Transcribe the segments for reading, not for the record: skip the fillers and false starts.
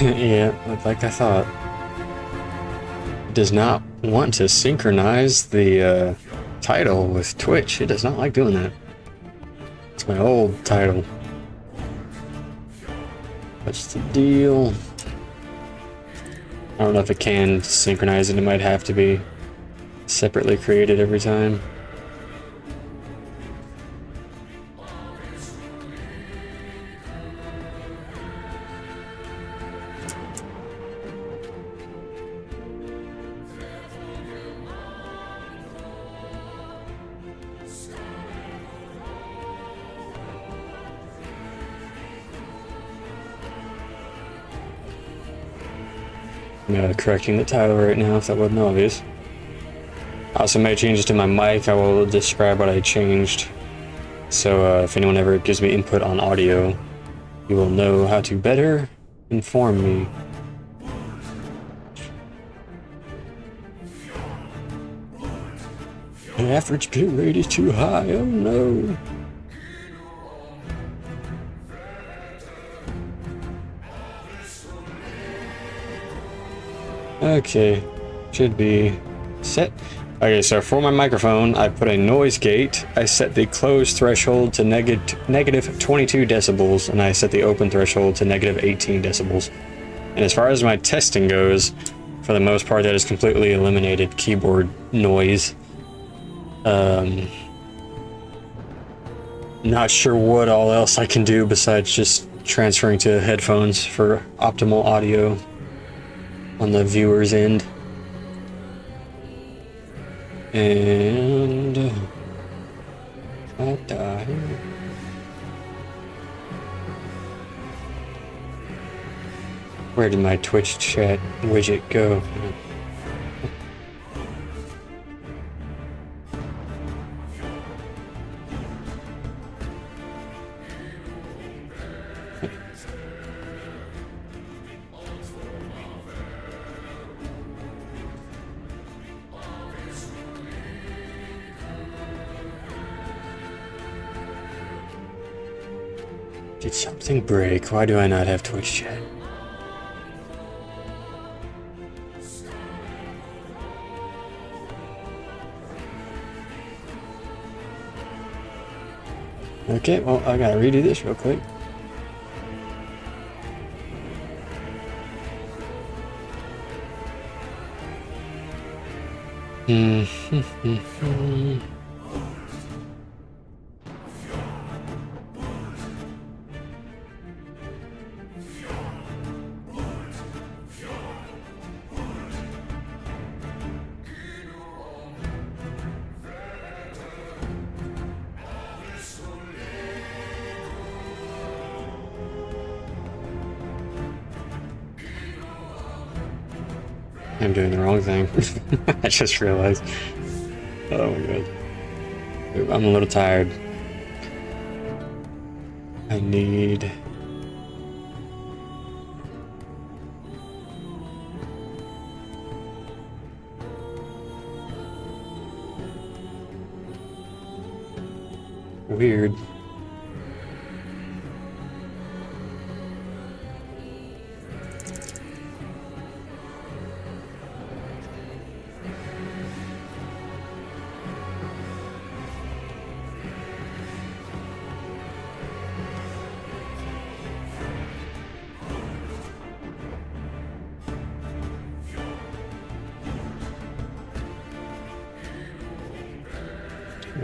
Yeah, like I thought. It does not want to synchronize the title with Twitch. It does not like doing that. It's my old title. What's the deal? I don't know if it can synchronize it. It might have to be separately created every time. I'm correcting the title right now if that wasn't obvious. I also made changes to my mic. I will describe what I changed. So if anyone ever gives me input on audio, you will know how to better inform me. The average bit rate is too high. Oh no. Okay, should be set. Okay, so for my microphone, I put a noise gate. I set the closed threshold to negative 22 decibels, and I set the open threshold to negative 18 decibels. And as far as my testing goes, for the most part, that has completely eliminated keyboard noise. Not sure what all else I can do besides just transferring to headphones for optimal audio on the viewer's end. And what the hell? Where did my Twitch chat widget go? Did something break? Why do I not have Twitch chat? Okay, well, I gotta redo this real quick. I'm doing the wrong thing. I just realized. Oh my god. I'm a little tired. I need... Weird.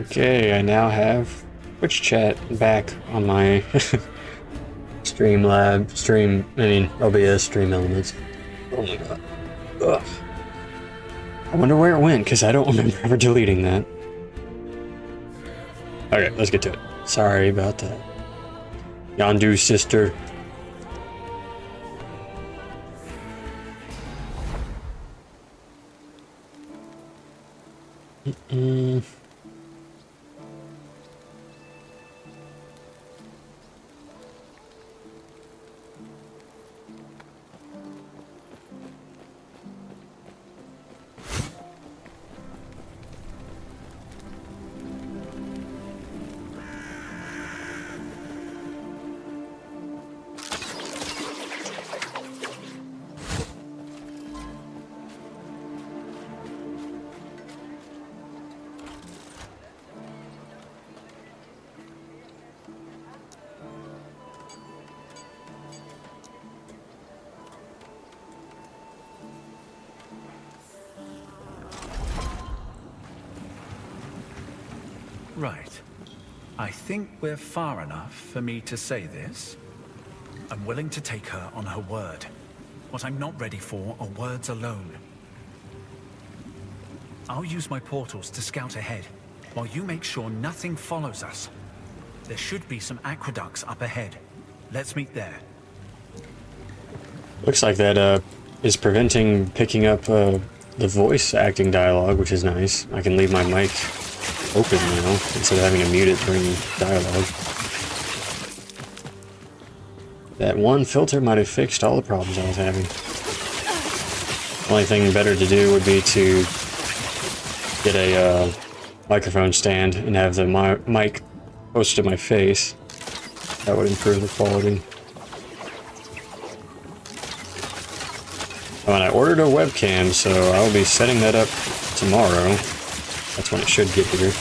Okay, I now have Twitch chat back on my OBS Stream Elements. Oh my god. Ugh. I wonder where it went, because I don't remember ever deleting that. Okay, let's get to it. Sorry about that. Yondu sister. Right. I think we're far enough for me to say this. I'm willing to take her on her word. What I'm not ready for are words alone. I'll use my portals to scout ahead, while you make sure nothing follows us. There should be some aqueducts up ahead. Let's meet there. Looks like that is preventing picking up the voice acting dialogue, which is nice. I can leave my mic open now instead of having to mute it during dialogue. That one filter might have fixed all the problems I was having. Only thing better to do would be to get a microphone stand and have the mic close to my face. That would improve the quality. And I ordered a webcam, so I'll be setting that up tomorrow. That's when it should get here.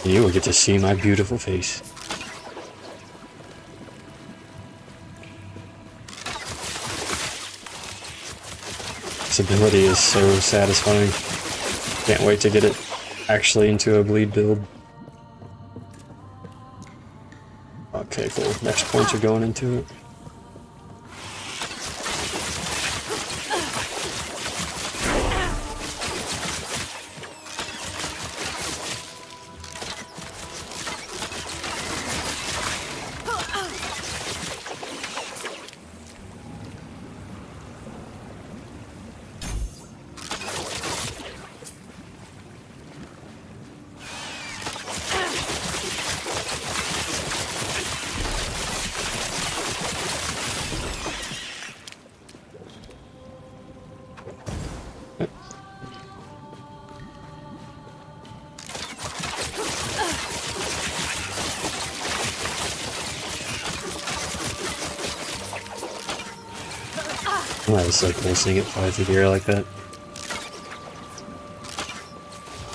And you will get to see my beautiful face. This ability is so satisfying. Can't wait to get it actually into a bleed build. Okay, cool. Next points are going into it. Oh, that was so cool seeing it fly through the air like that.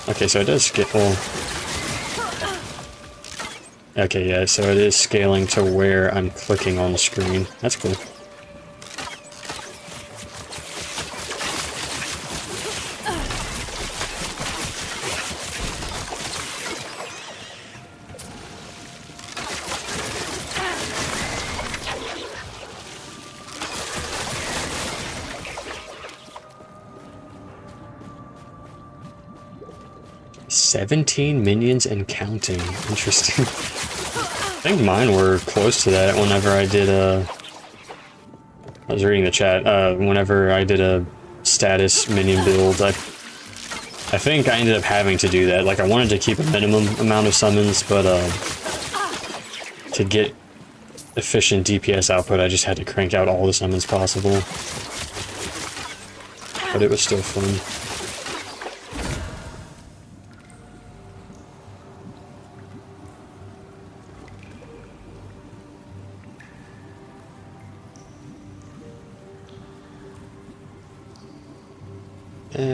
Okay, so it does scale. Okay, yeah, so it is scaling to where I'm clicking on the screen. That's cool. $17 minions and counting. Interesting. I think mine were close to that whenever I did a... I was reading the chat. Whenever I did a status minion build, I think I ended up having to do that. Like, I wanted to keep a minimum amount of summons, but to get efficient DPS output, I just had to crank out all the summons possible. But it was still fun.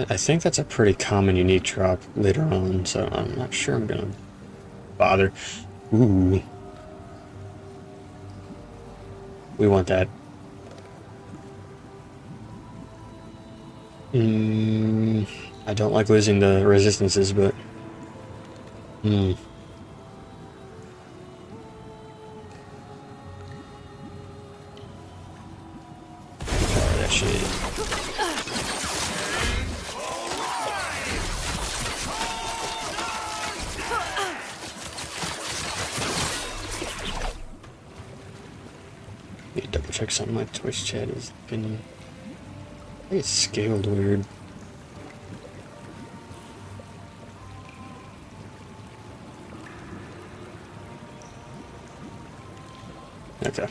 I think that's a pretty common unique drop later on, so I'm not sure I'm gonna bother. Ooh. We want that. I don't like losing the resistances, but... Oh, that shit. Need to double check something my Twitch chat is opinion. I think it's scaled weird. Okay.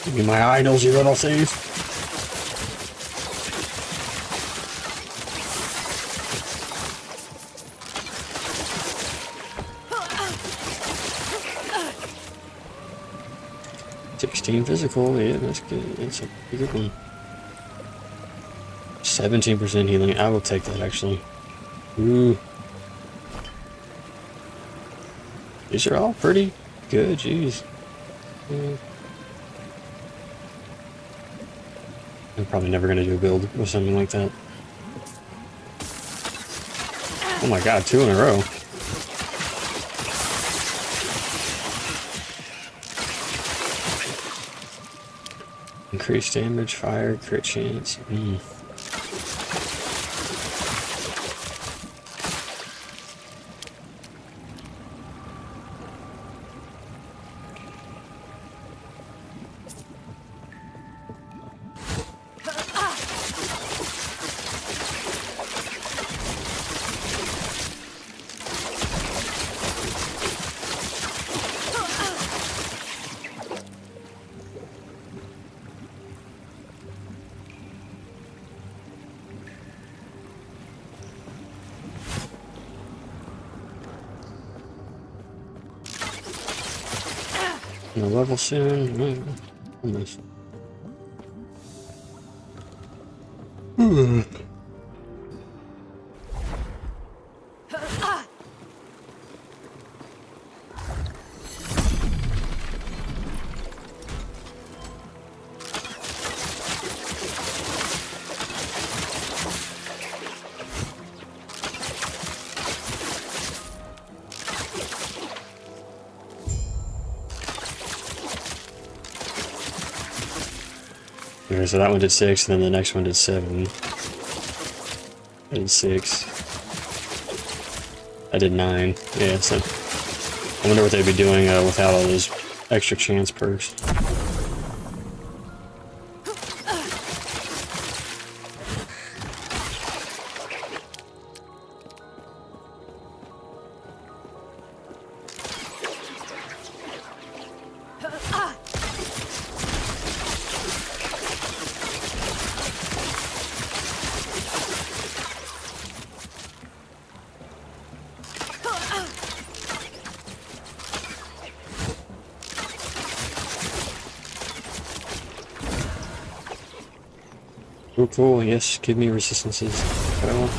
Give me my idols, you little thief. 16 physical, yeah, that's good. That's a pretty good one. 17% healing. I will take that actually. Ooh. These are all pretty good, jeez. Yeah. I'm probably never gonna do a build with something like that. Oh my god, 2 in a row. Increased damage, fire, crit chance. No level soon. Almost. Okay, so that one did 6, and then the next one did 7. I did 6. I did 9. Yeah, so I wonder what they'd be doing without all those extra chance perks. Oh, cool. Yes, give me resistances. What I want.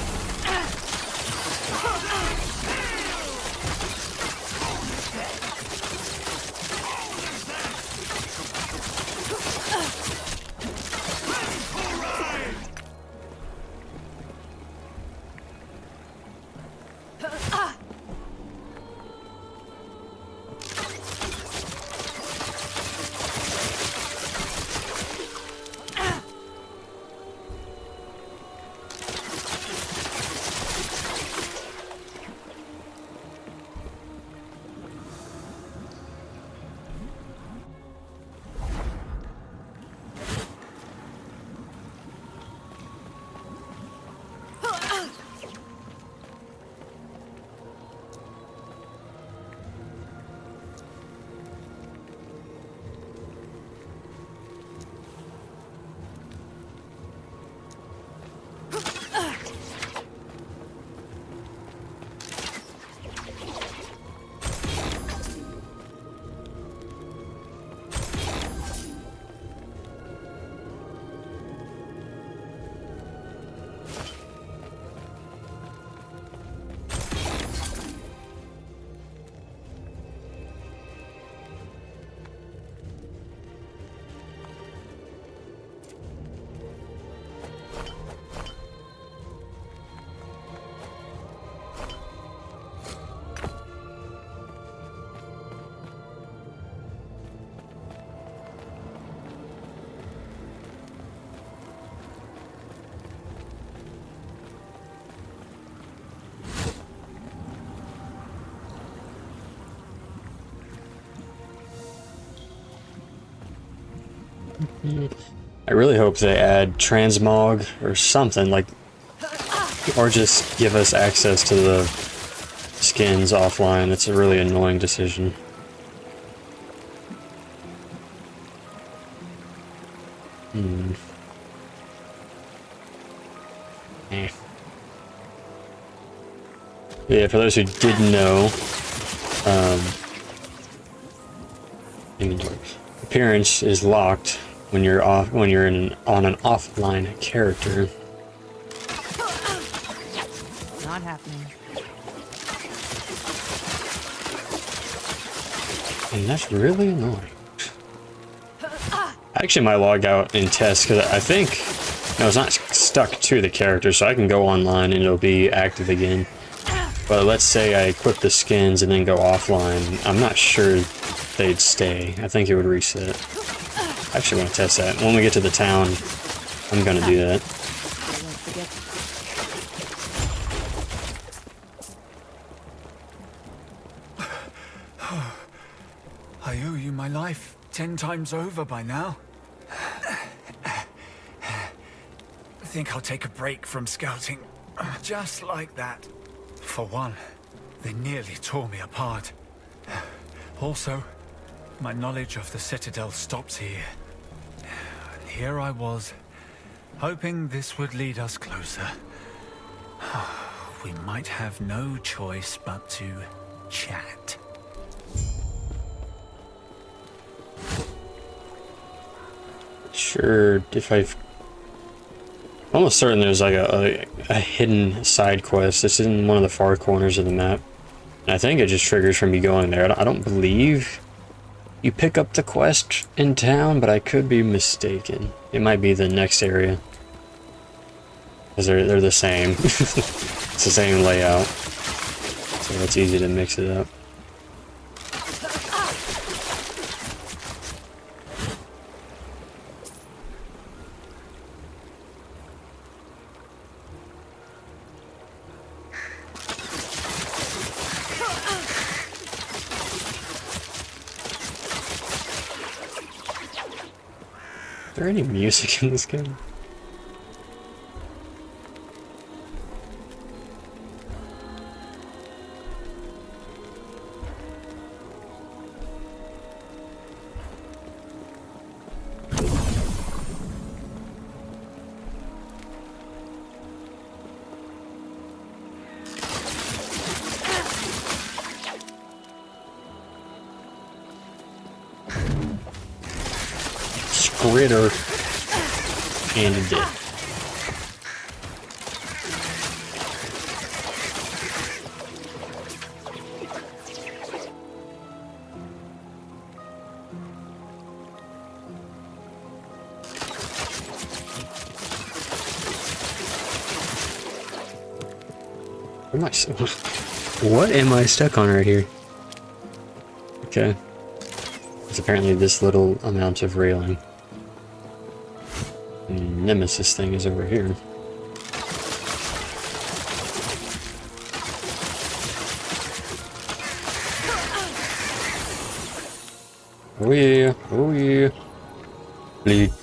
I really hope they add transmog or something, like, or just give us access to the skins offline. It's a really annoying decision. Yeah, for those who didn't know, inventory. appearance is locked when you're off on an offline character. Not happening. And that's really annoying. I actually might log out and test because I think no, it's not stuck to the character, so I can go online and it'll be active again. But let's say I equip the skins and then go offline. I'm not sure they'd stay. I think it would reset. I actually want to test that. When we get to the town, I'm going to do that. I owe you my life 10 times over by now. I think I'll take a break from scouting. Just like that. For one, they nearly tore me apart. Also, my knowledge of the Citadel stops here. And here I was, hoping this would lead us closer. We might have no choice but to chat. Sure, if I've... almost certain there's like a hidden side quest that's in one of the far corners of the map. And I think it just triggers from you going there. I don't believe you pick up the quest in town, but I could be mistaken. It might be the next area. Because they're the same. It's the same layout. So it's easy to mix it up. Is there any music in this game? Critter and a dick. What am I stuck on right here? Okay. It's apparently this little amount of railing. Nemesis thing is over here. Oh yeah, oh yeah. Bleed.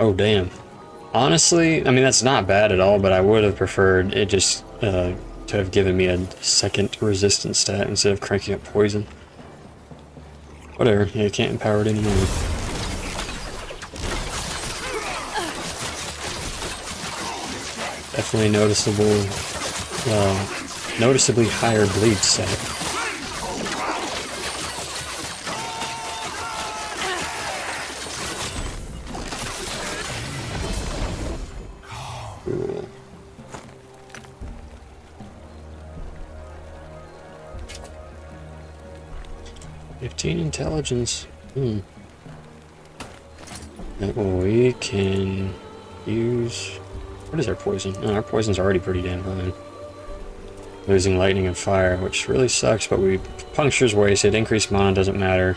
Oh damn. Honestly, I mean that's not bad at all, but I would have preferred it just to have given me a second resistance stat instead of cranking up poison. Whatever, yeah, you can't empower it anymore. Definitely noticeably higher bleed stat. Cool. "15 intelligence. And we can use... What is our poison? Oh, our poison's already pretty damn high. Losing lightning and fire, which really sucks, but we... Puncture's wasted, increased mana doesn't matter.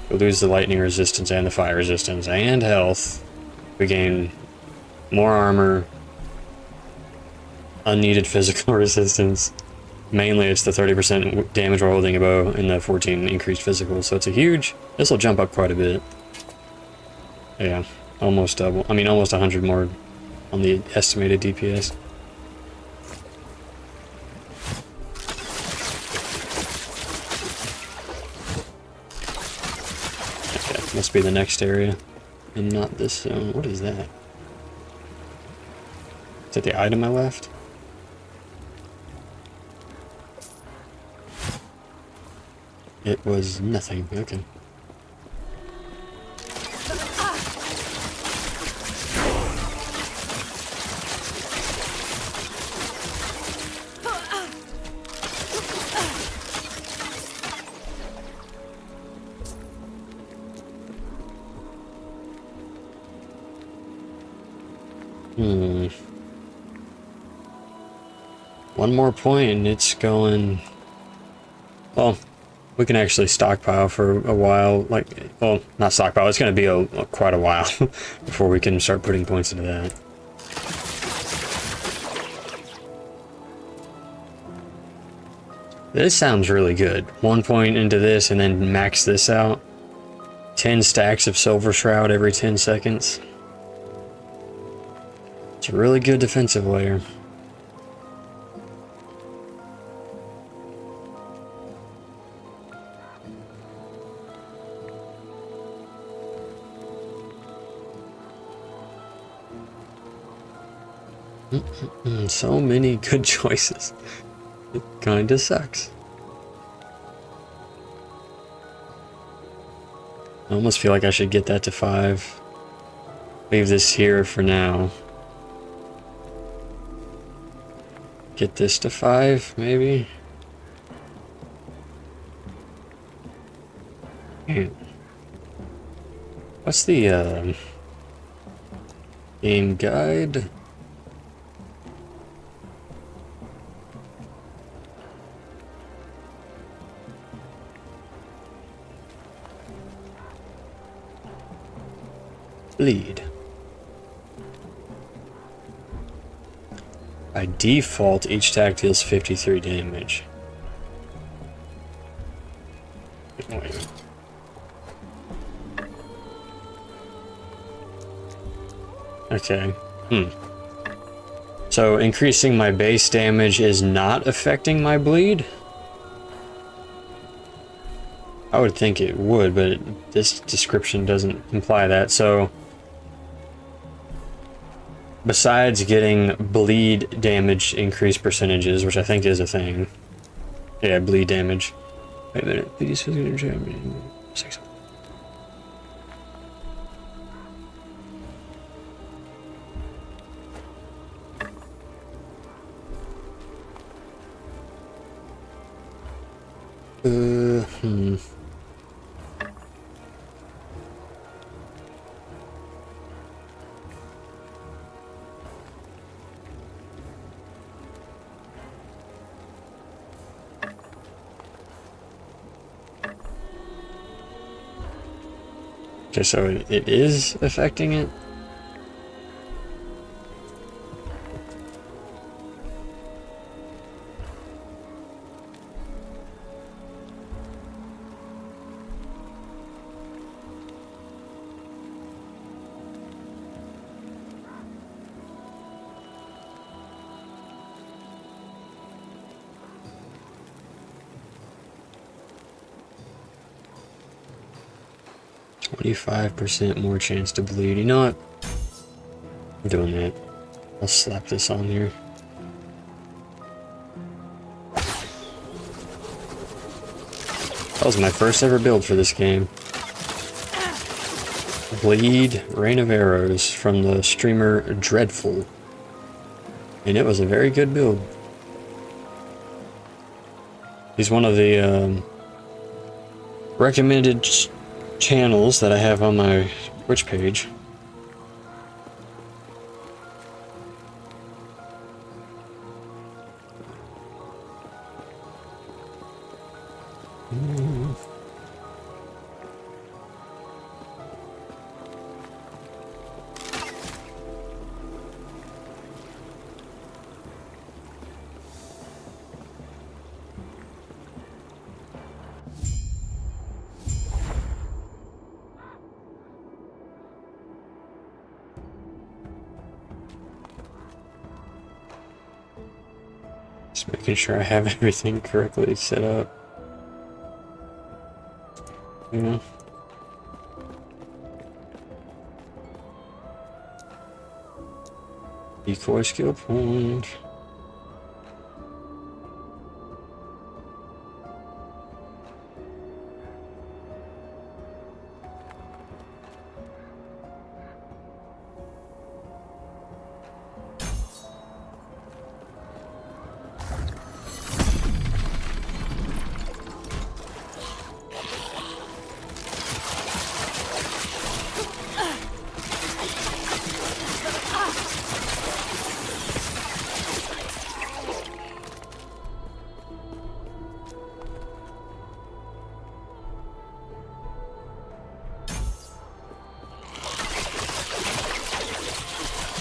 We lose the lightning resistance and the fire resistance and health. We gain more armor, unneeded physical resistance. Mainly it's the 30% damage while holding a bow and the 14 increased physical, so it's a huge... This will jump up quite a bit. Yeah, almost double. I mean, almost 100 more on the estimated DPS. Okay, must be the next area, and not this zone. What is that? Is that the item I left? It was nothing. Okay. One more point and it's going... Well, we can actually stockpile for a while. Like, well, not stockpile. It's going to be quite a while before we can start putting points into that. This sounds really good. 1 point into this and then max this out. 10 stacks of Silver Shroud every 10 seconds. It's a really good defensive layer. So many good choices. It kinda sucks. I almost feel like I should get that to 5. Leave this here for now. Get this to 5, maybe? Man. What's the, game guide? Bleed. By default, each attack deals 53 damage. Wait. Okay. So increasing my base damage is not affecting my bleed? I would think it would, but this description doesn't imply that, so... Besides getting bleed damage increased percentages, which I think is a thing. Yeah, bleed damage. Wait a minute, please. 6. Okay, so it is affecting it? %more chance to bleed. You know what? I'm doing that. I'll slap this on here. That was my first ever build for this game. Bleed Rain of Arrows from the streamer Dreadful. And it was a very good build. He's one of the recommended channels that I have on my Twitch page. Just making sure I have everything correctly set up. Yeah. Decoy skill point.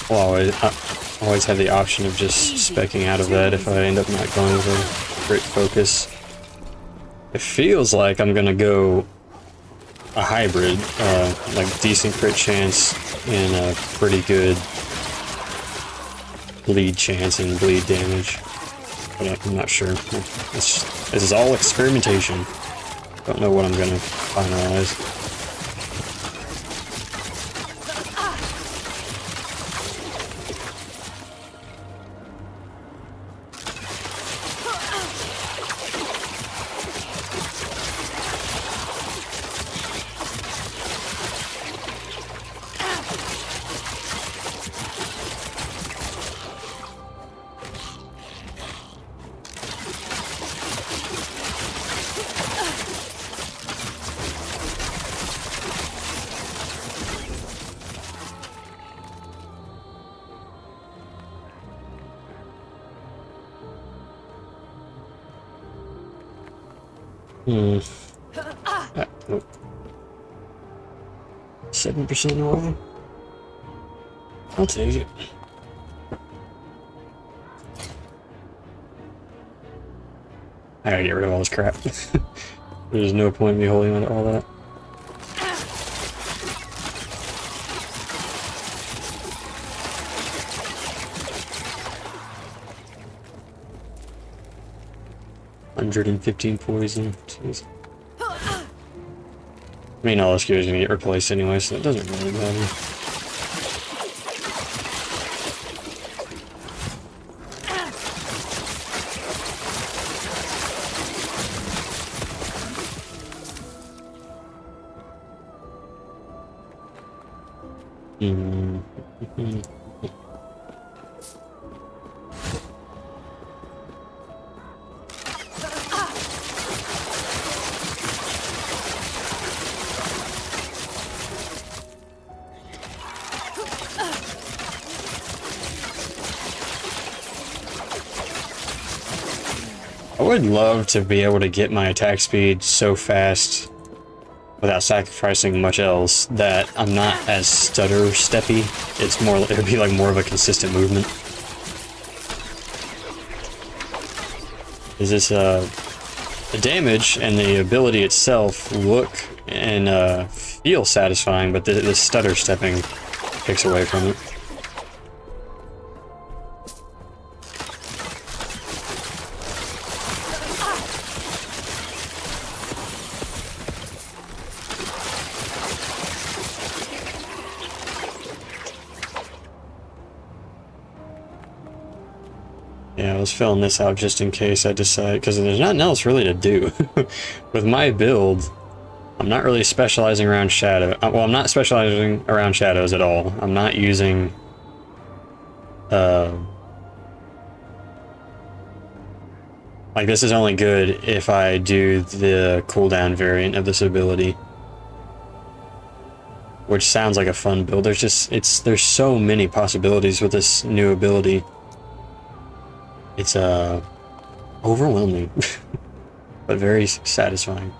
I always have the option of just specking out of that if I end up not going with a crit focus. It feels like I'm gonna go a hybrid, like decent crit chance and a pretty good bleed chance and bleed damage. But I'm not sure. This is all experimentation. Don't know what I'm gonna finalize. Hmm. 7% roll? I'll take it. I gotta get rid of all this crap. There's no point in me holding on to all that. $115 poison. Jeez. I mean, all this gear is gonna get replaced anyway, so it doesn't really matter. I would love to be able to get my attack speed so fast without sacrificing much else that I'm not as stutter steppy. It's more, it would be like more of a consistent movement. Is this the damage and the ability itself look and feel satisfying, but the stutter stepping takes away from it. Yeah, I was filling this out just in case I decide, because there's nothing else really to do. With my build, I'm not really specializing around shadow. Well, I'm not specializing around shadows at all. I'm not using like, this is only good if I do the cooldown variant of this ability, which sounds like a fun build. There's so many possibilities with this new ability. It's overwhelming, but very satisfying.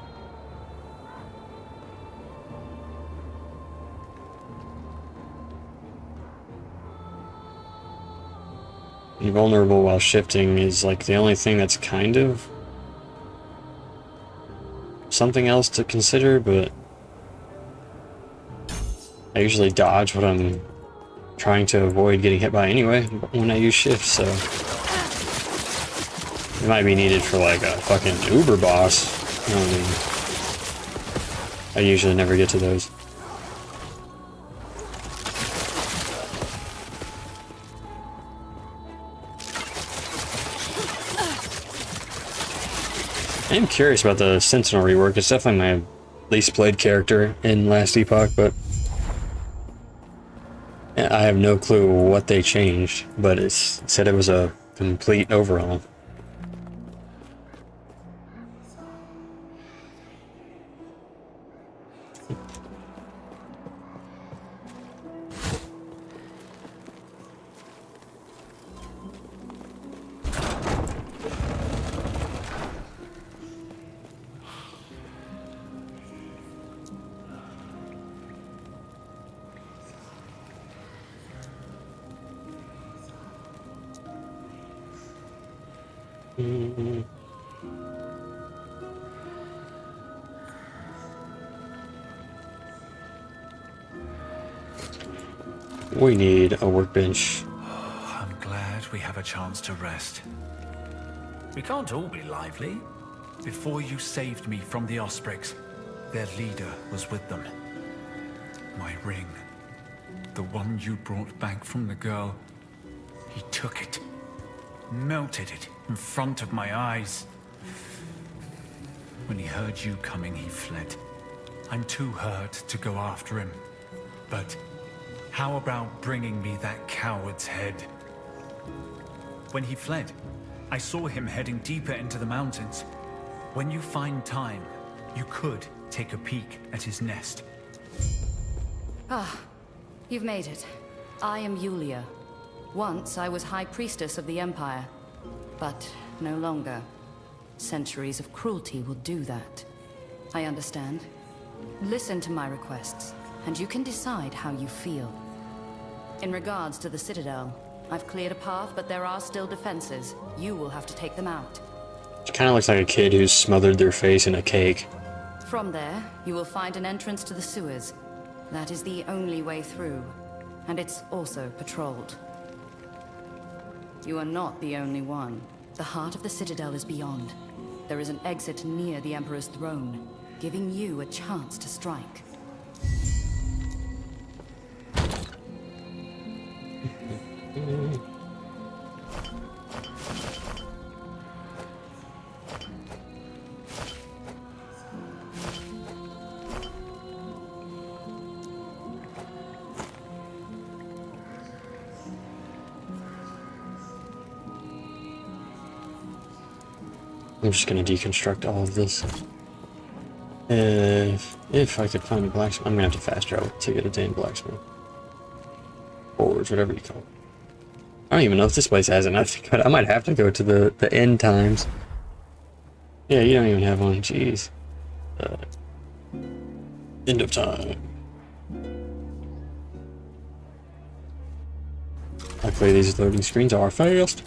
Invulnerable while shifting is like the only thing that's kind of something else to consider, but I usually dodge what I'm trying to avoid getting hit by anyway when I use shift, so it might be needed for like a fucking Uber boss. I mean, I usually never get to those. I am curious about the Sentinel rework. It's definitely my least played character in Last Epoch, but I have no clue what they changed, but it said it was a complete overhaul. Mm. We need a workbench. I'm glad we have a chance to rest. We can't all be lively. Before you saved me from the Ospreys, their leader was with them. My ring, the one you brought back from the girl, he took it, melted it in front of my eyes. When he heard you coming, he fled. I'm too hurt to go after him. But how about bringing me that coward's head? When he fled, I saw him heading deeper into the mountains. When you find time, you could take a peek at his nest. Ah, you've made it. I am Yulia. Once I was High Priestess of the Empire, but no longer. Centuries of cruelty will do that. I understand. Listen to my requests, and you can decide how you feel. In regards to the Citadel, I've cleared a path, but there are still defenses. You will have to take them out. It kind of looks like a kid who's smothered their face in a cake. From there, you will find an entrance to the sewers. That is the only way through, and it's also patrolled. You are not the only one. The heart of the Citadel is beyond. There is an exit near the Emperor's throne, giving you a chance to strike. I'm just gonna deconstruct all of this. If I could find a blacksmith, I'm gonna have to fast travel to get a damn blacksmith. Forge, whatever you call it. I don't even know if this place has it. I might have to go to the end times. Yeah, you don't even have one. Jeez. End of time. Luckily, these loading screens are fast.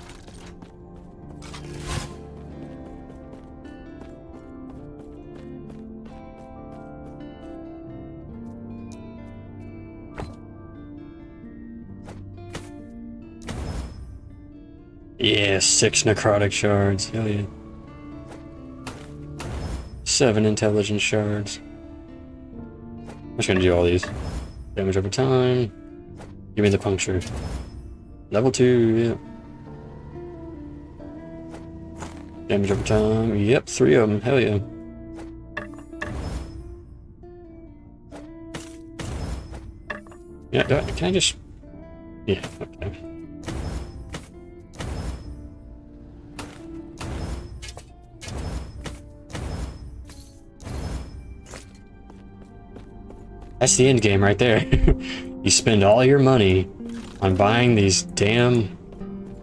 Yeah, 6 necrotic shards. Hell yeah. 7 intelligence shards. I'm just gonna do all these. Damage over time. Give me the puncture. Level 2, yeah. Damage over time. Yep, 3 of them. Hell yeah. Yeah, can I just... Yeah, okay. That's the end game right there. You spend all your money on buying these damn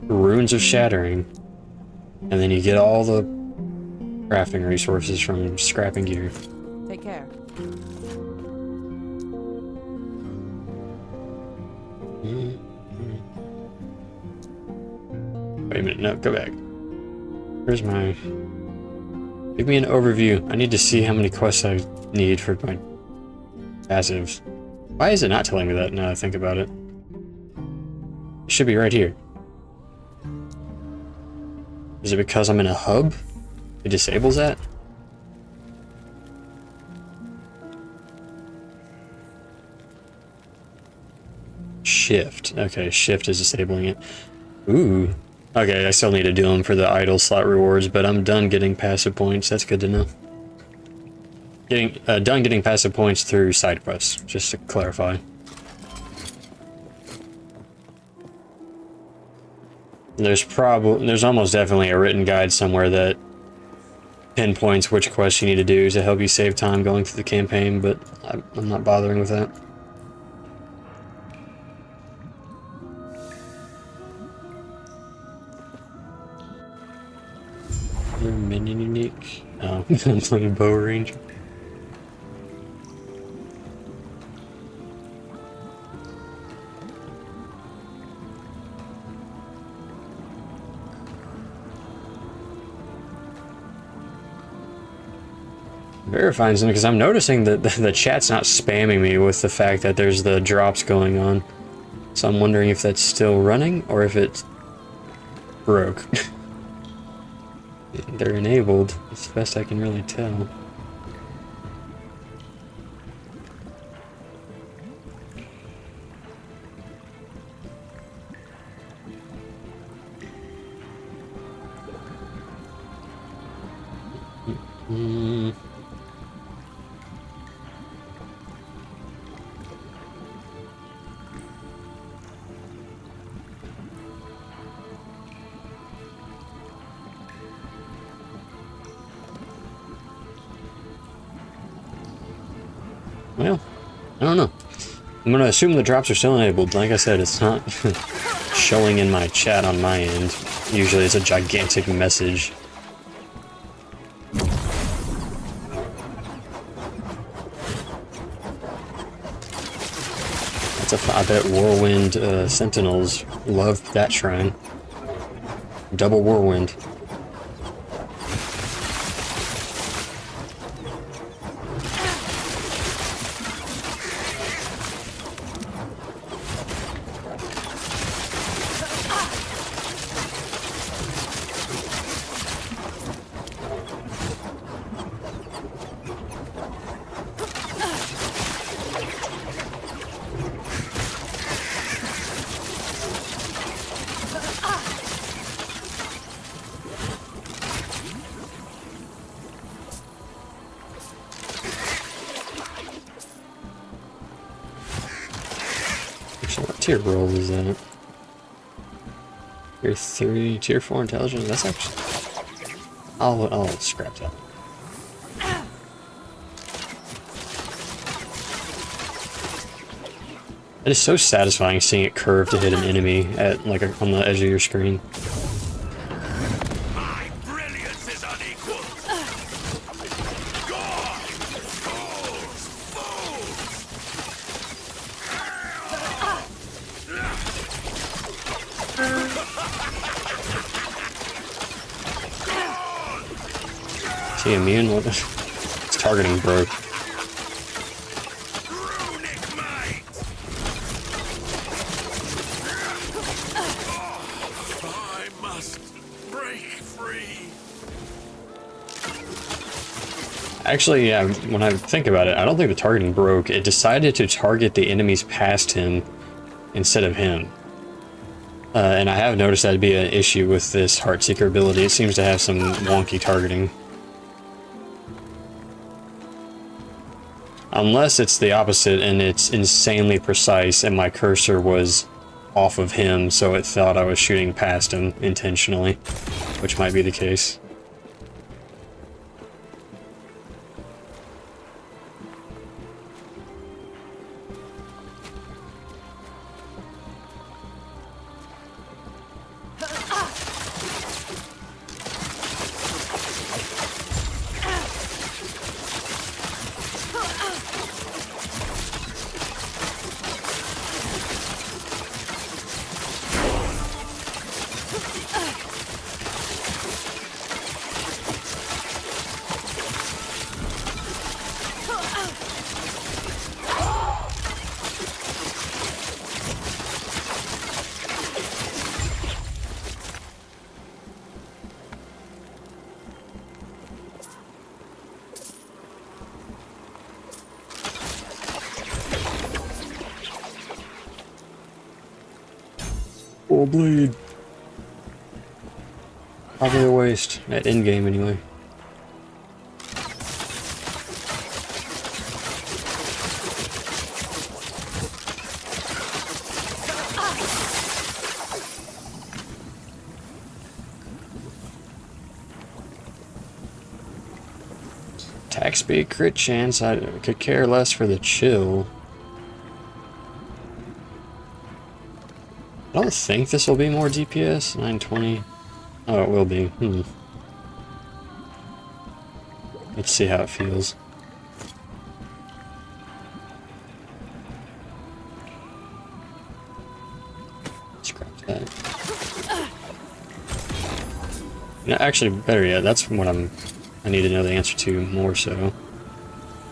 runes of shattering, and then you get all the crafting resources from scrapping gear. Take care. Wait a minute, no, go back. Where's my... Give me an overview. I need to see how many quests I need for my passives. Why is it not telling me that now that I think about it? It should be right here. Is it because I'm in a hub? It disables that? Shift. Okay, shift is disabling it. Ooh. Okay, I still need to do them for the idle slot rewards, but I'm done getting passive points. That's good to know. Done getting passive points through side quests, just to clarify. There's almost definitely a written guide somewhere that pinpoints which quests you need to do to help you save time going through the campaign, but I'm not bothering with that. Minion unique. Oh, I'm playing Bow Ranger. Verifying something, because I'm noticing that the chat's not spamming me with the fact that there's the drops going on. So I'm wondering if that's still running or if it's broke. They're enabled. It's the best I can really tell. Well, I don't know. I'm gonna assume the drops are still enabled. Like I said, it's not showing in my chat on my end. Usually it's a gigantic message. I bet Whirlwind Sentinels loved that shrine. Double Whirlwind. What tier roll is that? Tier 3, tier 4 intelligence? That's actually... I'll scrap that. It is so satisfying seeing it curve to hit an enemy at on the edge of your screen. My brilliance is unequaled. Gone! Fools! Is he immune? What? His targeting broke. Actually, yeah, when I think about it, I don't think the targeting broke. It decided to target the enemies past him instead of him. And I have noticed that'd be an issue with this Heartseeker ability. It seems to have some wonky targeting. Unless it's the opposite and it's insanely precise and my cursor was off of him, so it thought I was shooting past him intentionally, which might be the case. Full bleed. Probably a waste, at endgame anyway. Attack speed, crit chance, I could care less for the chill. I don't think this will be more DPS. 920. Oh, it will be. Let's see how it feels. Scrap that. No, actually, better yet, that's what I need to know the answer to more so.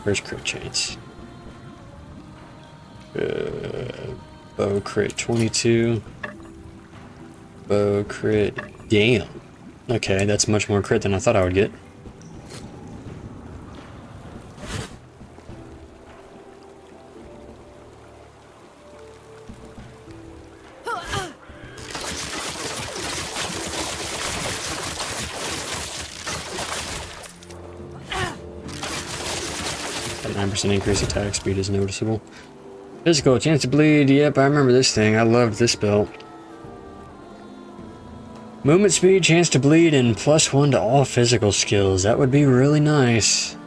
Where's crit chance? Bow crit 22. Bow crit. Damn. Okay, that's much more crit than I thought I would get. That 9% increase attack speed is noticeable. Physical, chance to bleed. Yep, I remember this thing. I loved this belt. Movement speed, chance to bleed, and +1 to all physical skills. That would be really nice.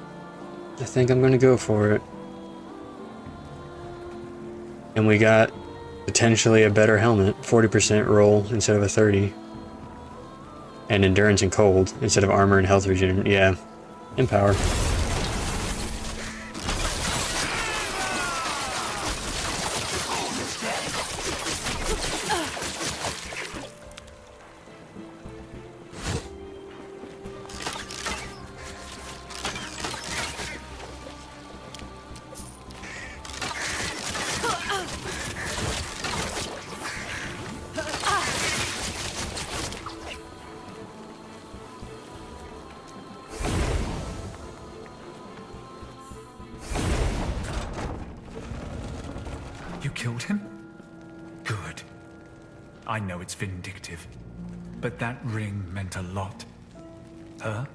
I think I'm gonna go for it. And we got potentially a better helmet. 40% roll instead of a 30. And endurance and cold instead of armor and health regen. Yeah. And power. You killed him? Good. I know it's vindictive, but that ring meant a lot. Her?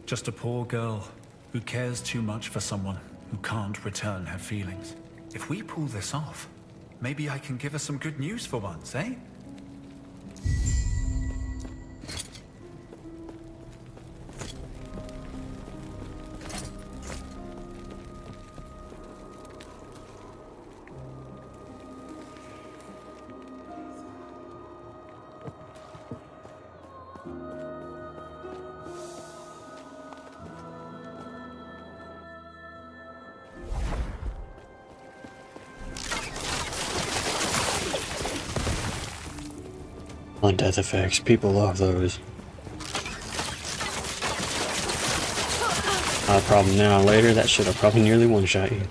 Just a poor girl who cares too much for someone who can't return her feelings. If we pull this off, maybe I can give her some good news for once, eh? On death effects, people love those. Not a problem now. Later, that should have probably nearly one-shot you.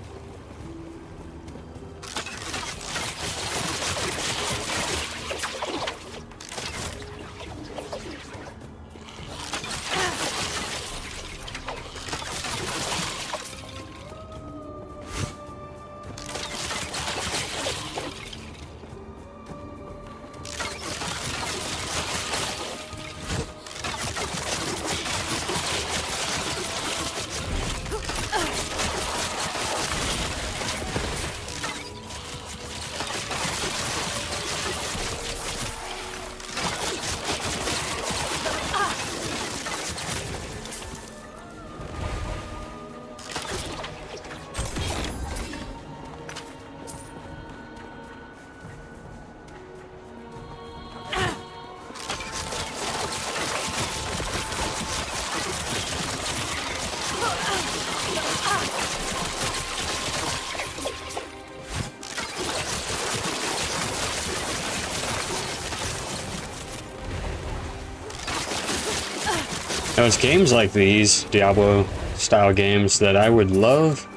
Now, it's games like these, Diablo-style games, that I would love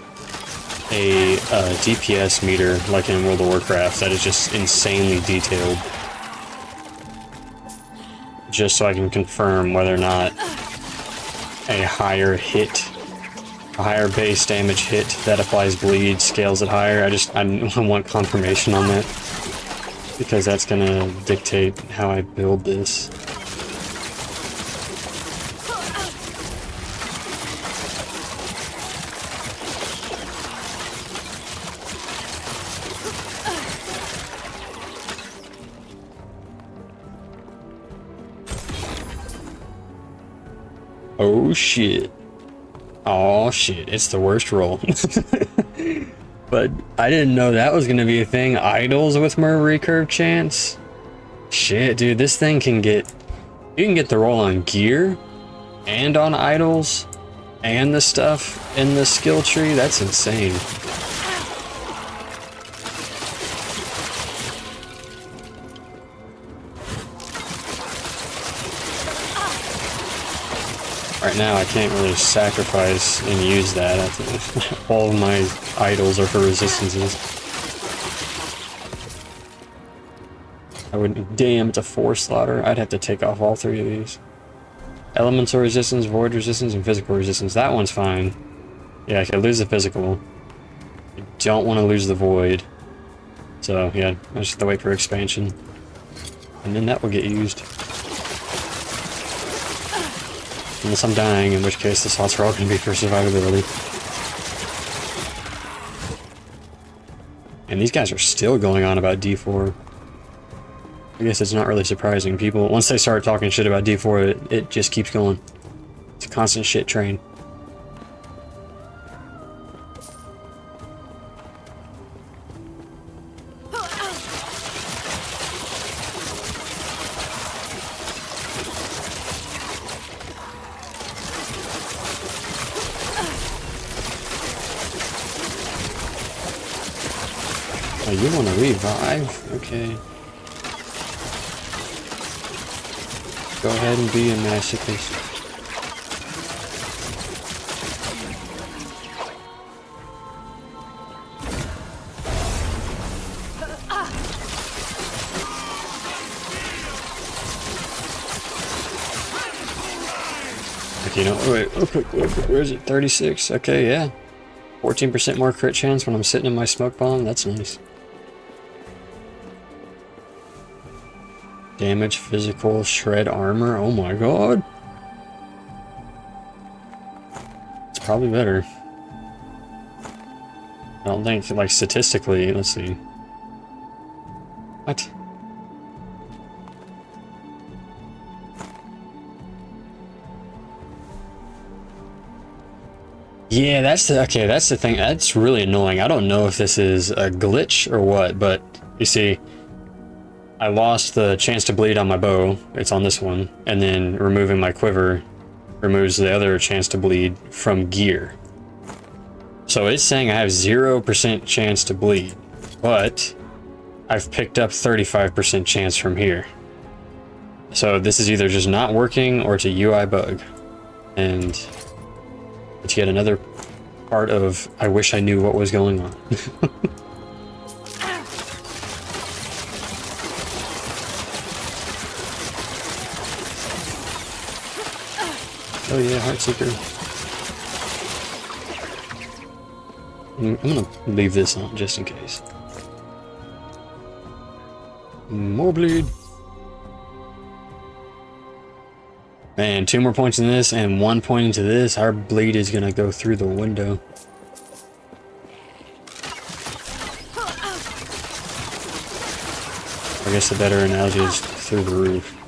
a DPS meter, like in World of Warcraft, that is just insanely detailed. Just so I can confirm whether or not a higher base damage hit that applies bleed scales it higher. I want confirmation on that, because that's gonna dictate how I build this. Oh shit. Oh shit, it's the worst roll. But I didn't know that was gonna be a thing. Idols with more recurve chance? Shit, dude, this thing can get... You can get the roll on gear, and on idols, and the stuff in the skill tree. That's insane. Right now, I can't really sacrifice and use that. I think all of my idols are for resistances. I would, damn, it's a 4 slaughter. I'd have to take off all 3 of these. Elemental resistance, void resistance, and physical resistance. That one's fine. Yeah, I could lose the physical. I don't want to lose the void. So, yeah, I just have to wait for expansion. And then that will get used. Unless I'm dying, in which case the slots are all going to be for survivability. And these guys are still going on about D4. I guess it's not really surprising. People, once they start talking shit about D4, it just keeps going. It's a constant shit train. Oh, you want to revive? Okay. Go ahead and be a masochist. Okay, no, wait, where is it? 36? Okay, yeah. 14% more crit chance when I'm sitting in my smoke bomb. That's nice. Damage, physical, shred armor. Oh my god. It's probably better. I don't think, like, statistically, let's see. What? Yeah, that's the, okay, that's the thing. That's really annoying. I don't know if this is a glitch or what, but you see, I lost the chance to bleed on my bow. It's on this one. And then removing my quiver removes the other chance to bleed from gear. So it's saying I have 0% chance to bleed, but I've picked up 35% chance from here. So this is either just not working or it's a UI bug. And it's yet another part of I wish I knew what was going on. Oh yeah, Heartseeker. I'm gonna leave this on just in case. More bleed. Man, 2 more points in this and 1 point into this. Our bleed is gonna go through the window. I guess the better analogy is through the roof.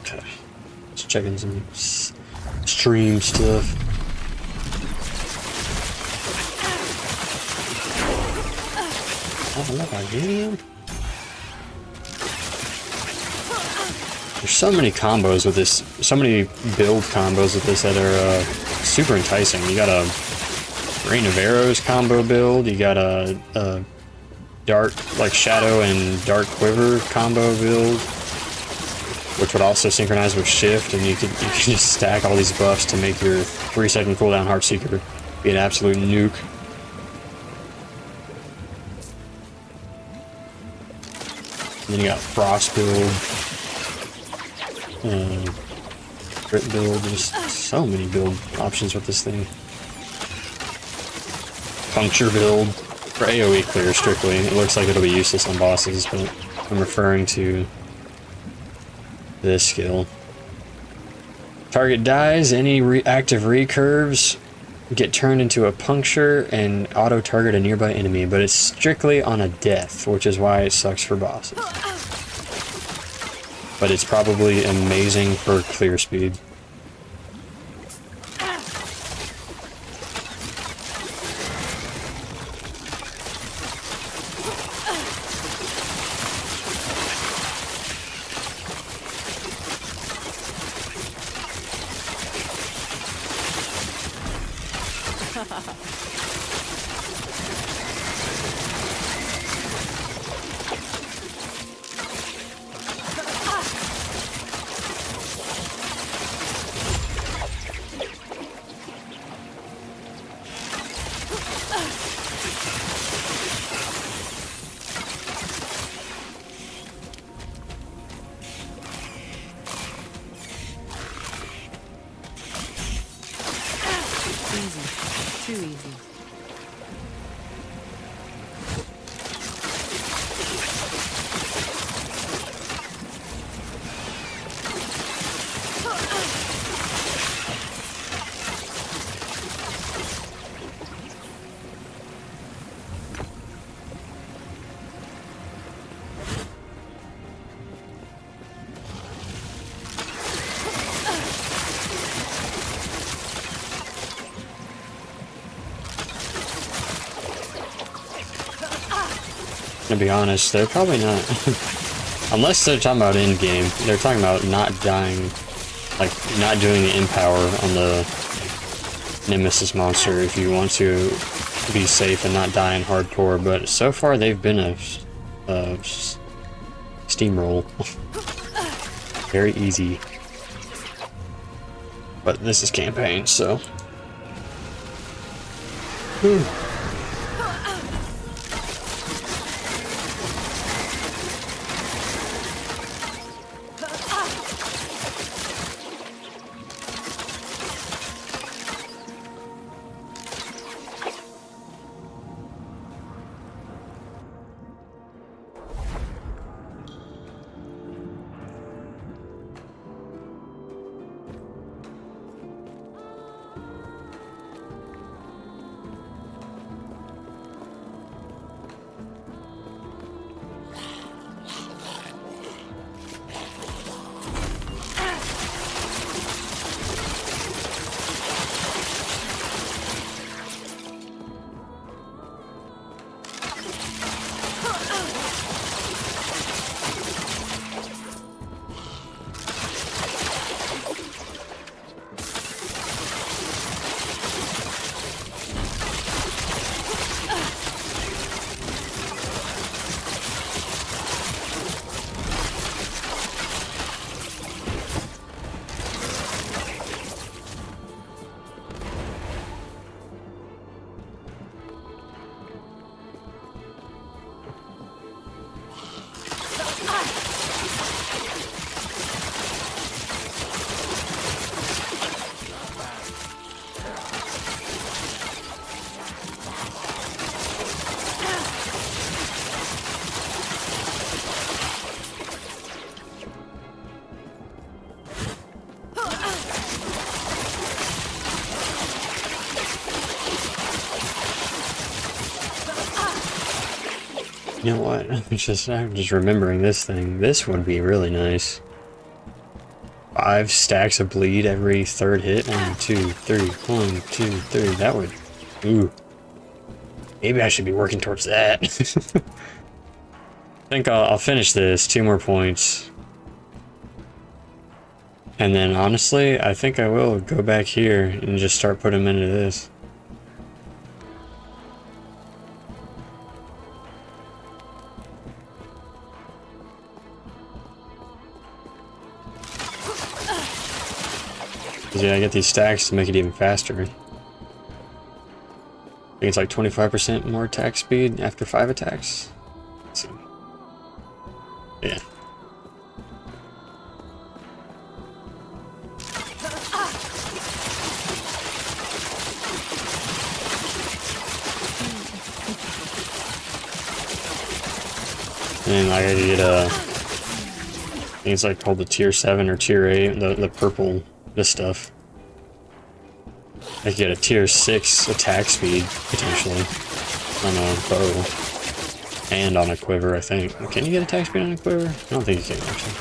Okay, just checking some stream stuff. Oh, look, I get him. There's so many combos with this, so many build combos with this that are super enticing. You got a Rain of Arrows combo build, you got a dark, like Shadow and Dark Quiver combo build, which would also synchronize with Shift, and you could just stack all these buffs to make your 3-second cooldown Heartseeker be an absolute nuke. And then you got Frost build, Crit build, just so many build options with this thing. Puncture build for AoE clear strictly. It looks like it'll be useless on bosses, but I'm referring to this skill. Target dies, any active recurves get turned into a puncture and auto target a nearby enemy, but it's strictly on a death, which is why it sucks for bosses. but it's probably amazing for clear speed. Easy. Too easy. To be honest, they're probably not. Unless they're talking about end game, they're talking about not dying, like not doing the empower on the Nemesis monster if you want to be safe and not die in hardcore. But so far, they've been a steamroll. Very easy. But this is campaign, so. Whew. You know what? I'm just remembering this thing. This would be really nice. 5 stacks of bleed every third hit. 1, 2, 3. 1, 2, 3. That would. Ooh. Maybe I should be working towards that. I think I'll finish this. 2 more points. And then honestly, I think I will go back here and just start putting them into this. Yeah, I get these stacks to make it even faster. I think it's like 25% more attack speed after 5 attacks. So, yeah. And I gotta get I think it's like called the tier 7 or tier 8, the purple. This stuff. I could get a tier 6 attack speed, potentially, on a bow. And on a quiver, I think. Can you get attack speed on a quiver? I don't think you can, actually.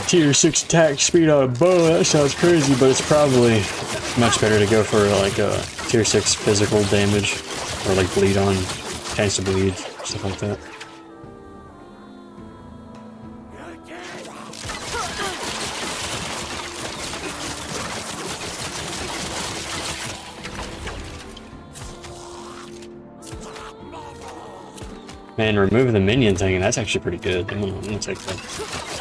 Tier 6 attack speed on a bow, that sounds crazy, but it's probably much better to go for like a tier 6 physical damage, or like bleed on, chance to bleed, stuff like that. Man, remove the minion thing, and that's actually pretty good. I'm gonna take that.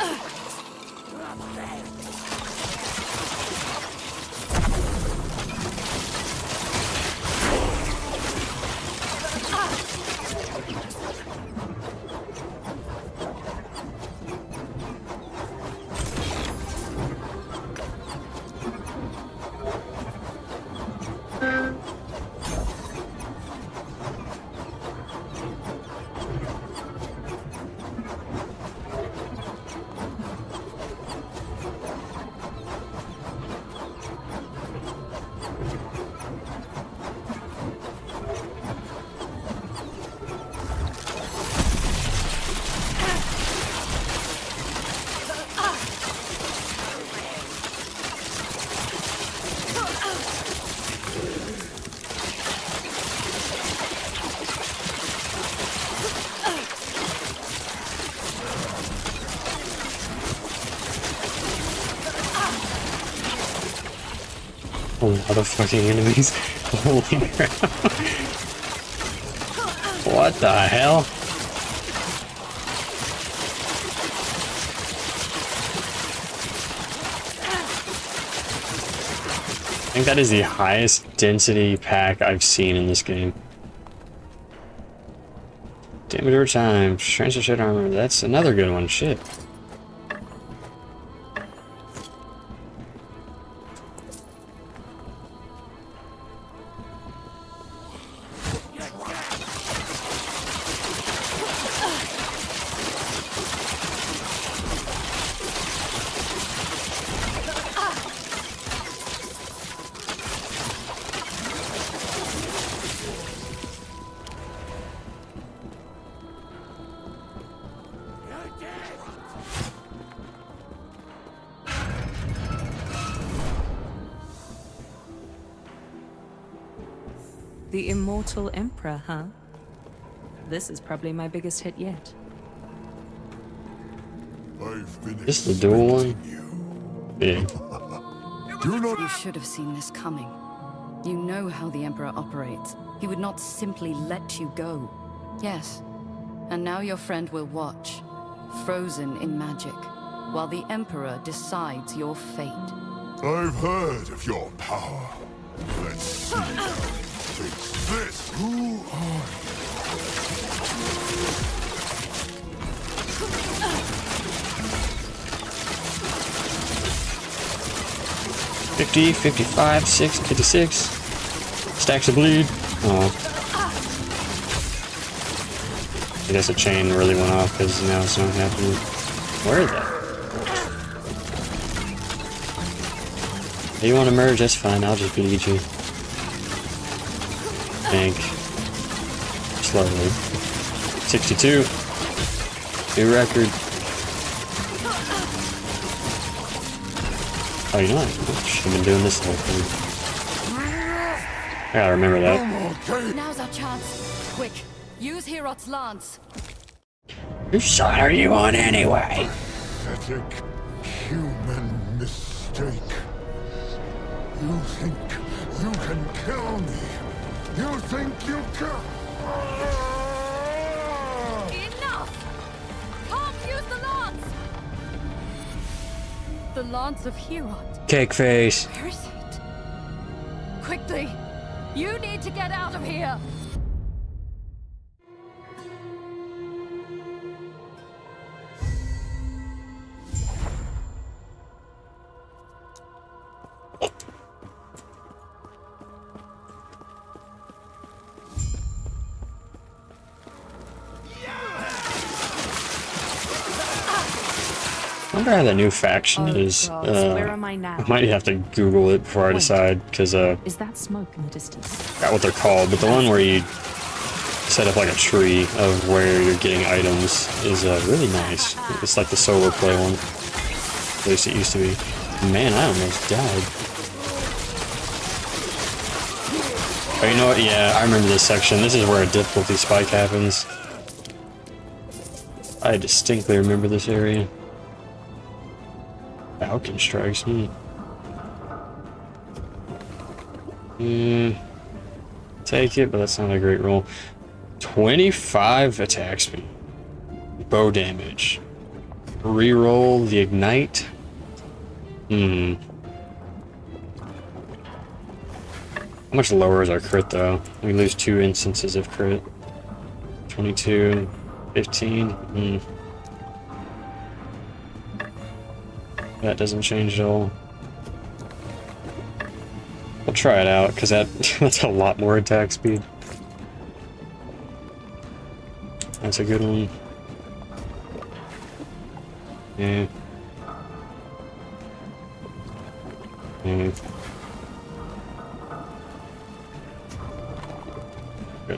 A lot of fucking enemies. Holy crap. What the hell? I think that is the highest density pack I've seen in this game. Damage over time, transfer shit armor, that's another good one, shit. The Immortal Emperor, huh? This is probably my biggest hit yet. I've been This is the dual one? Yeah. You should have seen this coming. You know how the Emperor operates. He would not simply let you go. Yes. And now your friend will watch, frozen in magic, while the Emperor decides your fate. I've heard of your power. Let's see. Face this. Who are you? 50, 55, 6, 56. Stacks of bleed. Oh. I guess the chain really went off because now it's not happening. Where is that? If you want to merge, that's fine. I'll just bleed you. Think. Slowly. 62. New record. Oh, you know what? I've been doing this the whole thing. I gotta remember that. Now's our chance. Quick, use Herot's lance. Whose side are you on anyway? pathetic human mistake? You think you can kill me? You think you can? Enough! Can't use the lance! The lance of Herot. Cake face. Where is it? Quickly! You need to get out of here! I wonder how the new faction is. Where am I now? I might have to Google it before I decide, because Is that smoke in the distance? forgot what they're called, but the one where you set up like a tree of where you're getting items is really nice. It's like the solo play one. At least it used to be. Man, I almost died. Oh, you know what? Yeah, I remember this section. This is where a difficulty spike happens. I distinctly remember this area. Falcon strikes. Take it, but that's not a great roll. 25 attack speed. Bow damage. Reroll the ignite. How much lower is our crit though? We lose 2 instances of crit. 22, 15. That doesn't change at all. We'll try it out, because that's a lot more attack speed. That's a good one. Yeah.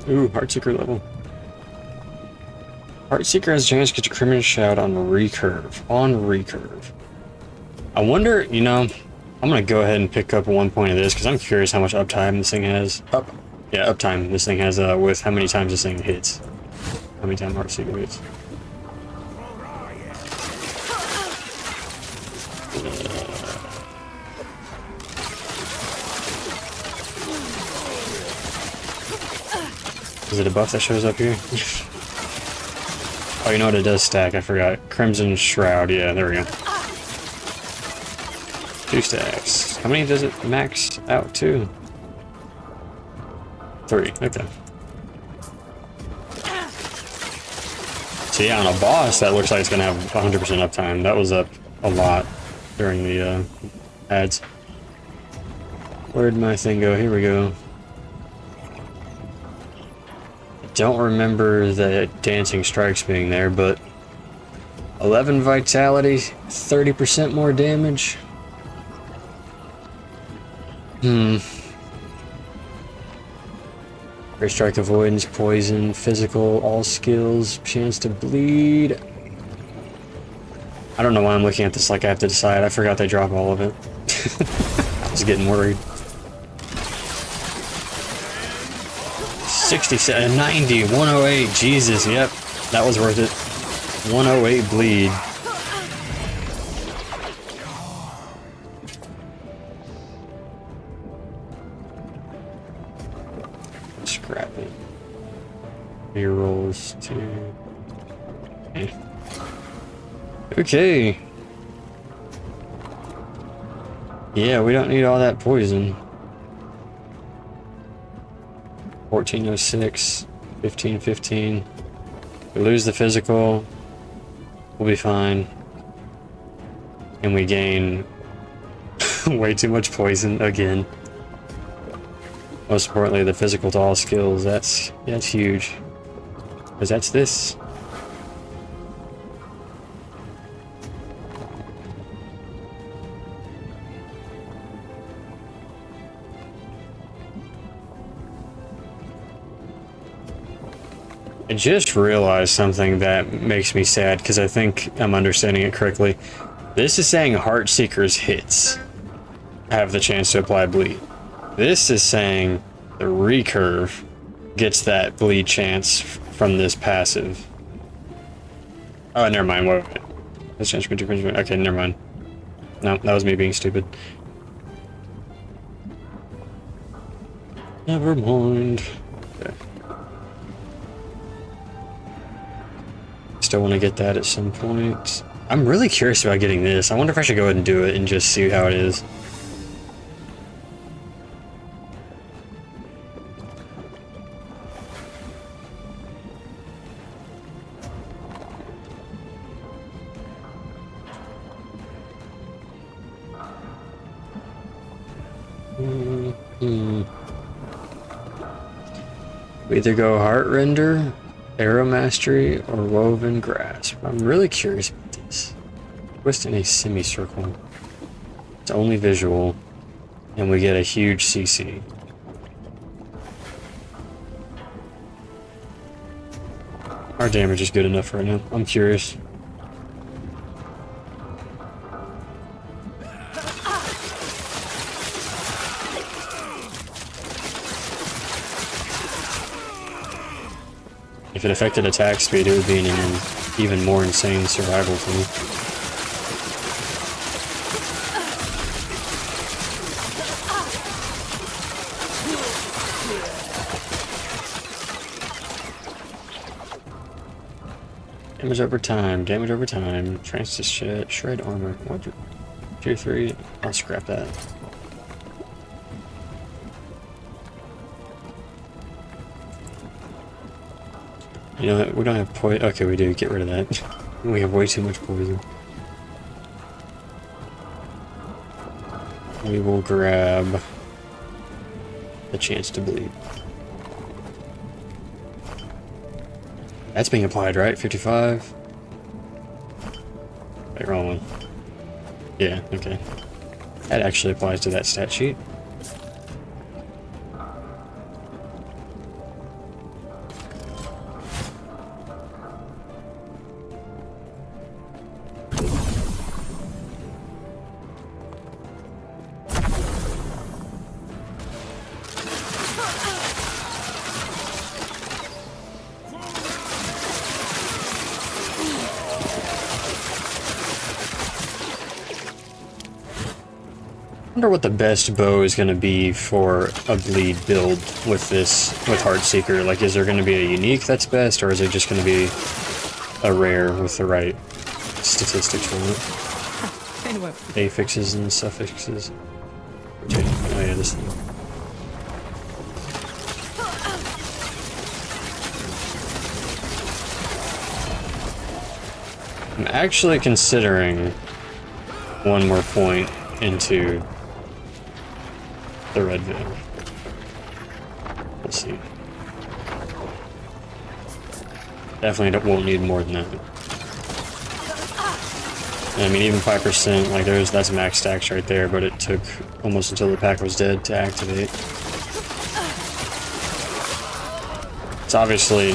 Ooh, Heartseeker level. Heartseeker has a chance to get your criminal shout on recurve. I wonder, you know, I'm gonna go ahead and pick up 1 point of this because I'm curious how much uptime this thing has. Uptime this thing has with how many times this thing hits. How many times Heartseeker hits. Is it a buff that shows up here? Oh, you know what? It does stack. I forgot. Crimson Shroud. Yeah, there we go. 2 stacks. How many does it max out to? 3. Okay. So yeah, on a boss, that looks like it's gonna have 100% uptime. That was up a lot during the ads. Where'd my thing go? Here we go. Don't remember the dancing strikes being there, but 11 vitality, 30% more damage. Great strike avoidance, poison, physical, all skills, chance to bleed. I don't know why I'm looking at this like I have to decide. I forgot they drop all of it. I was getting worried. 67, 90, 108, Jesus, yep, that was worth it. 108 bleed. Scrap it. Here rolls 2. Okay. Yeah, we don't need all that poison. 1406, 1515. We lose the physical, we'll be fine. And we gain way too much poison again. Most importantly, the physical to all skills, that's huge. Because that's this. I just realized something that makes me sad because I think I'm understanding it correctly. This is saying Heartseeker's hits have the chance to apply bleed. This is saying the recurve gets that bleed chance from this passive. Oh, never mind. Wait. This chance for okay, never mind. No, that was me being stupid. Never mind. Okay. Still want to get that at some point. I'm really curious about getting this. I wonder if I should go ahead and do it and just see how it is. We either go Heart Render, Arrow Mastery, or Woven Grasp. I'm really curious about this. Twist in a semicircle. It's only visual, and we get a huge CC. Our damage is good enough right now. I'm curious. If it affected attack speed, it would be an even more insane survival for me. Damage over time, Trance to shred armor. What? 2, 3, I'll scrap that. You know what, we don't have poison. Okay, we do, get rid of that. We have way too much poison. We will grab the chance to bleed. That's being applied, right? 55? Wait, wrong one. Yeah, okay. That actually applies to that stat sheet. I wonder what the best bow is going to be for a bleed build with this, with Heartseeker. Like, is there going to be a unique that's best, or is it just going to be a rare with the right statistics on it? Affixes and suffixes. Oh yeah, this thing. I'm actually considering one more point into the red veil. Let's see. Definitely won't need more than that. I mean, even 5%, like that's max stacks right there, but it took almost until the pack was dead to activate. It's obviously,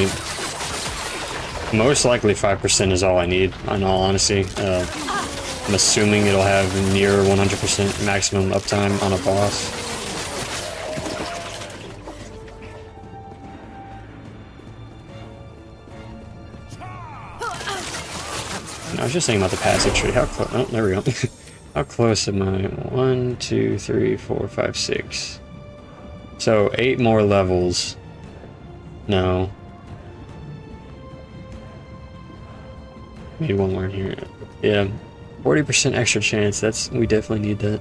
most likely 5% is all I need, in all honesty. I'm assuming it'll have near 100% maximum uptime on a boss. I was just saying about the passage tree. How close? Oh, there we go. How close am I? 1, 2, 3, 4, 5, 6. So 8 more levels. No. Maybe one more in here. Yeah. 40% extra chance. We definitely need that.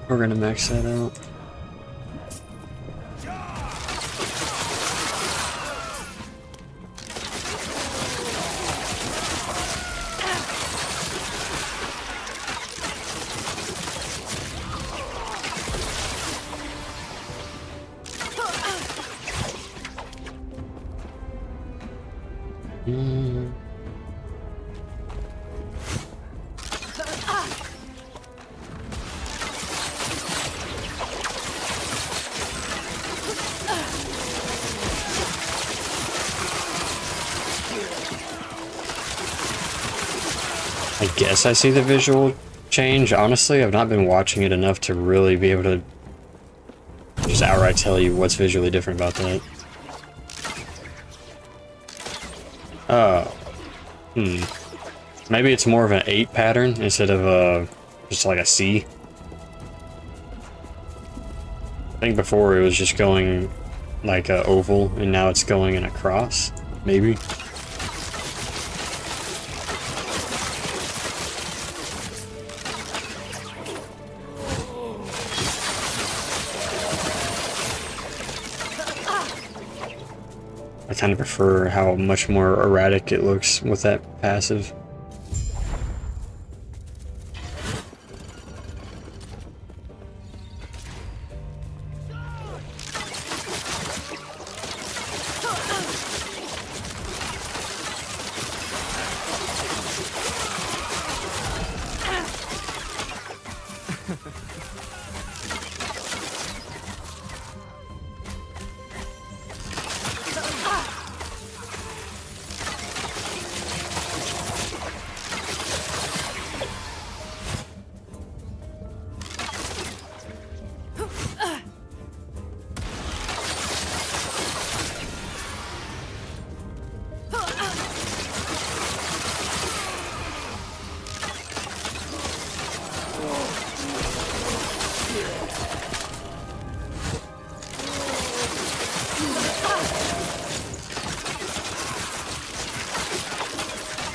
We're gonna max that out. I guess I see the visual change. Honestly, I've not been watching it enough to really be able to just outright tell you what's visually different about that. Maybe it's more of an 8 pattern instead of just like a C. I think before it was just going like a oval, and now it's going in a cross. Maybe. I kind of prefer how much more erratic it looks with that passive.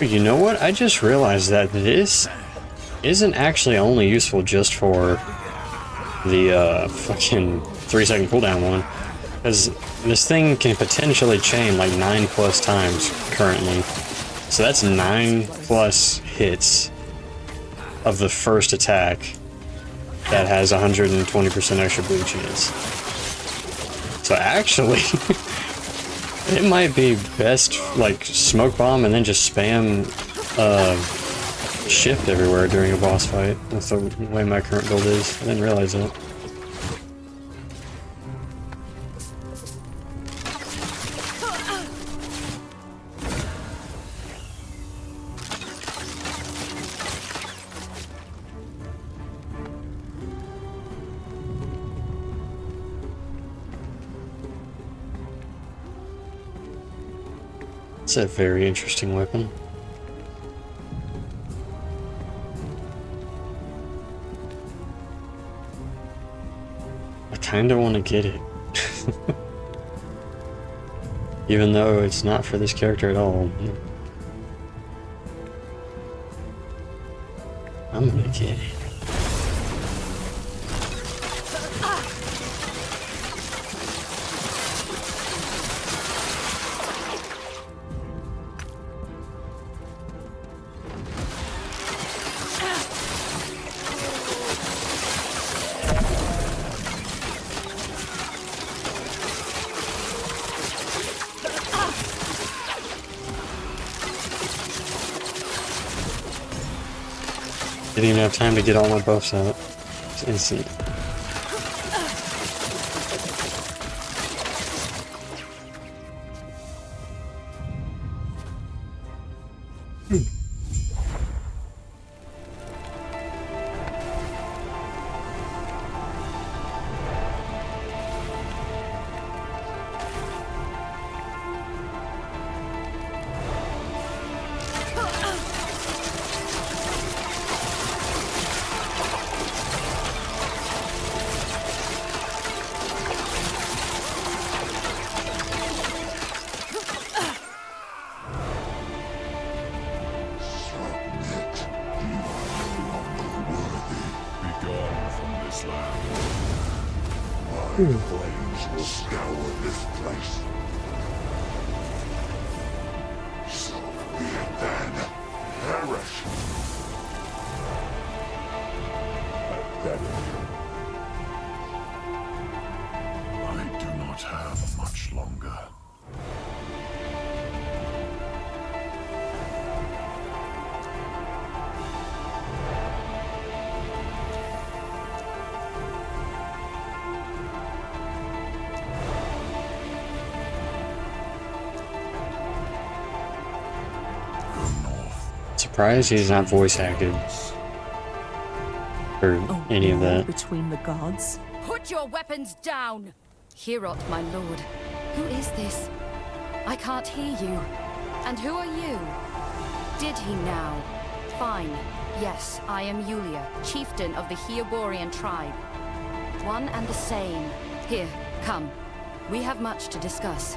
You know what? I just realized that this isn't actually only useful just for the fucking 3-second cooldown one. Because this thing can potentially chain like 9+ times currently. So that's 9+ hits of the first attack that has 120% extra bleed chance. So actually, it might be best like smoke bomb and then just spam shift everywhere during a boss fight. That's the way my current build is. I didn't realize that. It's a very interesting weapon. I kinda want to get it. Even though it's not for this character at all. I'm gonna get it. Didn't even have time to get all my buffs out. It's instant. Flames will scour this place. So be it then. Perish. I do not have much longer. Surprised he's not voice acted. Or any of that. Between the gods. Put your weapons down! Herot, my lord. Who is this? I can't hear you. And who are you? Did he now? Fine. Yes, I am Yulia, chieftain of the Hyoborian tribe. One and the same. Here, come. We have much to discuss.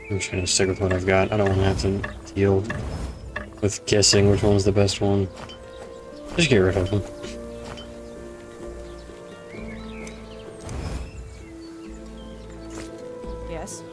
I'm just gonna stick with what I've got. I don't want to have to deal with guessing which one's the best one. Just get rid of them. Yes.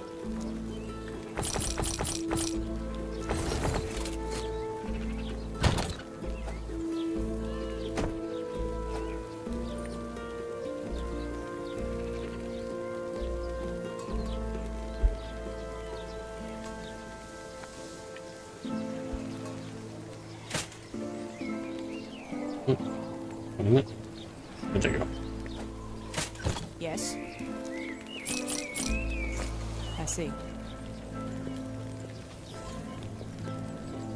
Wait a minute. Where'd they go? Yes. I see.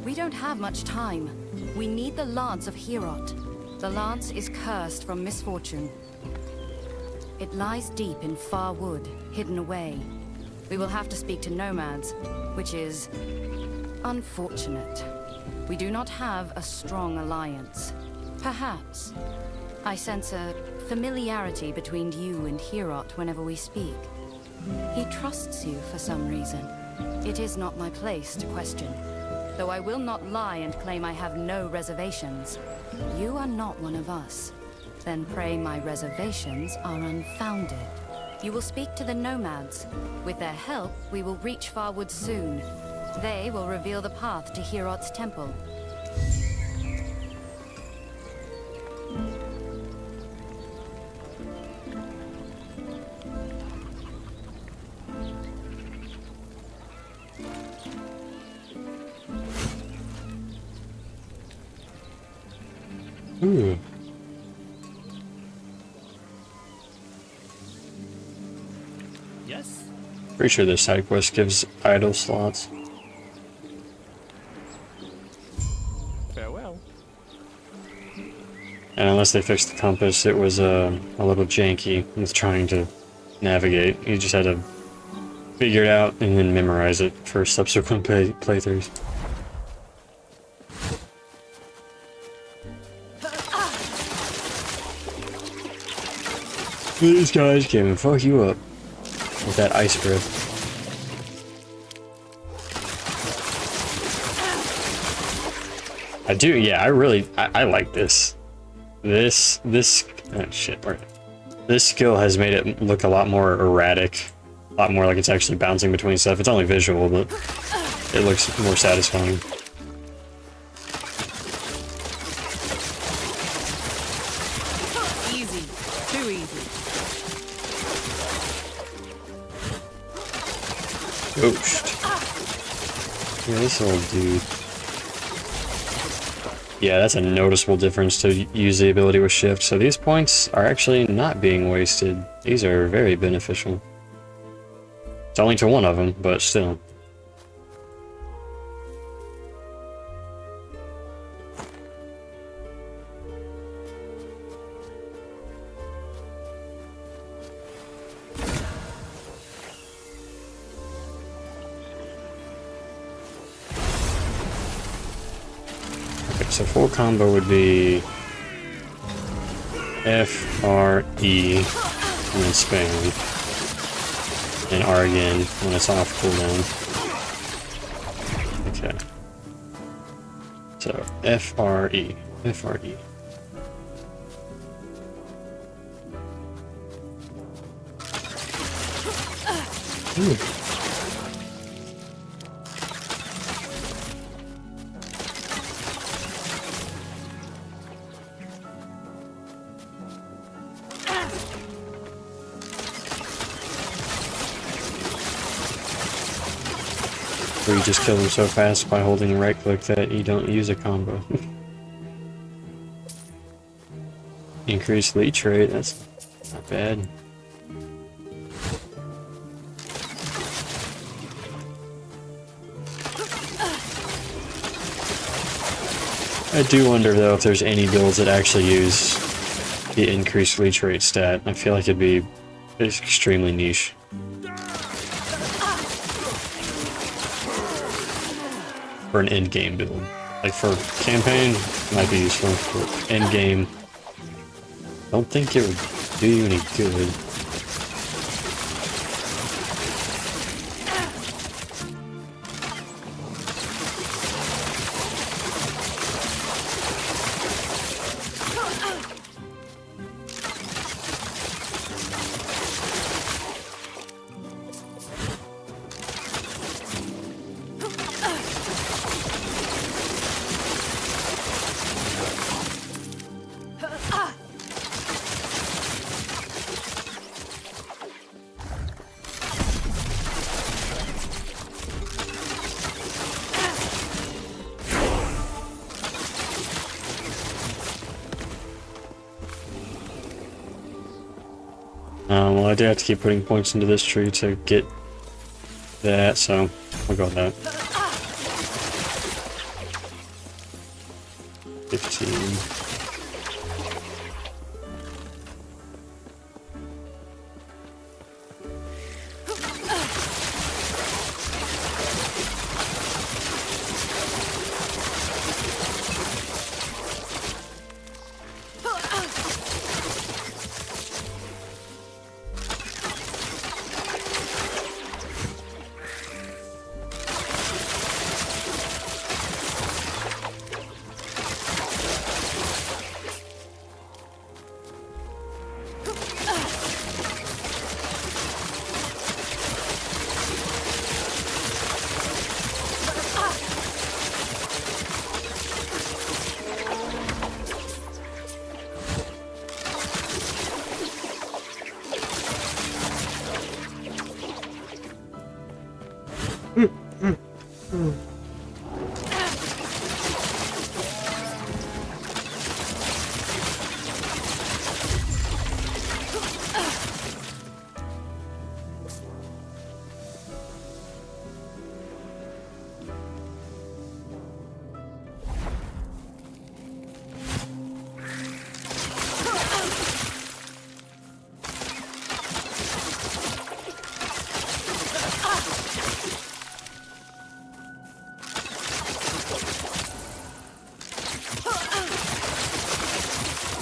We don't have much time. We need the Lance of Herot. The Lance is cursed from misfortune. It lies deep in far wood, hidden away. We will have to speak to nomads, which is unfortunate. We do not have a strong alliance. Perhaps. I sense a familiarity between you and Herot whenever we speak. He trusts you for some reason. It is not my place to question. Though I will not lie and claim I have no reservations. You are not one of us. Then pray my reservations are unfounded. You will speak to the nomads. With their help, we will reach Farwood soon. They will reveal the path to Herot's temple. Ooh. Yes. Pretty sure this side quest gives idle slots. Farewell. And unless they fixed the compass, it was a little janky with trying to navigate. You just had to figure it out and then memorize it for subsequent playthroughs. These guys can fuck you up with that ice breath. I do, yeah, I like this. This, oh shit, where? This skill has made it look a lot more erratic, a lot more like it's actually bouncing between stuff. It's only visual, but it looks more satisfying. Easy. Too easy. Ghost. Yeah, this old dude. Yeah, that's a noticeable difference to use the ability with shift. So these points are actually not being wasted. These are very beneficial. It's only to one of them, but still. So full combo would be F, R, E, and then spam. And R again when it's off cooldown. Okay. So F, R, E. F, R, E. Ooh. Or you just kill them so fast by holding right click that you don't use a combo. Increased leech rate, that's not bad. I do wonder though if there's any builds that actually use the increased leech rate stat. I feel like it'd be extremely niche. For an end game build. Like for campaign, it might be useful. For end game, don't think it would do you any good. Well, I do have to keep putting points into this tree to get that, so we'll go with that. 15.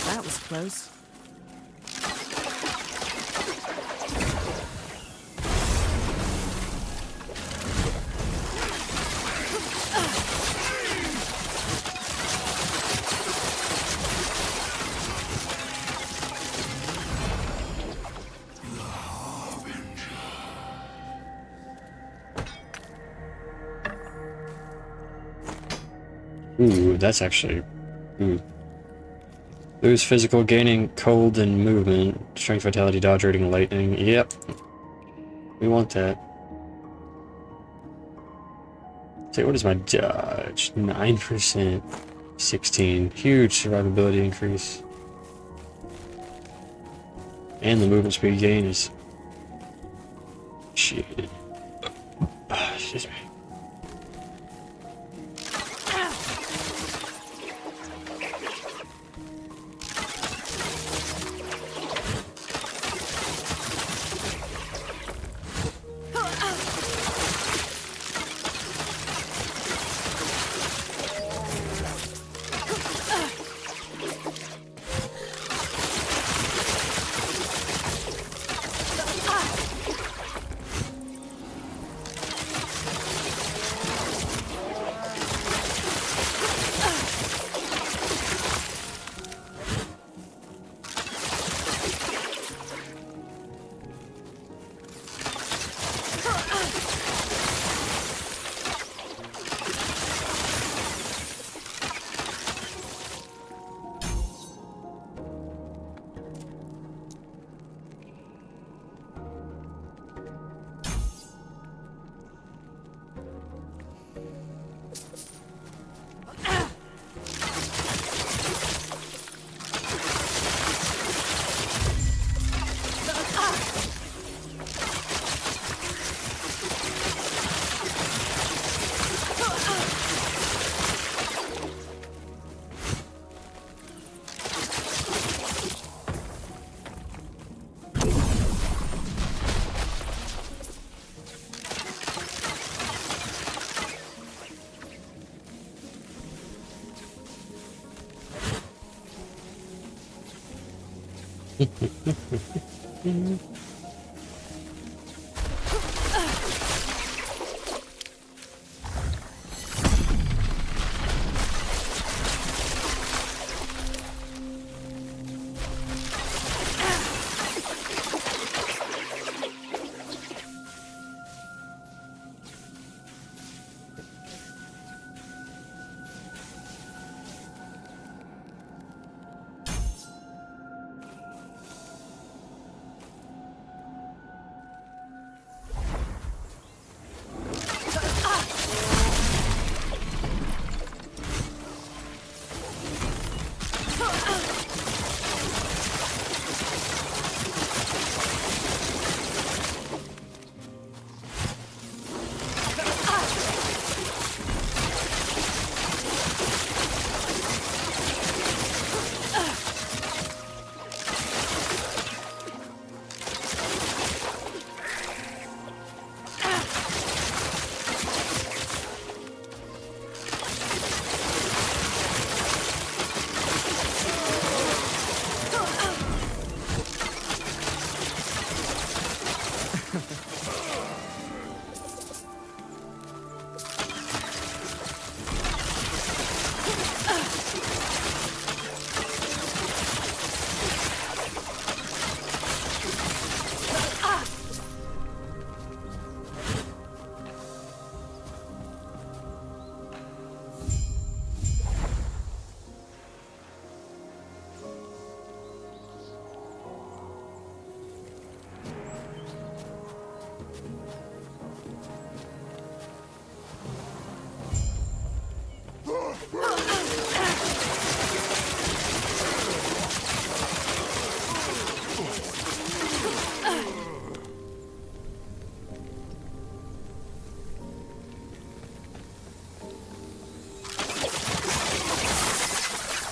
That was close. Ooh, that's actually... Ooh. Lose physical, gaining cold and movement. Strength, vitality, dodge, rating, lightning. Yep. We want that. So what is my dodge? 9%. 16. Huge survivability increase. And the movement speed gain is... Shit. Excuse me.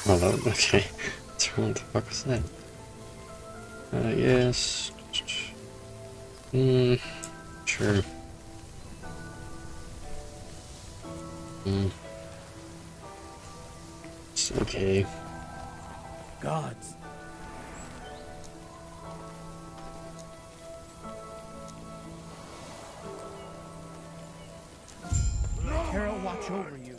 Oh, okay. What the fuck was that? Yes. Sure. It's okay. Gods. Carol, watch over you.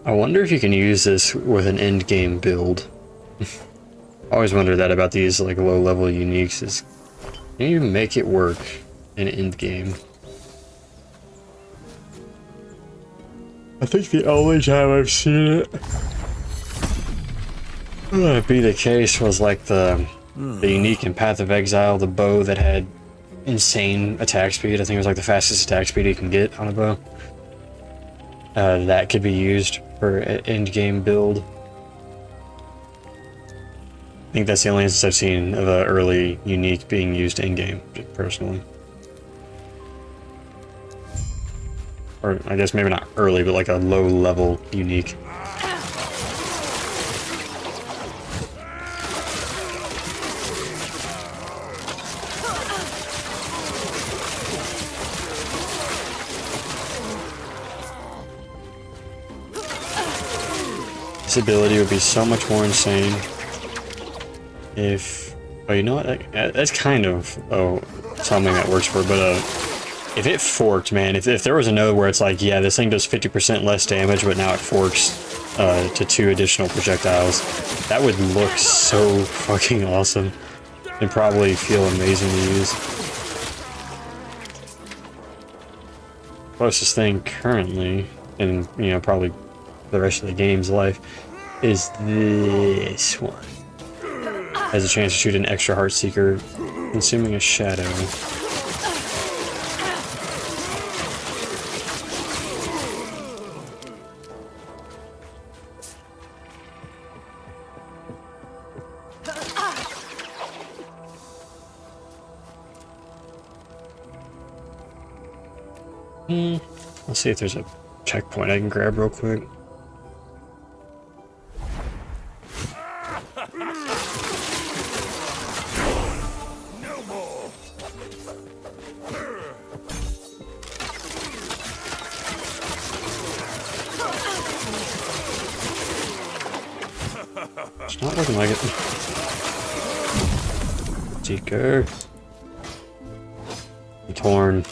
I wonder if you can use this with an end game build. I always wonder that about these like low level uniques is, can you make it work in end game? I think the only time I've seen it be the case was like the unique in Path of Exile, the bow that had insane attack speed. I think it was like the fastest attack speed you can get on a bow. That could be used for an end game build. I think that's the only instance I've seen of an early unique being used in game, personally. Or I guess maybe not early, but like a low level unique. This ability would be so much more insane if... Oh, you know what? That's kind of something that works for it, but if it forked, man, if there was a node where it's like, yeah, this thing does 50% less damage, but now it forks to 2 additional projectiles, that would look so fucking awesome and probably feel amazing to use. Closest thing currently, and you know, probably the rest of the game's life, is this one. Has a chance to shoot an extra Heartseeker, consuming a shadow. Let's see if there's a checkpoint I can grab real quick. It's not looking like it. Seeker. I'm torn.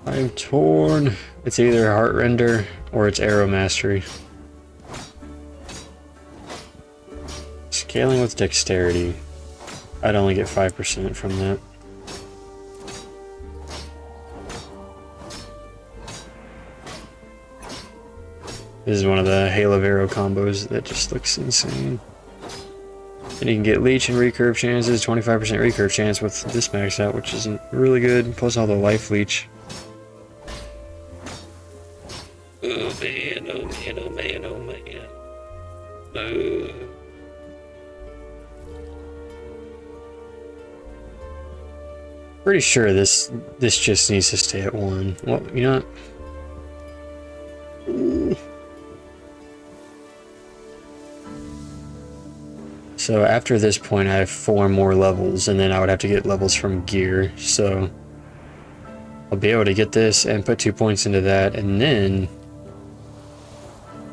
I'm torn. It's either Heart Render or it's Arrow Mastery. Scaling with Dexterity. I'd only get 5% from that. This is one of the Hail of Arrow combos that just looks insane. And you can get Leech and Recurve chances, 25% Recurve chance with this maxed out, which is really good, plus all the Life Leech. Oh man, oh man, oh man, oh man. Pretty sure this just needs to stay at 1. Well, you know what? So after this point, I have 4 more levels, and then I would have to get levels from gear. So I'll be able to get this and put 2 points into that, and then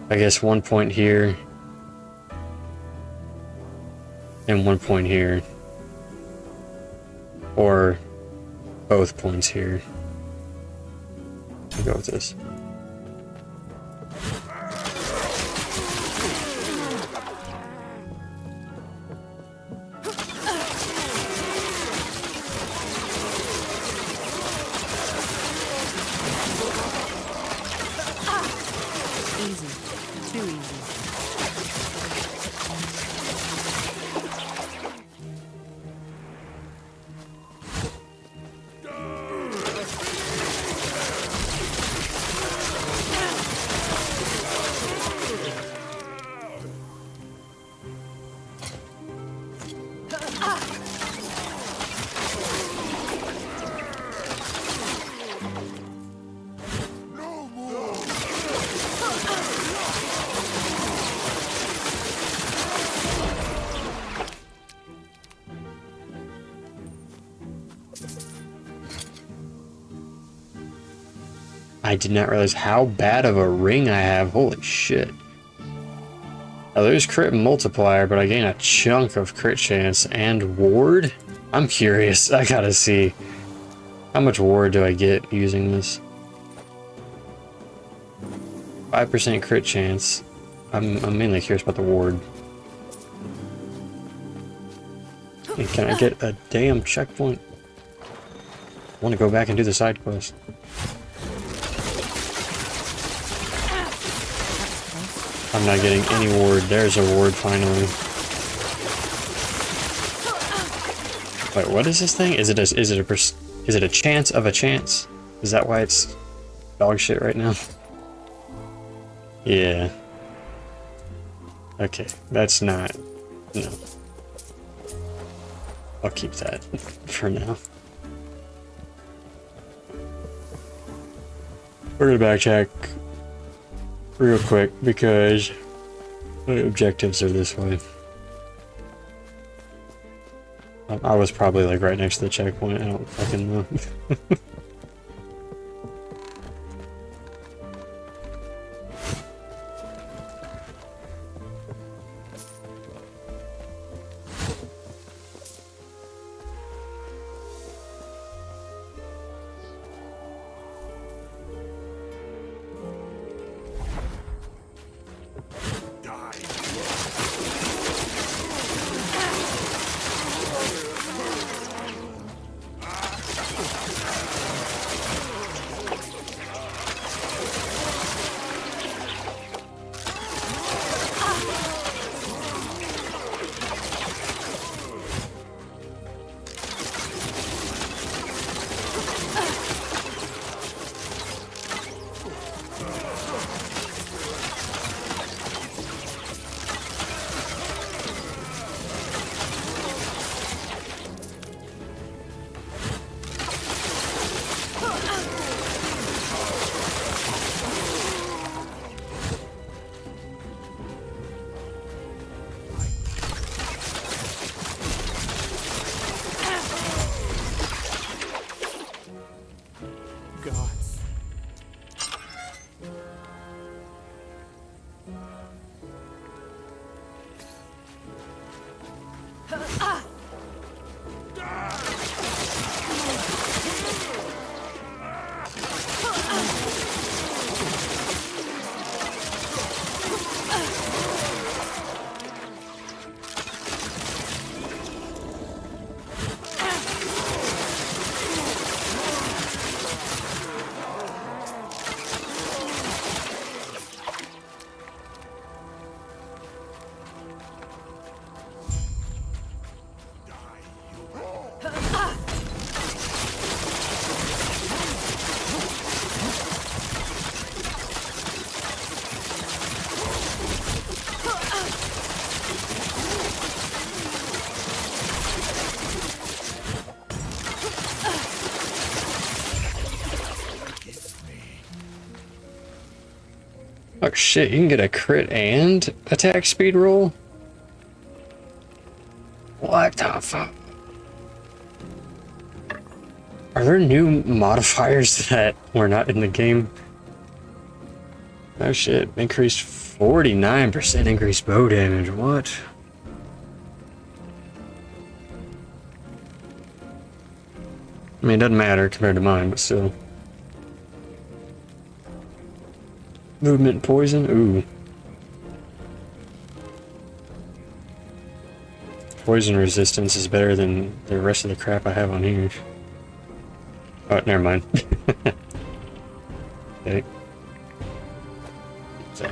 I guess 1 point here and 1 point here, or both points here. I'll go with this. Easy. Too easy. I did not realize how bad of a ring I have. Holy shit. I lose crit multiplier, but I gain a chunk of crit chance and ward? I'm curious. I gotta see. How much ward do I get using this? 5% crit chance. I'm mainly curious about the ward. And can I get a damn checkpoint? I want to go back and do the side quest. I'm not getting any ward. There's a ward finally. Wait, what is this thing? Is it a chance of a chance? Is that why it's dog shit right now? Yeah. Okay, that's not. No. I'll keep that for now. We're gonna backtrack real quick because the objectives are this way. I was probably like right next to the checkpoint. I don't fucking know. Gods. shit, you can get a crit and attack speed roll? What the fuck? Are there new modifiers that were not in the game? Oh shit, increased 49% increased bow damage, what? I mean, it doesn't matter compared to mine, but still. Movement poison? Ooh. Poison resistance is better than the rest of the crap I have on here. Oh, never mind. Okay. So.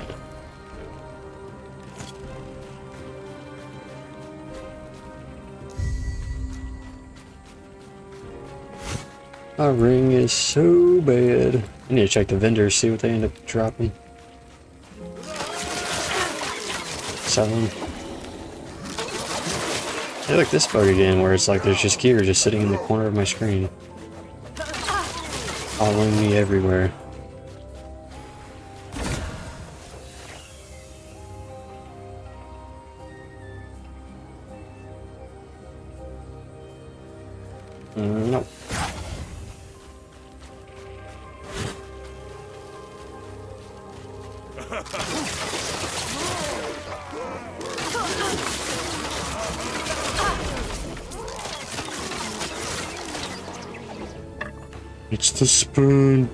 My ring is so bad. I need to check the vendors, see what they end up dropping. Selling. Hey, look, this bug again, where it's like there's just gear just sitting in the corner of my screen. Following me everywhere. Nope. It's the spoon.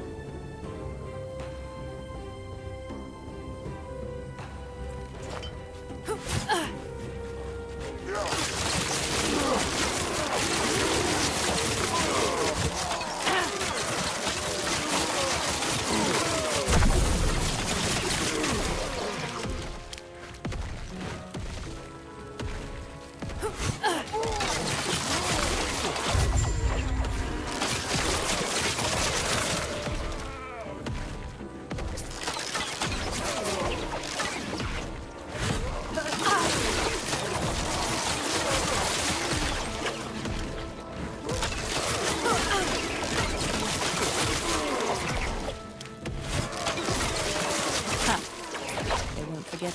They won't forget.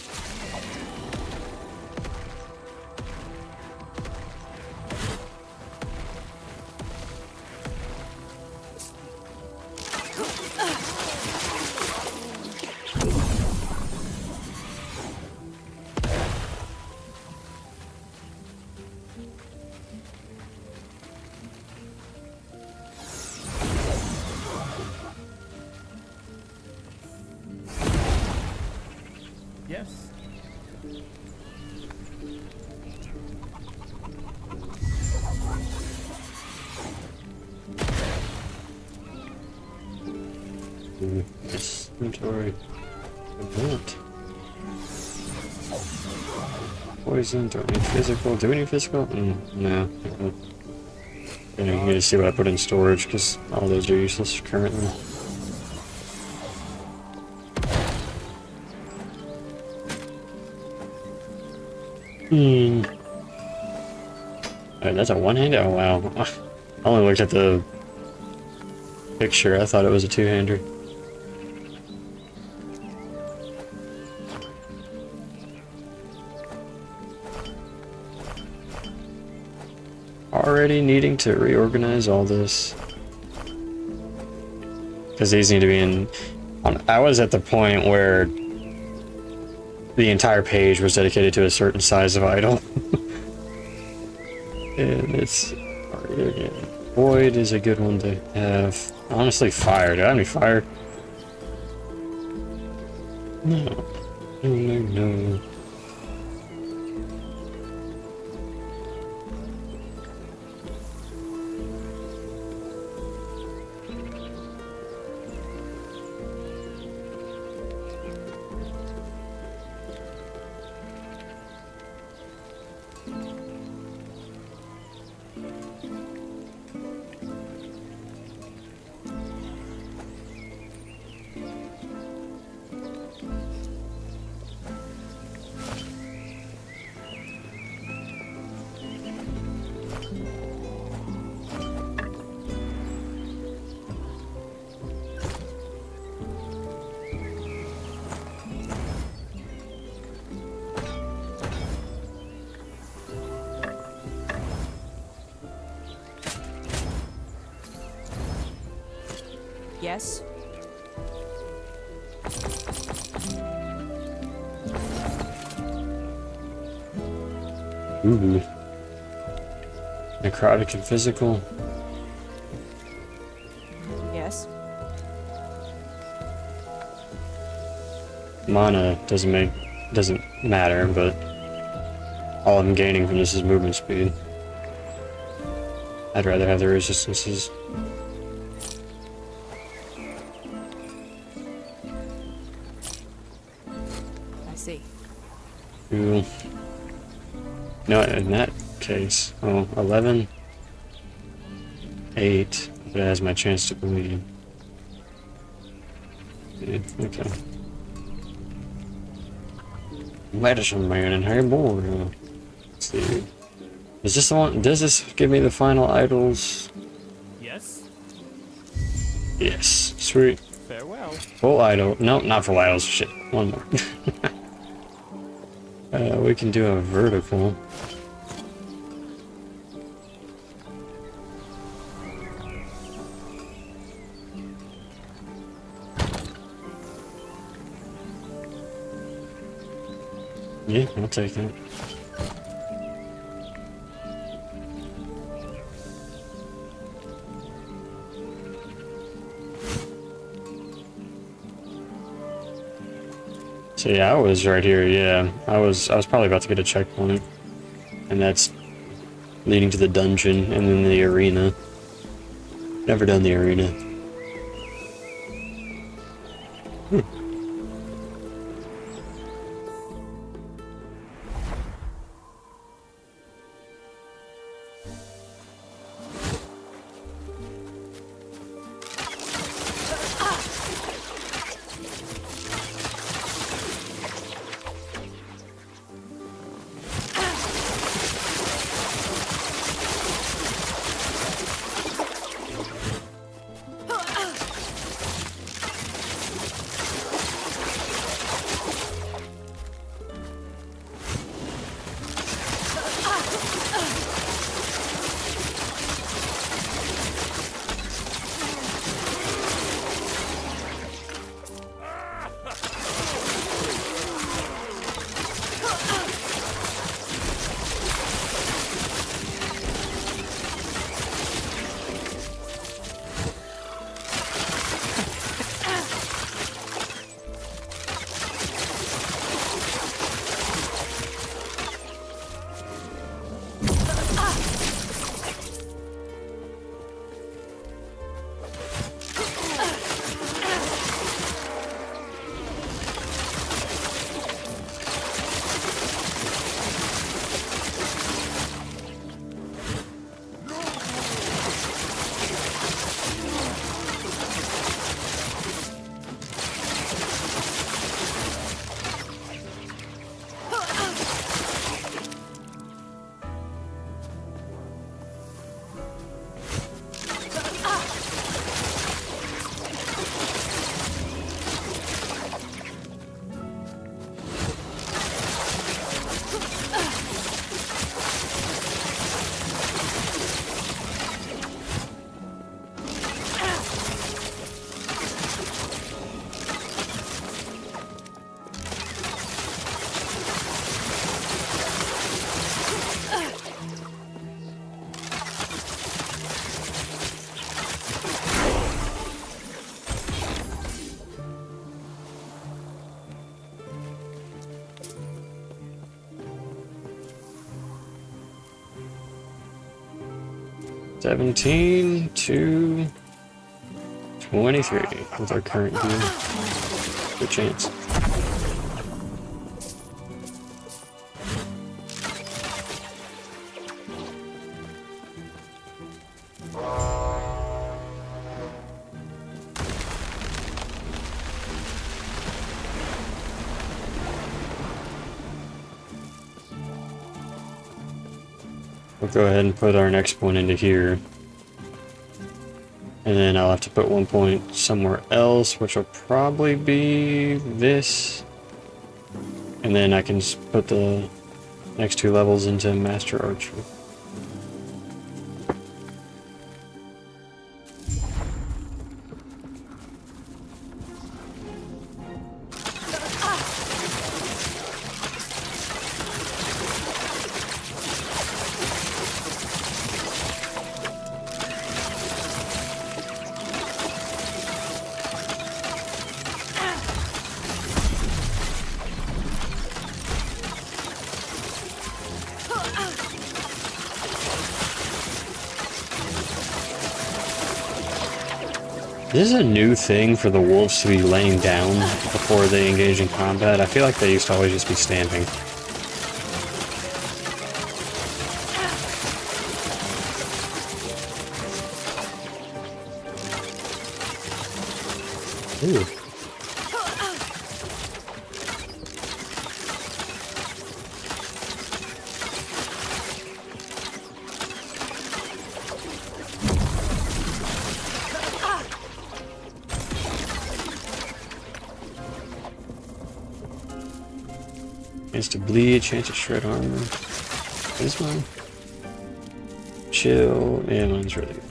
Yes. Yes, inventory. Event. Poison, don't need physical. Do we need physical? No. You need to see what I put in storage, because all those are useless currently. Alright, that's a one-hander? Oh wow. I only looked at the picture, I thought it was a two-hander. Already needing to reorganize all this. Because these need to be in... I was at the point where the entire page was dedicated to a certain size of idol. And it's already again. Void is a good one to have. Honestly, fire. Do I have any fire? No. No. Yes? Ooh. Necrotic and physical. Yes? Mana doesn't matter, but all I'm gaining from this is movement speed. I'd rather have the resistances. I see. Ooh. No, in that case, 11, 8, but it has my chance to bleed. Yeah, okay. Medicine man and hey boy. Let's see. Is this the one? Does this give me the final idols? Yes? Yes. Sweet. Farewell. Full idol. No, not full idols. Shit. One more. We can do a vertical. Yeah, I'll take that. So yeah, I was right here. Yeah, I was probably about to get a checkpoint, and that's leading to the dungeon and then the arena. Never done the arena. $17 to $23 with our current gear. Good chance. We'll go ahead and put our next point into here. And then I'll have to put 1 point somewhere else, which will probably be this. And then I can just put the next 2 levels into Master Archer. This is a new thing for the wolves to be laying down before they engage in combat. I feel like they used to always just be standing. Ooh. Chance to bleed, chance to shred armor. This one. Chill. Yeah, mine's really good.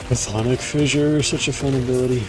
Chthonic Fissure, such a fun ability.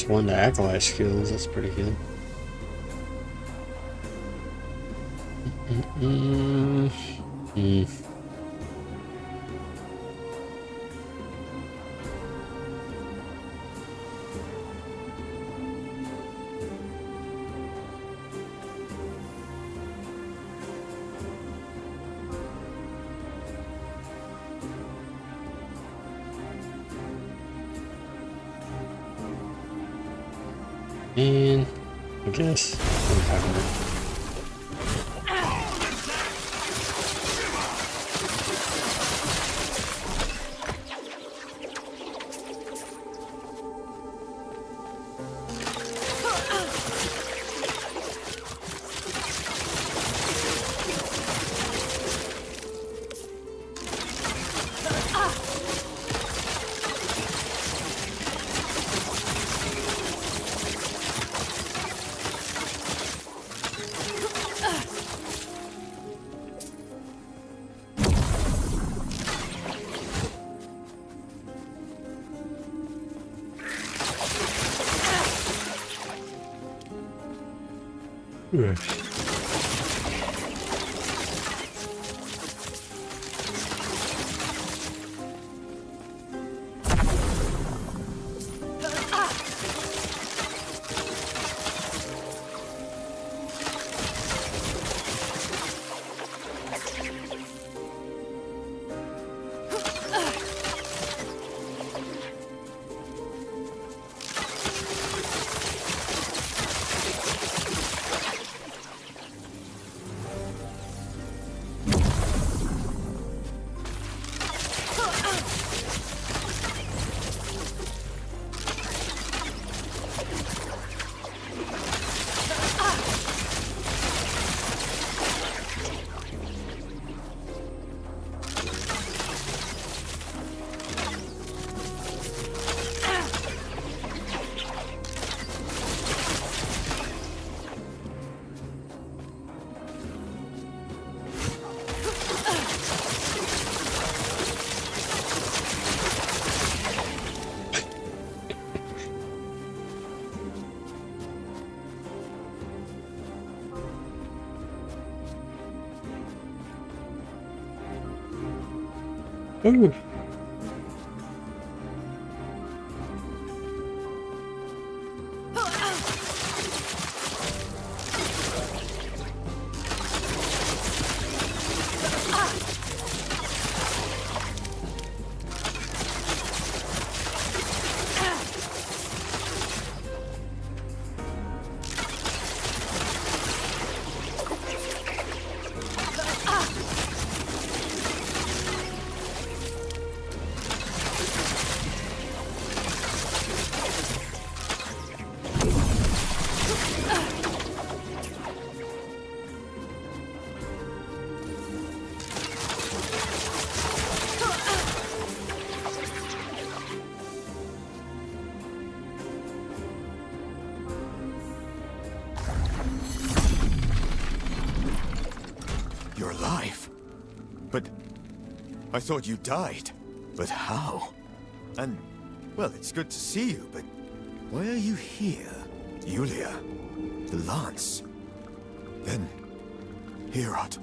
+1 to acolyte skills. That's pretty good. And I guess 500. Ooh. You're alive. But I thought you died. But how? And, well, it's good to see you, but why are you here? Yulia, the Lance. Then, Herod.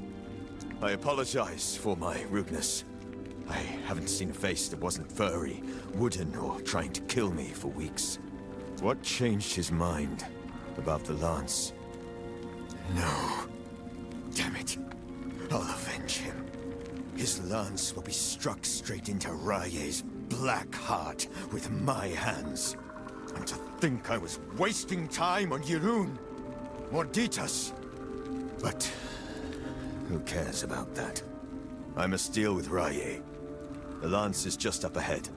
I apologize for my rudeness. I haven't seen a face that wasn't furry, wooden, or trying to kill me for weeks. What changed his mind about the Lance? No. Damn it. I'll avenge him. His lance will be struck straight into Raye's black heart with my hands. And to think I was wasting time on Yirun, Morditas. But who cares about that? I must deal with Raye. The lance is just up ahead.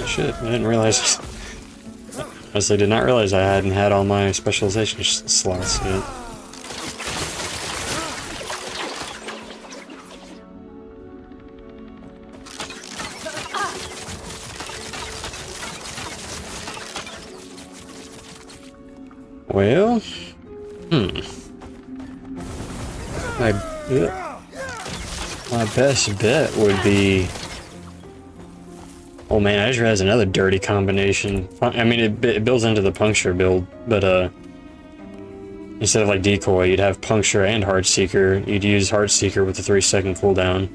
shit, I didn't realize. Honestly, did not realize I hadn't had all my specialization slots yet. Well, my best bet would be. Oh man, I just realized another dirty combination. I mean, it builds into the puncture build, but instead of like decoy, you'd have puncture and heartseeker. You'd use heartseeker with a 3-second cooldown.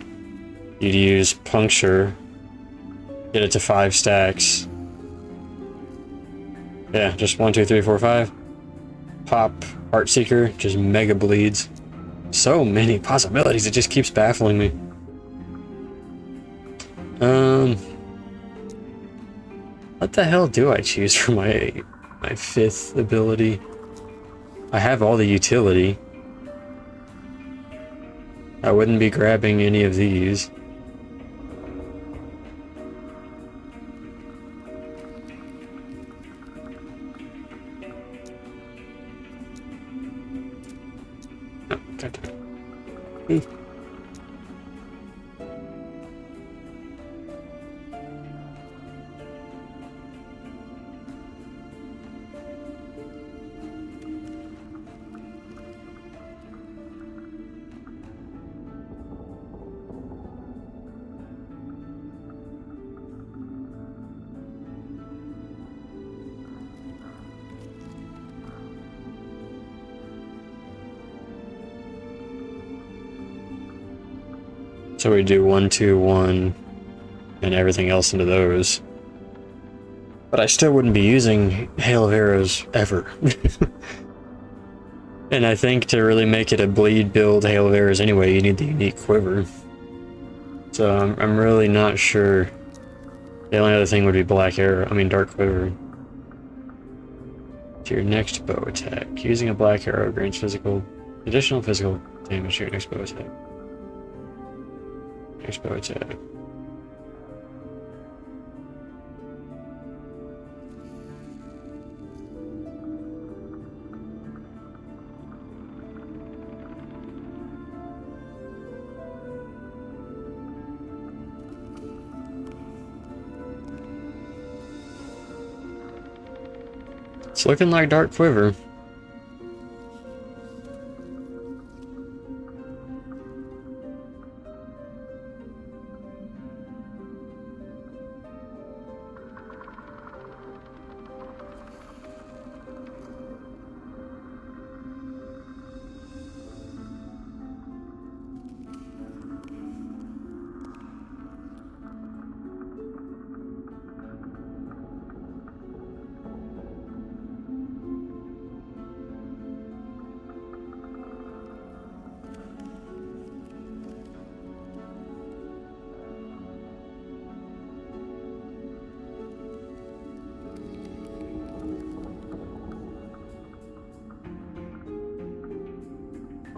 You'd use puncture, get it to 5 stacks. Yeah, just 1, 2, 3, 4, 5. Pop heartseeker, just mega bleeds. So many possibilities, it just keeps baffling me. What the hell do I choose for my 5th ability? I have all the utility. I wouldn't be grabbing any of these. Oh, God damn it. So we do 1, 2, 1, and everything else into those. But I still wouldn't be using Hail of Arrows ever. And I think to really make it a bleed build Hail of Arrows anyway, you need the unique quiver. So I'm really not sure. The only other thing would be Black Arrow, Dark Quiver. To your next bow attack. Using a Black Arrow grants additional physical damage to your next bow attack. Next bow attack. It's looking like Dark Quiver.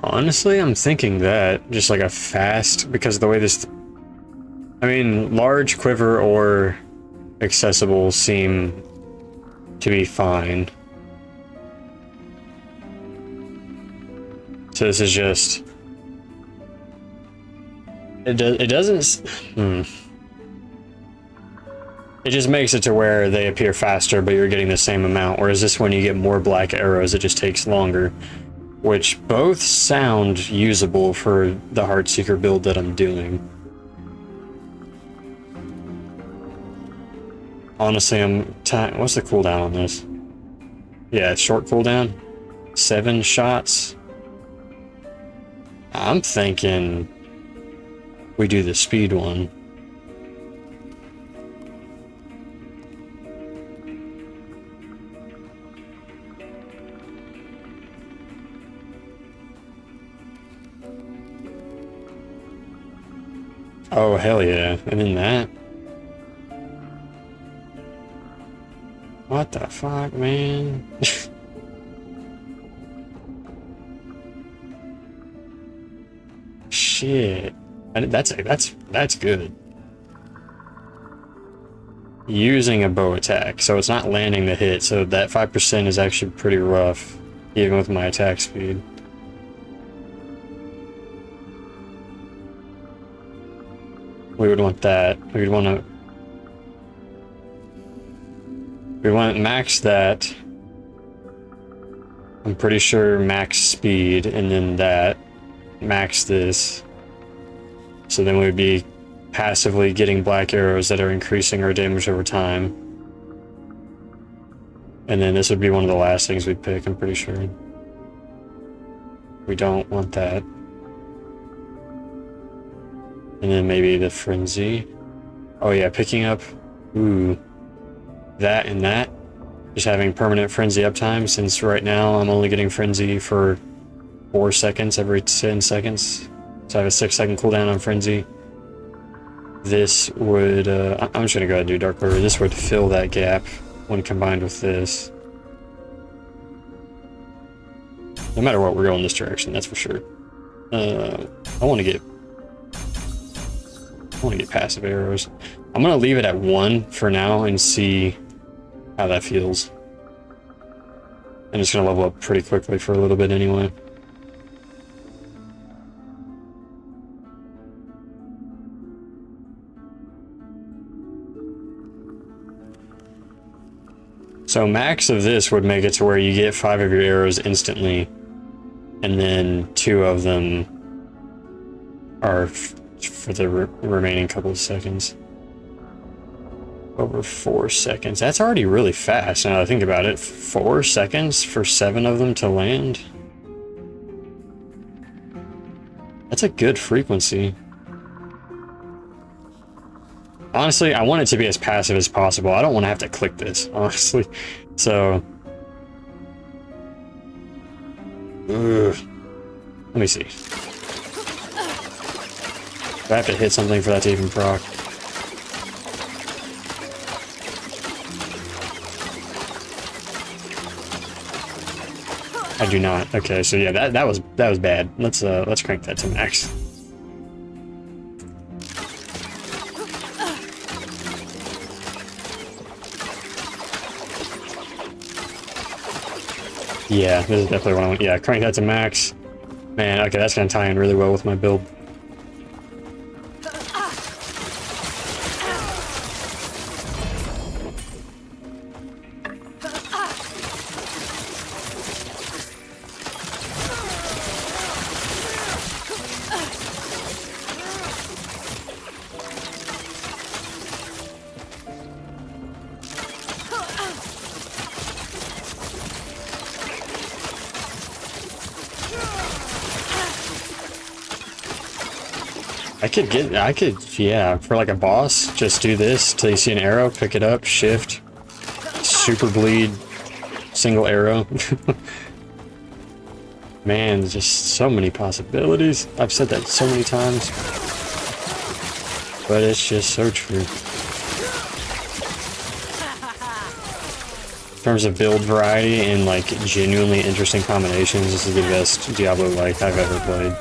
Honestly, I'm thinking that just like a fast, because of the way this, large quiver or accessible seem to be fine. So this is just, it doesn't, It just makes it to where they appear faster, but you're getting the same amount, whereas this one you get more black arrows, it just takes longer. Which both sound usable for the Heartseeker build that I'm doing. Honestly, what's the cooldown on this? Yeah, it's short cooldown. 7 shots. I'm thinking we do the speed one. Oh, hell yeah. And then that. What the fuck, man? Shit. That's good. using a bow attack, so it's not landing the hit, so that 5% is actually pretty rough, even with my attack speed. We would want that. We want to max that. I'm pretty sure max speed, and then that. Max this. So then we would be passively getting black arrows that are increasing our damage over time. And then this would be one of the last things we'd pick, I'm pretty sure. We don't want that. And then maybe the frenzy. Oh yeah, picking up, ooh, that and that. Just having permanent frenzy uptime, since right now I'm only getting frenzy for 4 seconds every 10 seconds. So I have a 6-second cooldown on frenzy. This would, I'm just gonna go ahead and do Dark Order. This would fill that gap when combined with this. No matter what, we're going this direction, that's for sure. I want to get passive arrows. I'm gonna leave it at 1 for now and see how that feels. And it's gonna level up pretty quickly for a little bit anyway. So max of this would make it to where you get 5 of your arrows instantly, and then 2 of them are for the remaining couple of seconds. Over 4 seconds. That's already really fast now that I think about it. 4 seconds for 7 of them to land. That's a good frequency. Honestly, I want it to be as passive as possible. I don't want to have to click this, honestly. So, let me see. Do I have to hit something for that to even proc? I do not. Okay, so yeah, that was bad. Let's crank that to max. Yeah, this is definitely what I want. Yeah, crank that to max. Man, okay, that's gonna tie in really well with my build. I could, yeah, for like a boss, just do this till you see an arrow, pick it up, shift, super bleed, single arrow. Man, there's just so many possibilities. I've said that so many times, but it's just so true. In terms of build variety and like genuinely interesting combinations, this is the best Diablo-like I've ever played.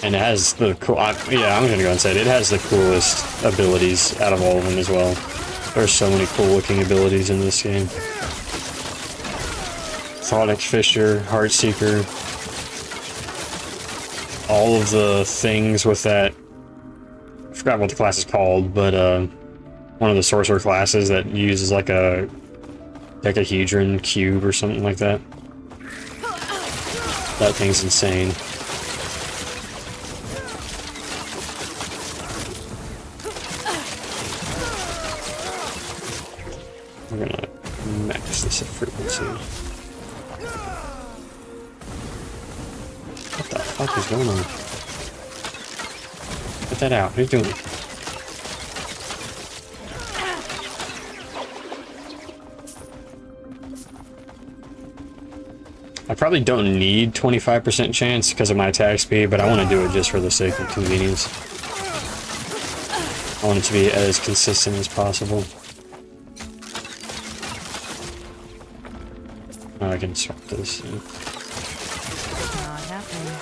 And it has the cool, yeah, I'm gonna go and say it has the coolest abilities out of all of them as well. There's so many cool looking abilities in this game. Thonic Fisher, Heartseeker, all of the things with that, I forgot what the class is called, but one of the sorcerer classes that uses like a decahedron cube or something like that. That thing's insane. We're gonna max this at frequency. What the fuck is going on? Get that out. What are you doing? I probably don't need 25% chance because of my attack speed, but I want to do it just for the sake of convenience. I want it to be as consistent as possible. Oh, I can swap this. Not happening.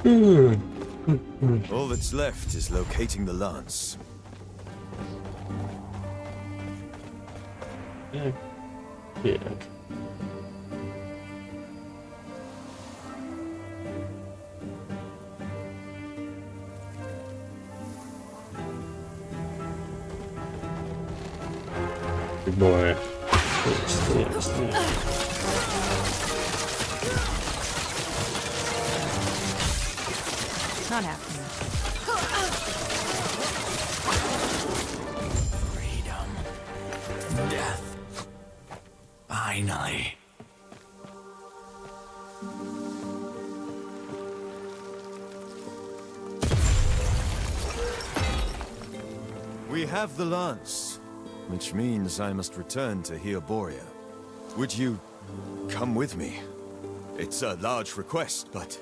All that's left is locating the lance. Yeah. Yeah. Good boy. Not happening. Freedom. Death. Finally. We have the lance, which means I must return to Borea. Would you come with me? It's a large request, but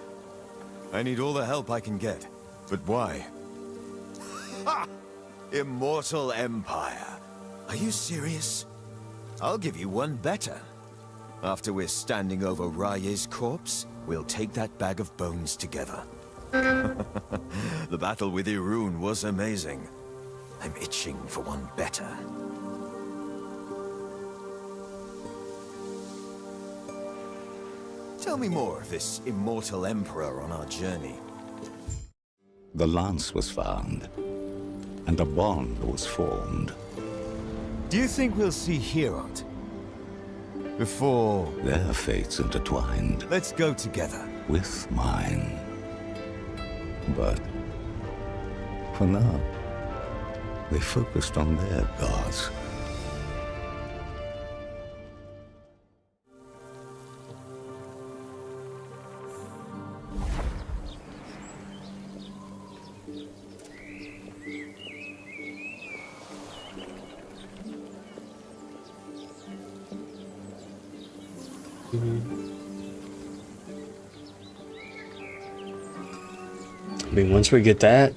I need all the help I can get. But why? Ha! Immortal Empire. Are you serious? I'll give you one better. After we're standing over Raye's corpse, we'll take that bag of bones together. The battle with Irun was amazing. I'm itching for one better. Tell me more of this immortal emperor on our journey. The lance was found, and a bond was formed. Do you think we'll see Herod? Before... Their fates intertwined Let's go together. with mine. But for now, they focused on their gods. I mean, once we get that,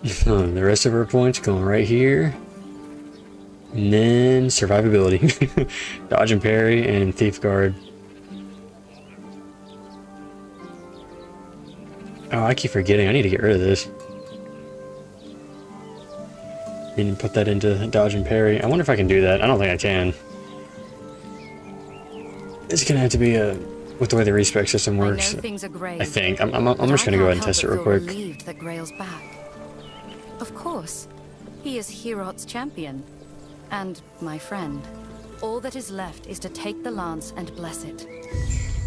the rest of our points going right here. And then survivability. Dodge and parry and thief guard. Oh, I keep forgetting. I need to get rid of this. And put that into dodge and parry. I wonder if I can do that. I don't think I can. It's gonna have to be with the way the respec system works. I know things are grave, I think. I'm just gonna go ahead and test it real quick. Relieved that Grail's back. Of course, he is Herot's champion, and my friend. All that is left is to take the lance and bless it.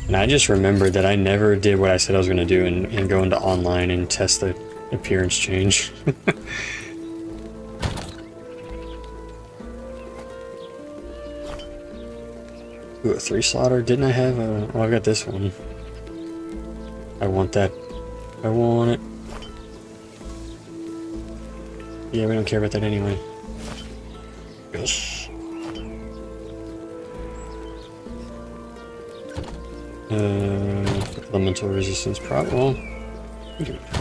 And I just remembered that I never did what I said I was gonna do and go into online and test the appearance change. Ooh, a 3-slotter? Didn't I have a... Oh, I got this one. I want that. I want it. Yeah, we don't care about that anyway. Yes. Elemental resistance problem.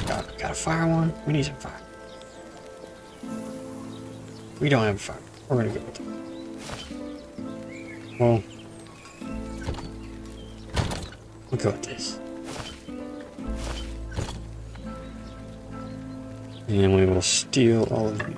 Got a fire one? We need some fire. We don't have fire. We're gonna go with it. Well... we'll go with this. And then we will steal all of them.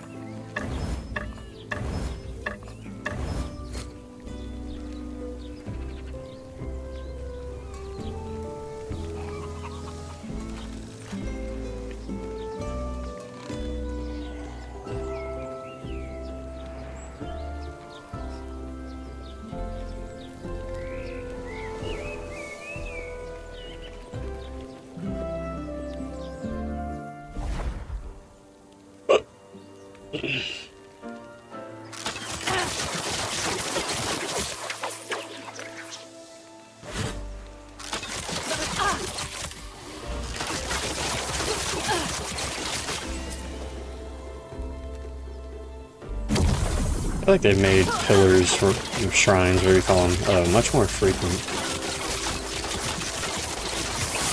I feel like they've made pillars or shrines, whatever you call them, much more frequent.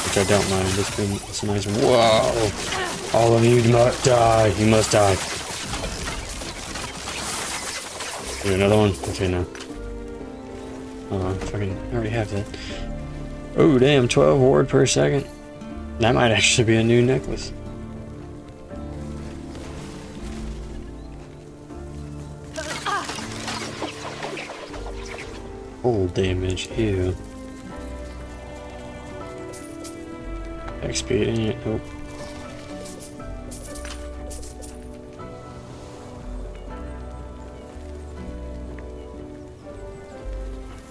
Which I don't mind. It's nice. Whoa! All of you must die. You must die. Do another one? Okay, no. Fucking, I already have that. Oh, damn, 12 ward per second. That might actually be a new necklace. Full damage, ew. XP in it, nope.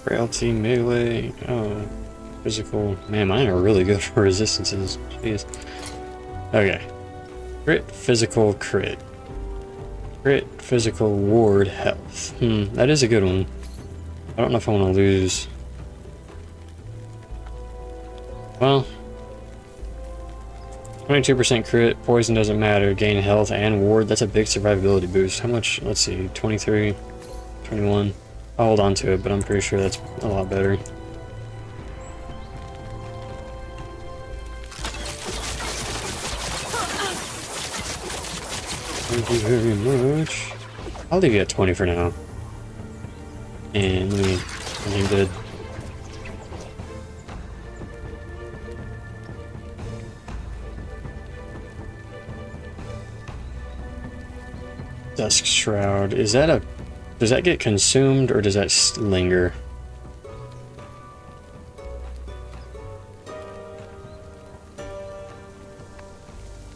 Frailty, melee, oh, physical. Man, mine are really good for resistances. Jeez. Okay. Crit, physical, crit. Crit, physical, ward, health. That is a good one. I don't know if I want to lose. Well, 22% crit, poison doesn't matter, gain health and ward. That's a big survivability boost. How much? Let's see, 23, 21. I'll hold on to it, but I'm pretty sure that's a lot better. Thank you very much. I'll leave you at 20 for now. And let me, I'm good. Dusk Shroud. Is that a... Does that get consumed or does that linger?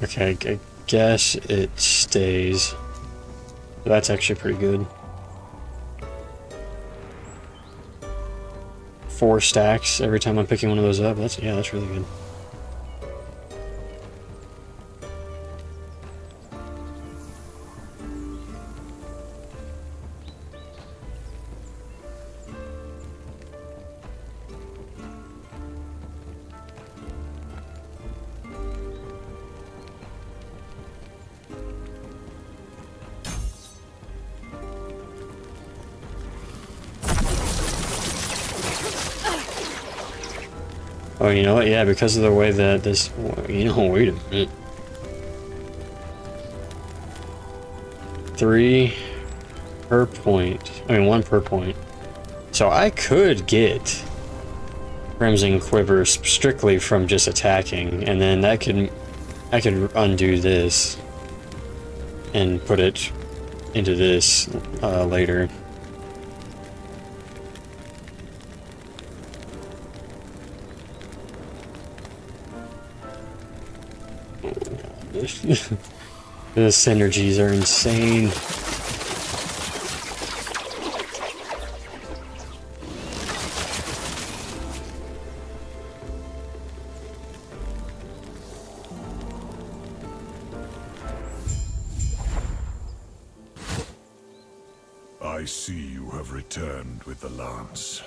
Okay, I guess it stays. That's actually pretty good. 4 stacks every time I'm picking one of those up. That's really good. Oh, you know what? Yeah, because of the way that this... You know, wait a minute. 3 per point. I mean, 1 per point. So I could get Crimson Quiver strictly from just attacking, and then that could... I could undo this and put it into this later. The synergies are insane. I see you have returned with the lance.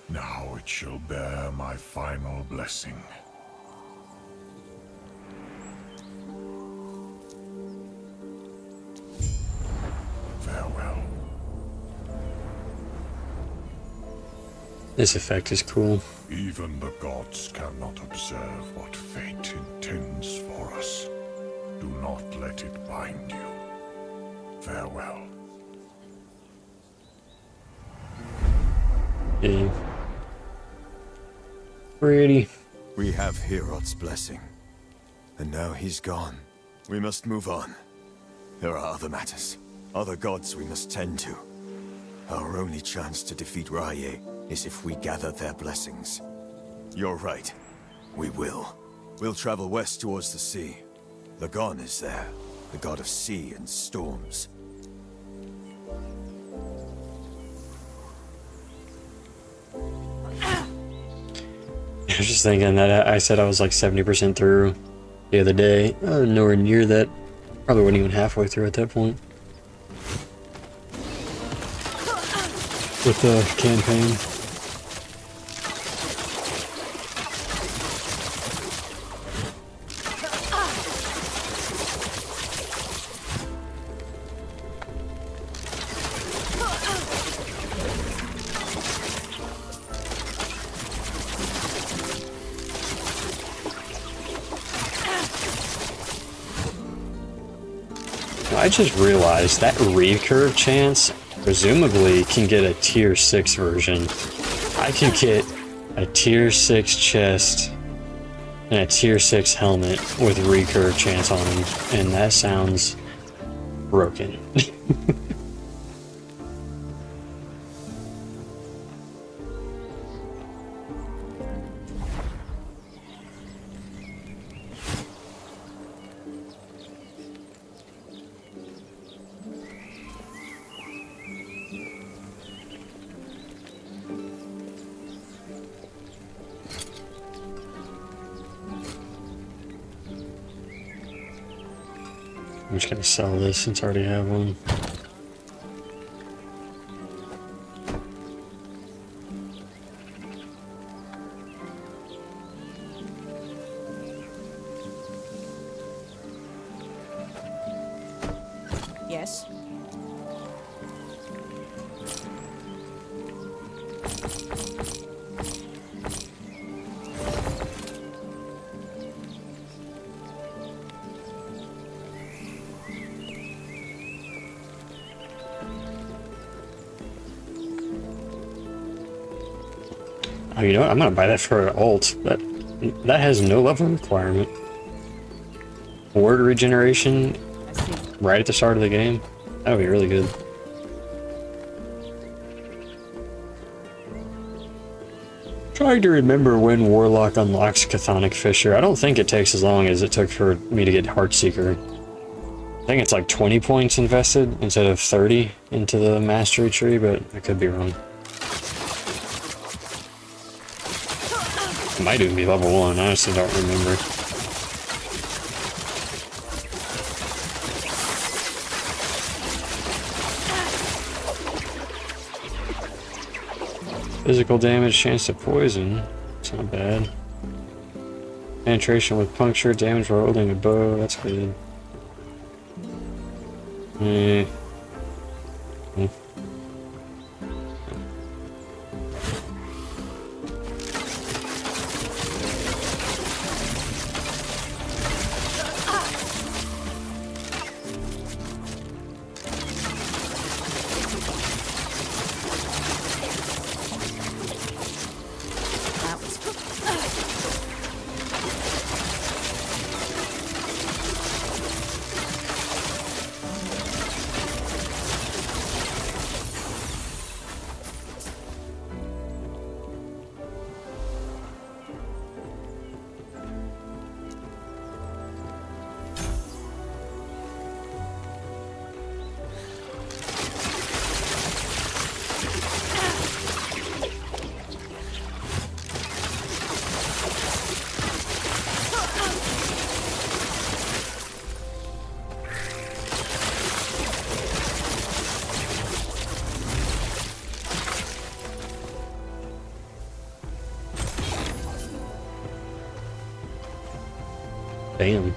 Now it shall bear my final blessing. Farewell. This effect is cool. Even the gods cannot observe what fate intends for us. Do not let it bind you. Farewell. Yeah. Pretty. We have Herod's blessing. And now he's gone. We must move on. There are other matters. Other gods we must tend to. Our only chance to defeat Raye is if we gather their blessings. You're right. We will. We'll travel west towards the sea. Lagon is there, the god of sea and storms. I was just thinking that I said I was like 70% through the other day. Nowhere near that. Probably wasn't even halfway through at that point. With the campaign. I just realized that recurve chance presumably can get a tier 6 version. I can get a tier 6 chest and a tier 6 helmet with recurve chance on him, and that sounds broken. I'm just gonna sell this since I already have one. Yes? Oh, you know what? I'm gonna buy that for an ult. That has no level requirement. Word regeneration I see. right at the start of the game. That would be really good. Trying to remember when Warlock unlocks Chthonic Fissure. I don't think it takes as long as it took for me to get Heartseeker. I think it's like 20 points invested instead of 30 into the mastery tree, but I could be wrong. It might even be level 1, I honestly don't remember. Physical damage, chance to poison. It's not bad. Penetration with puncture, damage while holding a bow, that's good. That was Damn.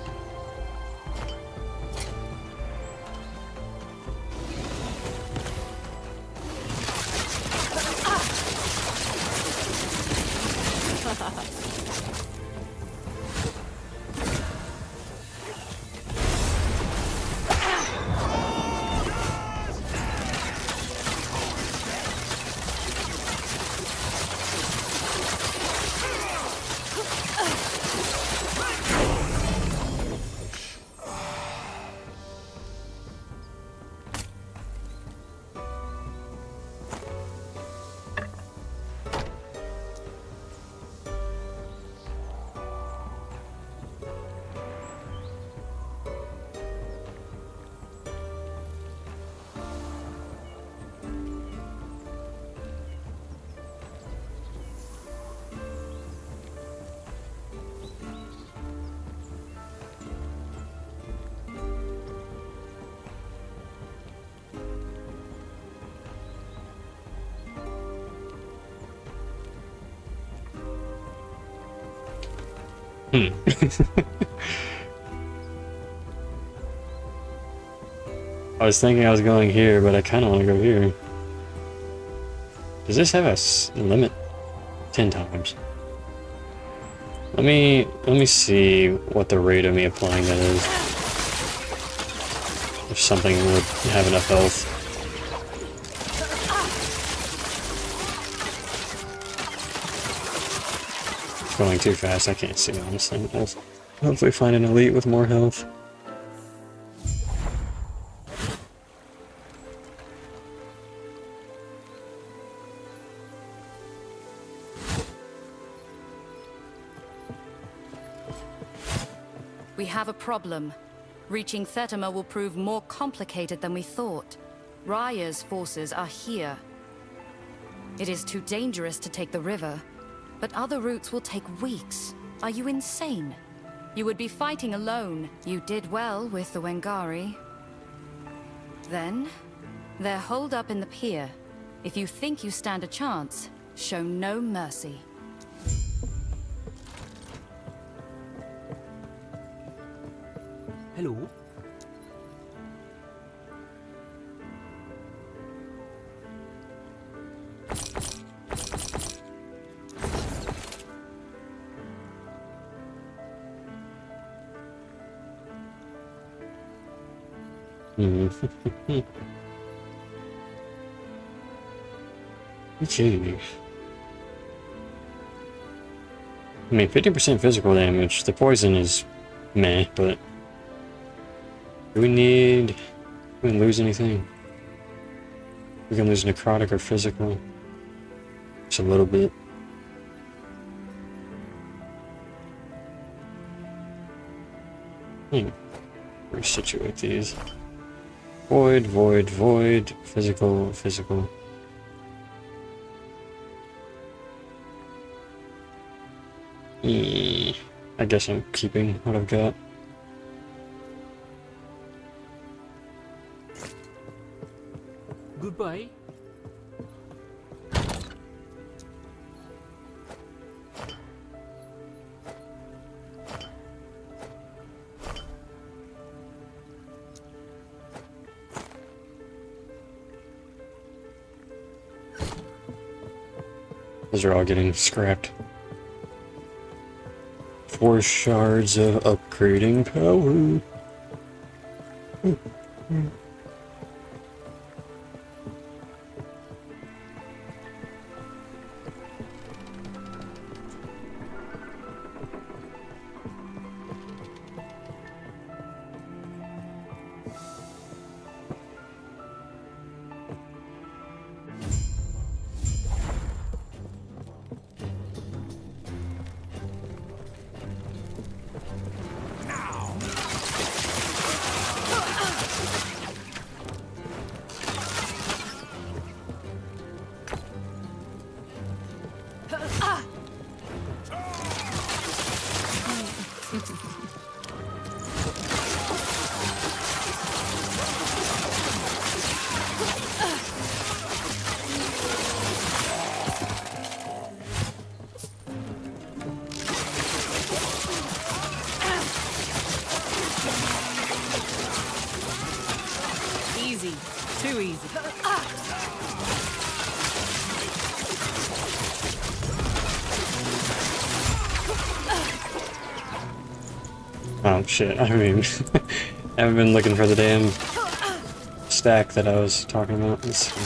I was thinking I was going here, but I kind of want to go here. Does this have a limit? 10 times. Let me see what the rate of me applying that is. If something would have enough health. going too fast. I can't see, honestly. I'll hopefully find an elite with more health. We have a problem. Reaching Thetima will prove more complicated than we thought. Raya's forces are here. It is too dangerous to take the river, but other routes will take weeks. Are you insane? You would be fighting alone. You did well with the Wengari. Then, they're holed up in the pier. If you think you stand a chance, show no mercy. Hello. Okay. I mean, 50% physical damage. The poison is meh, but do we lose anything? We can lose necrotic or physical. Just a little bit. Resituate these. Void, void, void, physical, physical. I guess I'm keeping what I've got. Goodbye. Those are all getting scrapped. 4 shards of upgrading power. Easy. Too easy. Oh shit, I mean, I haven't been looking for the damn stack that I was talking about. Let's see.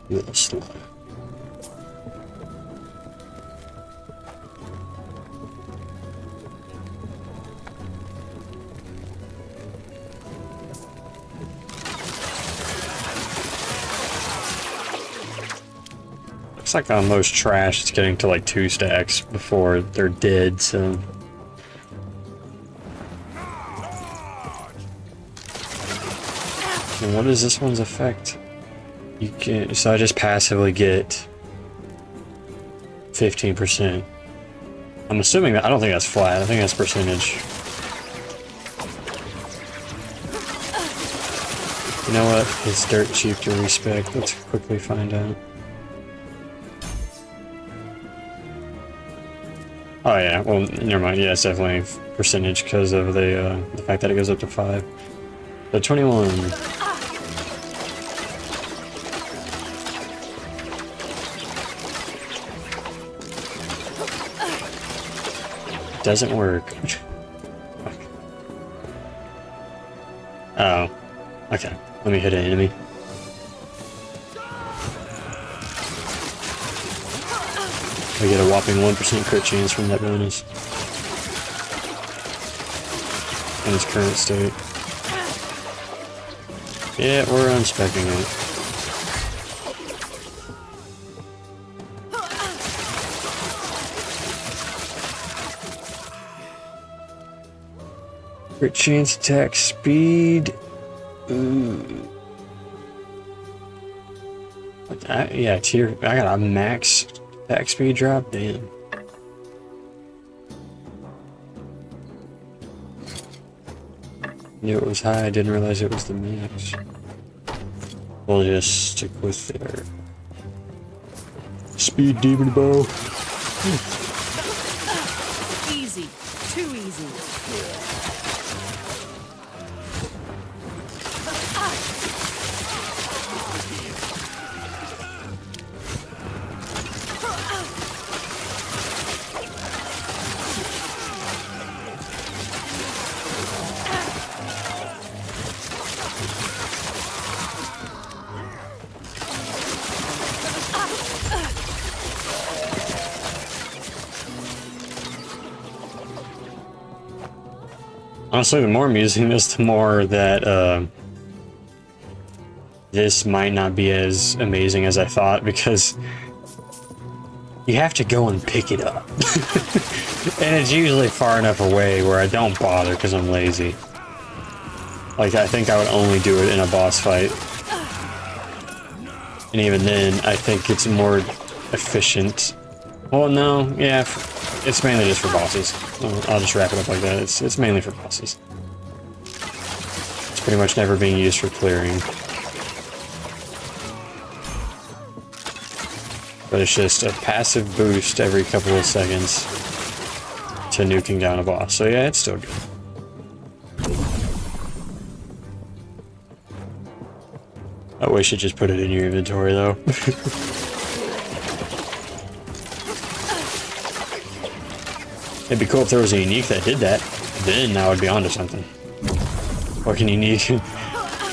Little slow. Looks like on most trash, it's getting to like 2 stacks before they're dead, so. And what is this one's effect? You can, so I just passively get 15%. I'm assuming that, I don't think that's flat, I think that's percentage. You know what? It's dirt cheap to respec. Let's quickly find out. Oh yeah, well, never mind. Yeah, it's definitely percentage because of the fact that it goes up to 5. So 21. Doesn't work. Oh. Okay. Let me hit an enemy. I get a whopping 1% crit chance from that bonus. In its current state. Yeah, we're unspecking it. Crit chance, attack speed. Ooh. Yeah, tier. I got a max attack speed drop. Damn. Knew it was high. I didn't realize it was the max. We'll just stick with their speed demon bow. Easy. Too easy. Honestly, the more I'm using this, the more that this might not be as amazing as I thought, because you have to go and pick it up. And it's usually far enough away where I don't bother because I'm lazy. Like, I think I would only do it in a boss fight. And even then, I think it's more efficient. Well, no, yeah, it's mainly just for bosses. I'll just wrap it up like that. It's mainly for bosses. It's pretty much never being used for clearing. But it's just a passive boost every couple of seconds to nuking down a boss. So yeah, it's still good. I wish it just put it in your inventory though. It'd be cool if there was a unique that did that. Then I would be onto something. Fucking unique.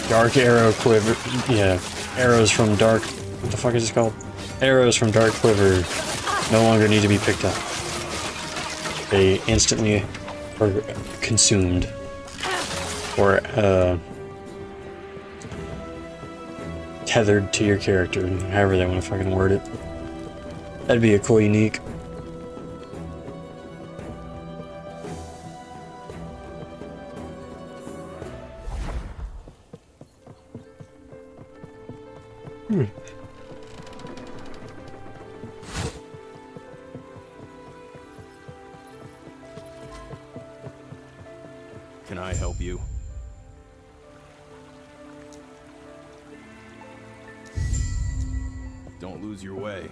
Dark arrow quiver. Yeah. Arrows from dark. What the fuck is this called? Arrows from dark quiver no longer need to be picked up. They instantly are consumed. Or, tethered to your character, however they want to fucking word it. That'd be a cool unique. Can I help you? Don't lose your way.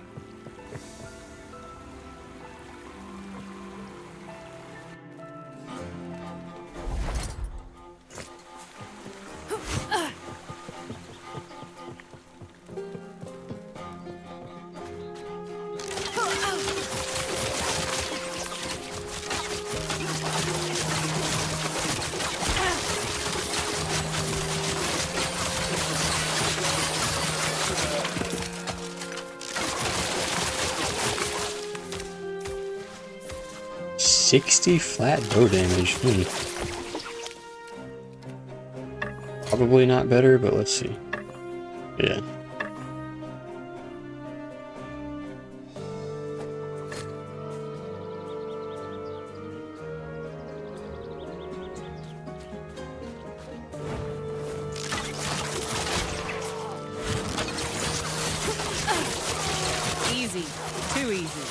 $60 flat bow damage. Probably not better, but let's see. Yeah. Easy. Too easy.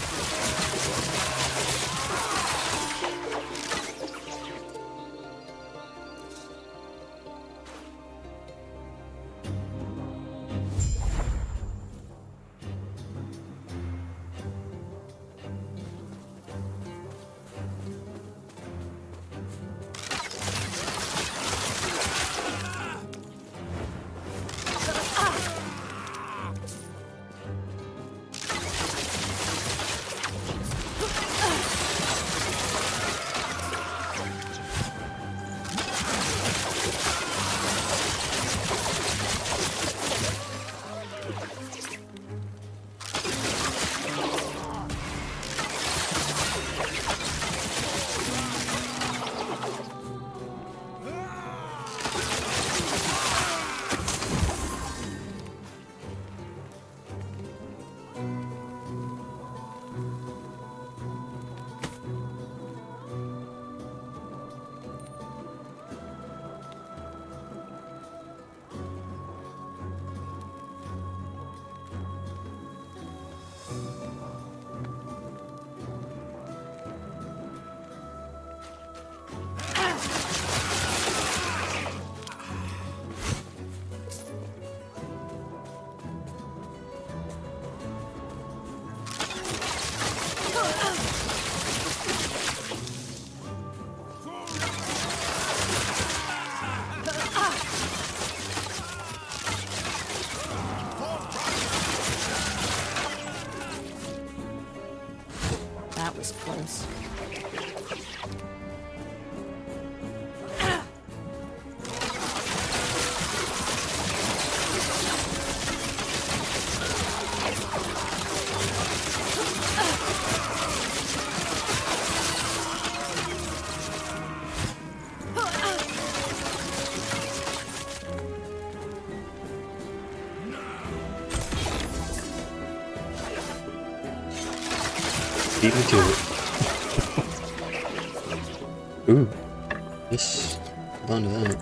was close. Beat me to it. Ooh. This. Hold on to that.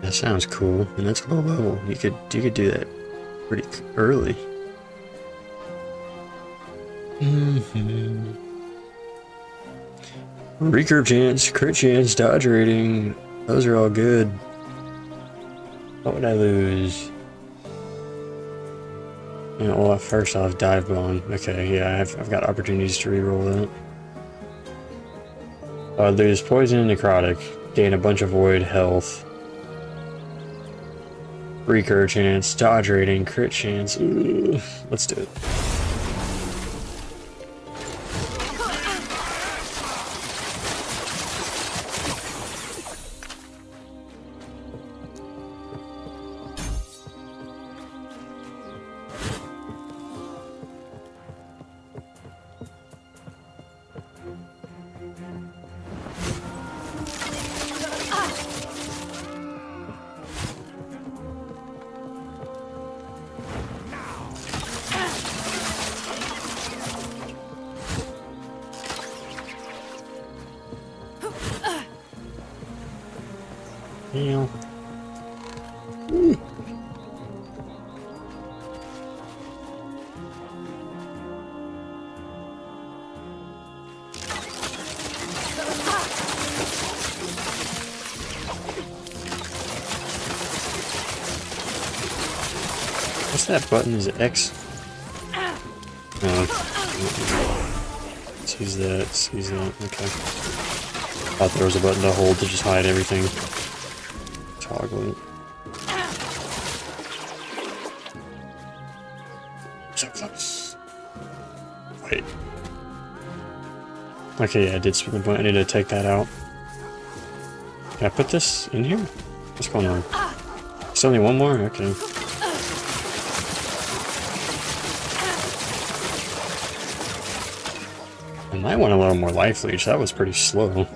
That sounds cool, and that's low level. You could do that pretty early. Recurve chance, crit chance, dodge rating. Those are all good. What would I lose? Yeah, well, first off, dive bond. Okay, yeah, I've got opportunities to reroll that. Lose poison, necrotic, gain a bunch of void, health. Recurve chance, dodge rating, crit chance. Ooh, let's do it. Heal. What's that button? Is it X? No. Seize that, seize that, okay. Thought there was a button to hold to just hide everything. Toggle it. So close. Wait. Okay, yeah, I did spin the point. I need to take that out. Can I put this in here? What's going on? Still need one more? Okay. I might want a little more life leech. That was pretty slow.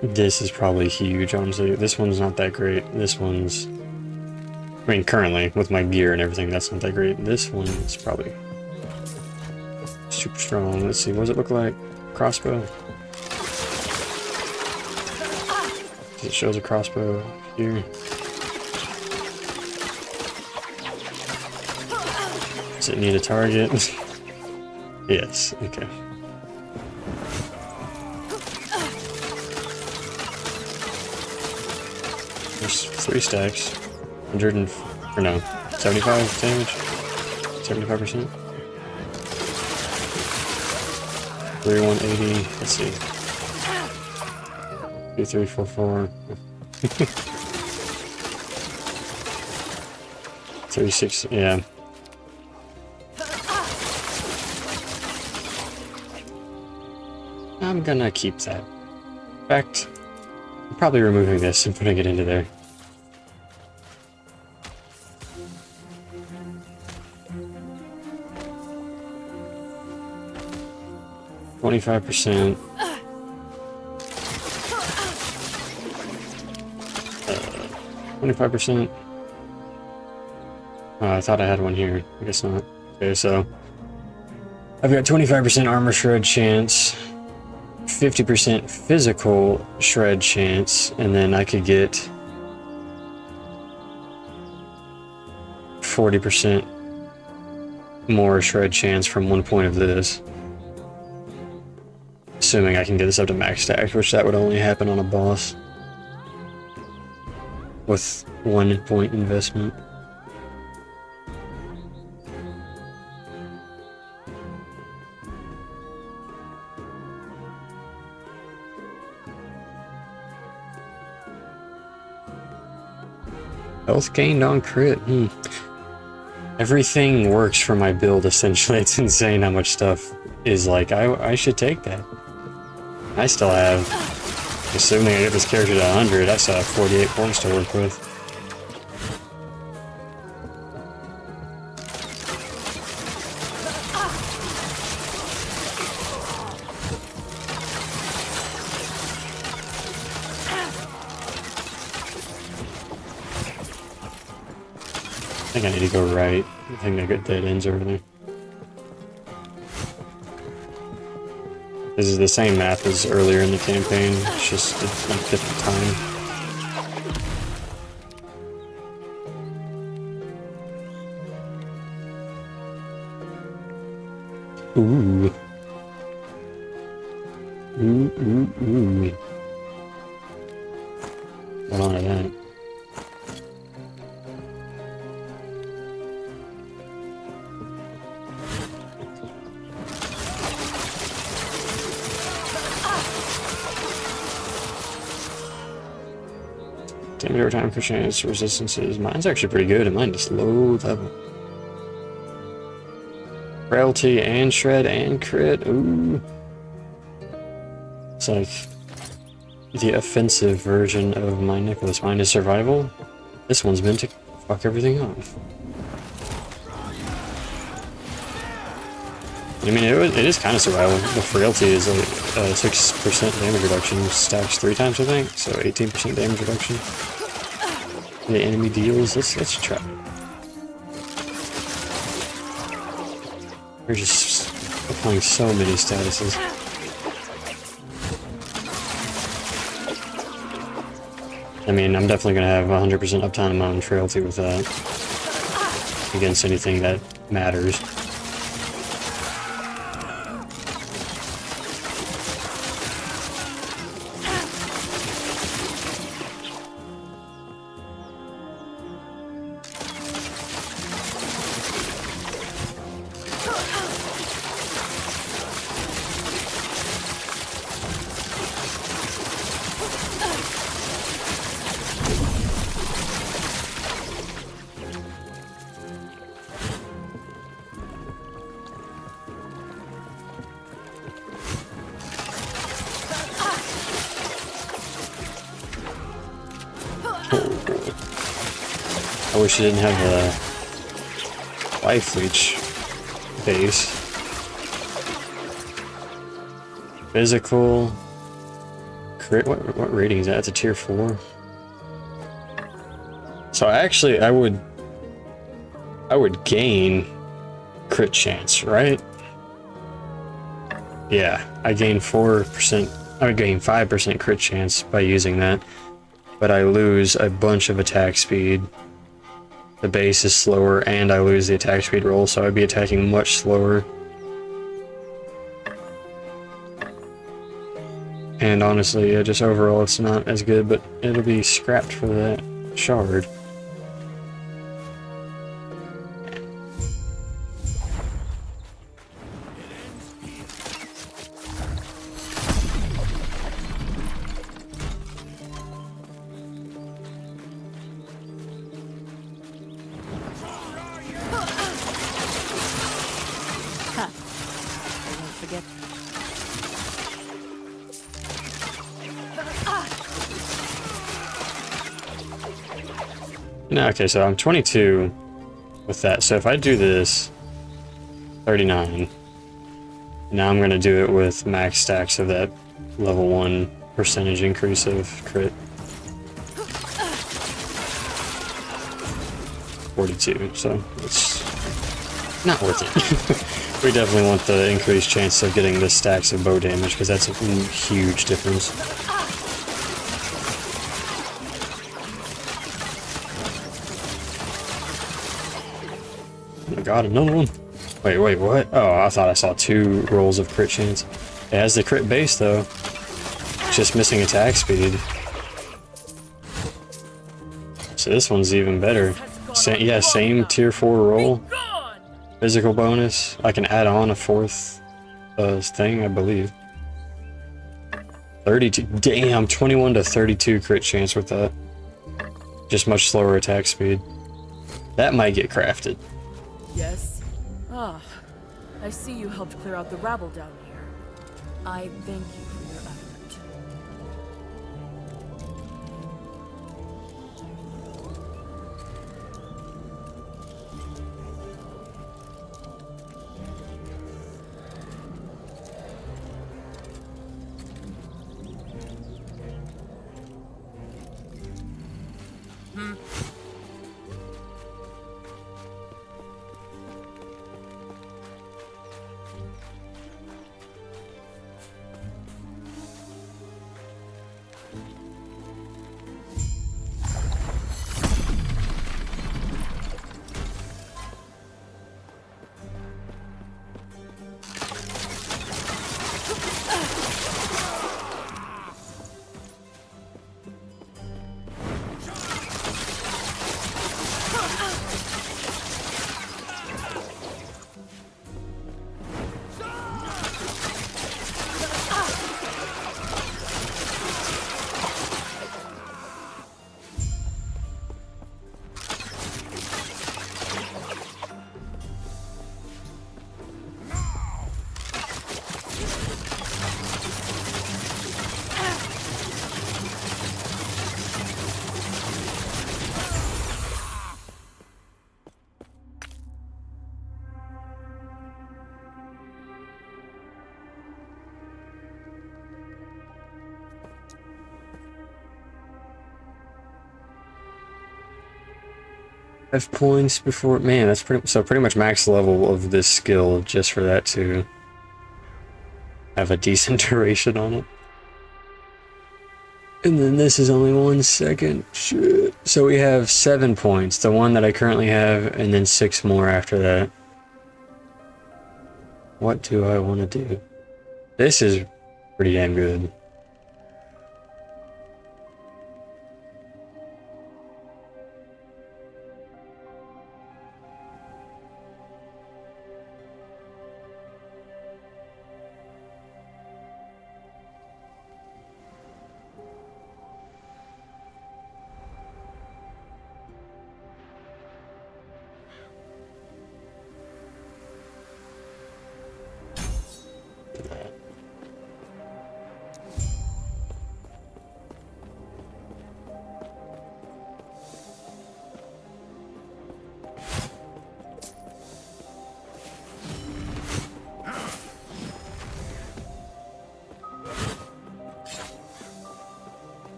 This is probably huge, honestly. This one's not that great. This one's... I mean, currently, with my gear and everything, that's not that great. This one is probably super strong. Let's see, what does it look like? Crossbow. It shows a crossbow here. Does it need a target? Yes, okay. There's 3 stacks. 100 and... or no, 75 damage? 75%? 3, 180, let's see. 2, 3, 4, 4. 36, yeah. I'm gonna keep that. In fact, I'm probably removing this and putting it into there. %. 25%. Oh, I thought I had one here. I guess not. Okay, so I've got 25% armor shred chance, 50% physical shred chance, and then I could get 40% more shred chance from 1 point of this. Assuming I can get this up to max stack, which that would only happen on a boss with 1 point investment. Health gained on crit. Everything works for my build essentially. It's insane how much stuff is like, I should take that. I still have, assuming I get this character to 100, I still have 48 points to work with. I think I need to go right. I think I got dead ends over there. This is the same map as earlier in the campaign, it's just a different time. Ooh. Ooh. Hold on to that. Damage over time for chance resistances. Mine's actually pretty good, and mine is low level. Frailty and shred and crit. Ooh. It's like the offensive version of my Nicholas. Mine is survival. This one's meant to fuck everything up. I mean, it is kind of survival. The frailty is like 6% damage reduction, stacks 3 times, I think, so 18% damage reduction. The enemy deals. Let's try. We're just applying so many statuses. I mean, I'm definitely gonna have 100% uptime on frailty with that against anything that matters. I wish I didn't have the life leech base. Physical. Crit. What rating is that? It's a tier 4. So actually, I would gain crit chance, right? Yeah, I gain 4%. I would gain 5% crit chance by using that, but I lose a bunch of attack speed. The base is slower, and I lose the attack speed roll, so I'd be attacking much slower. And honestly, yeah, just overall, it's not as good, but it'll be scrapped for that shard. Don't forget. No, okay, so I'm 22 with that. So if I do this, 39. Now I'm gonna do it with max stacks of that level 1 percentage increase of crit. 42, so it's not worth it. We definitely want the increased chance of getting the stacks of bow damage, because that's a huge difference. Oh my god, another one. Wait, what? Oh, I thought I saw 2 rolls of crit chance. It has the crit base though. It's just missing attack speed. So this one's even better. Yeah, same tier 4 roll. Physical bonus. I can add on a 4th thing, I believe. 32. Damn, 21 to 32 crit chance with that. Just much slower attack speed. That might get crafted. Yes? Ah, I see you helped clear out the rabble down here. I thank you for your effort. Five points before, man, that's pretty much max level of this skill just for that to have a decent duration on it. And then this is only 1 second. Shit. So we have 7 points, the one that I currently have, and then 6 more after that. What do I want to do? This is pretty damn good.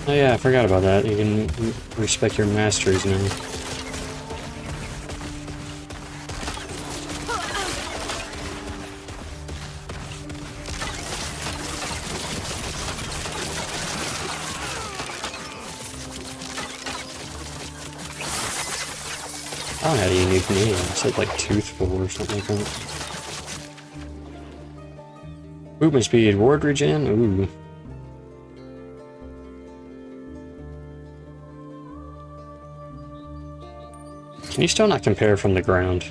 Oh yeah, I forgot about that. You can respect your masters now. I had a unique name. It said like Toothful or something like that. Movement speed, ward regen? Ooh. Can you still not compare from the ground?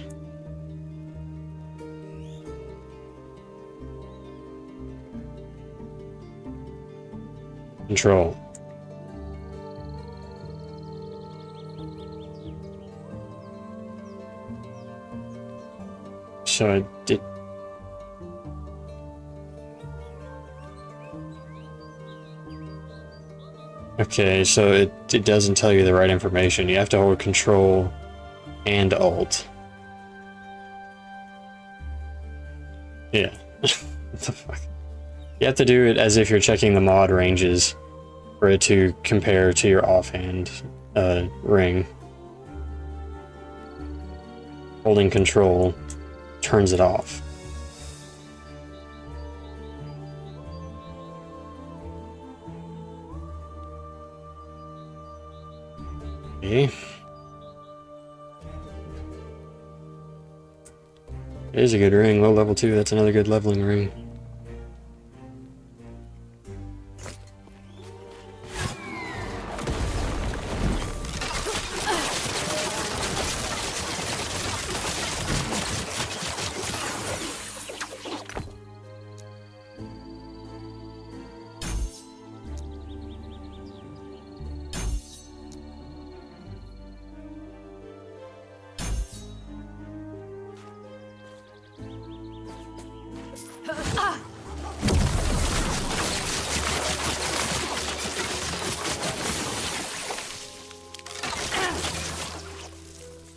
Control. So it did. Okay, so it doesn't tell you the right information. You have to hold Control and Alt. Yeah. What the fuck? You have to do it as if you're checking the mod ranges for it to compare to your offhand ring. Holding Control turns it off. Okay. It is a good ring, low level 2, that's another good leveling ring.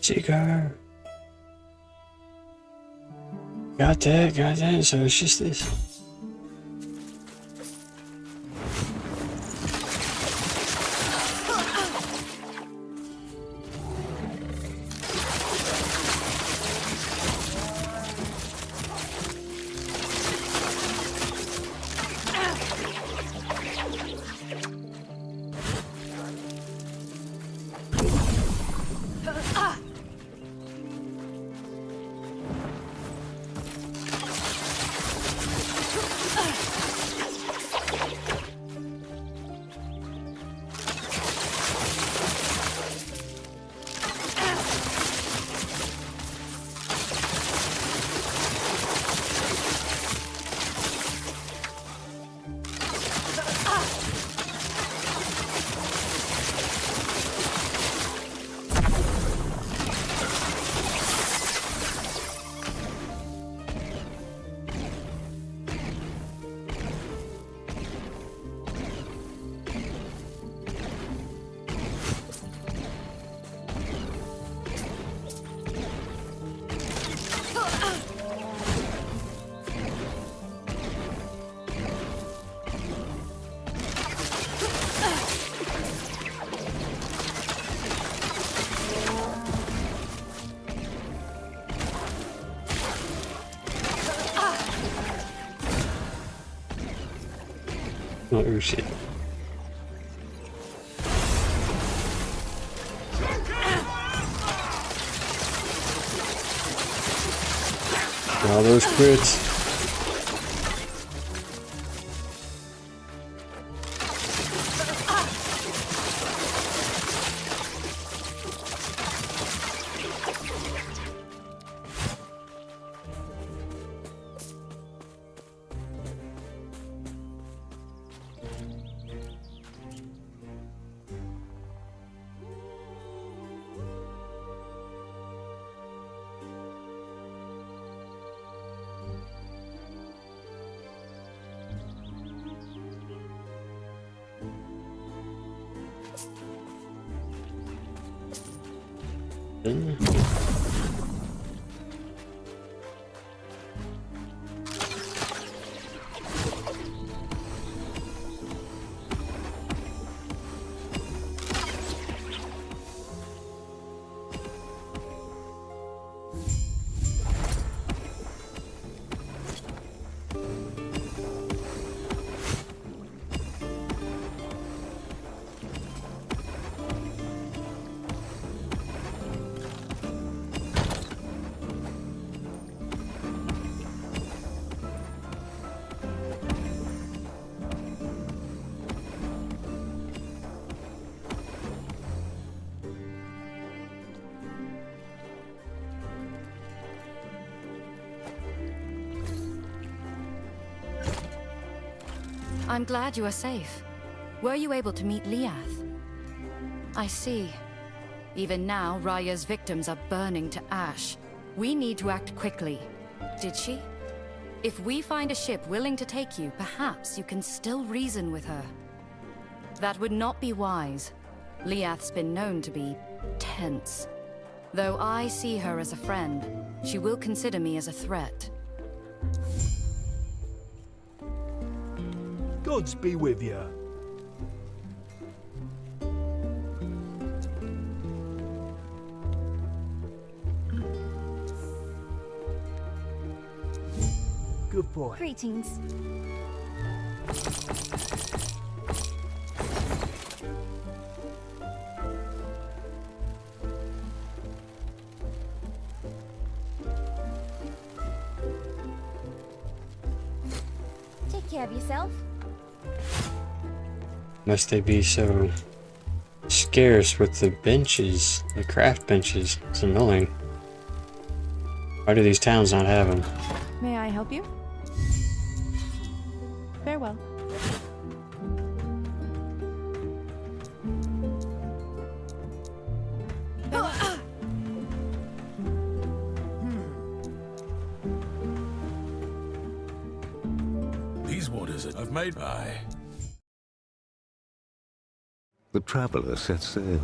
Seeker. Got that, so it's just this. Oh shit. All those crits. I'm glad you are safe. Were you able to meet Liath? I see. Even now, Raya's victims are burning to ash. We need to act quickly. Did she? If we find a ship willing to take you, perhaps you can still reason with her. That would not be wise. Liath's been known to be tense. Though I see her as a friend, she will consider me as a threat. Gods be with you. Good boy. Greetings. Take care of yourself. Must they be so scarce with the benches, the craft benches? It's annoying. Why do these towns not have them? May I help you? Farewell. These waters I've made by. The traveler set sail,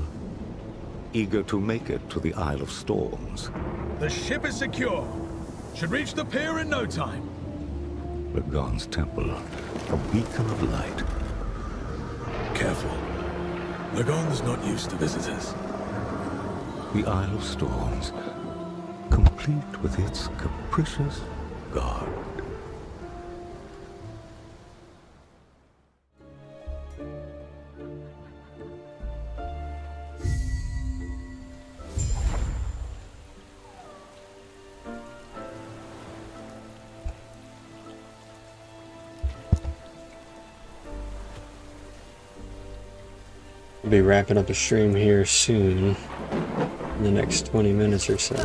eager to make it to the Isle of Storms. The ship is secure. Should reach the pier in no time. Lagon's temple, a beacon of light. Careful. Lagon's not used to visitors. The Isle of Storms, complete with its capricious guard. We'll be wrapping up a stream here soon, in the next 20 minutes or so.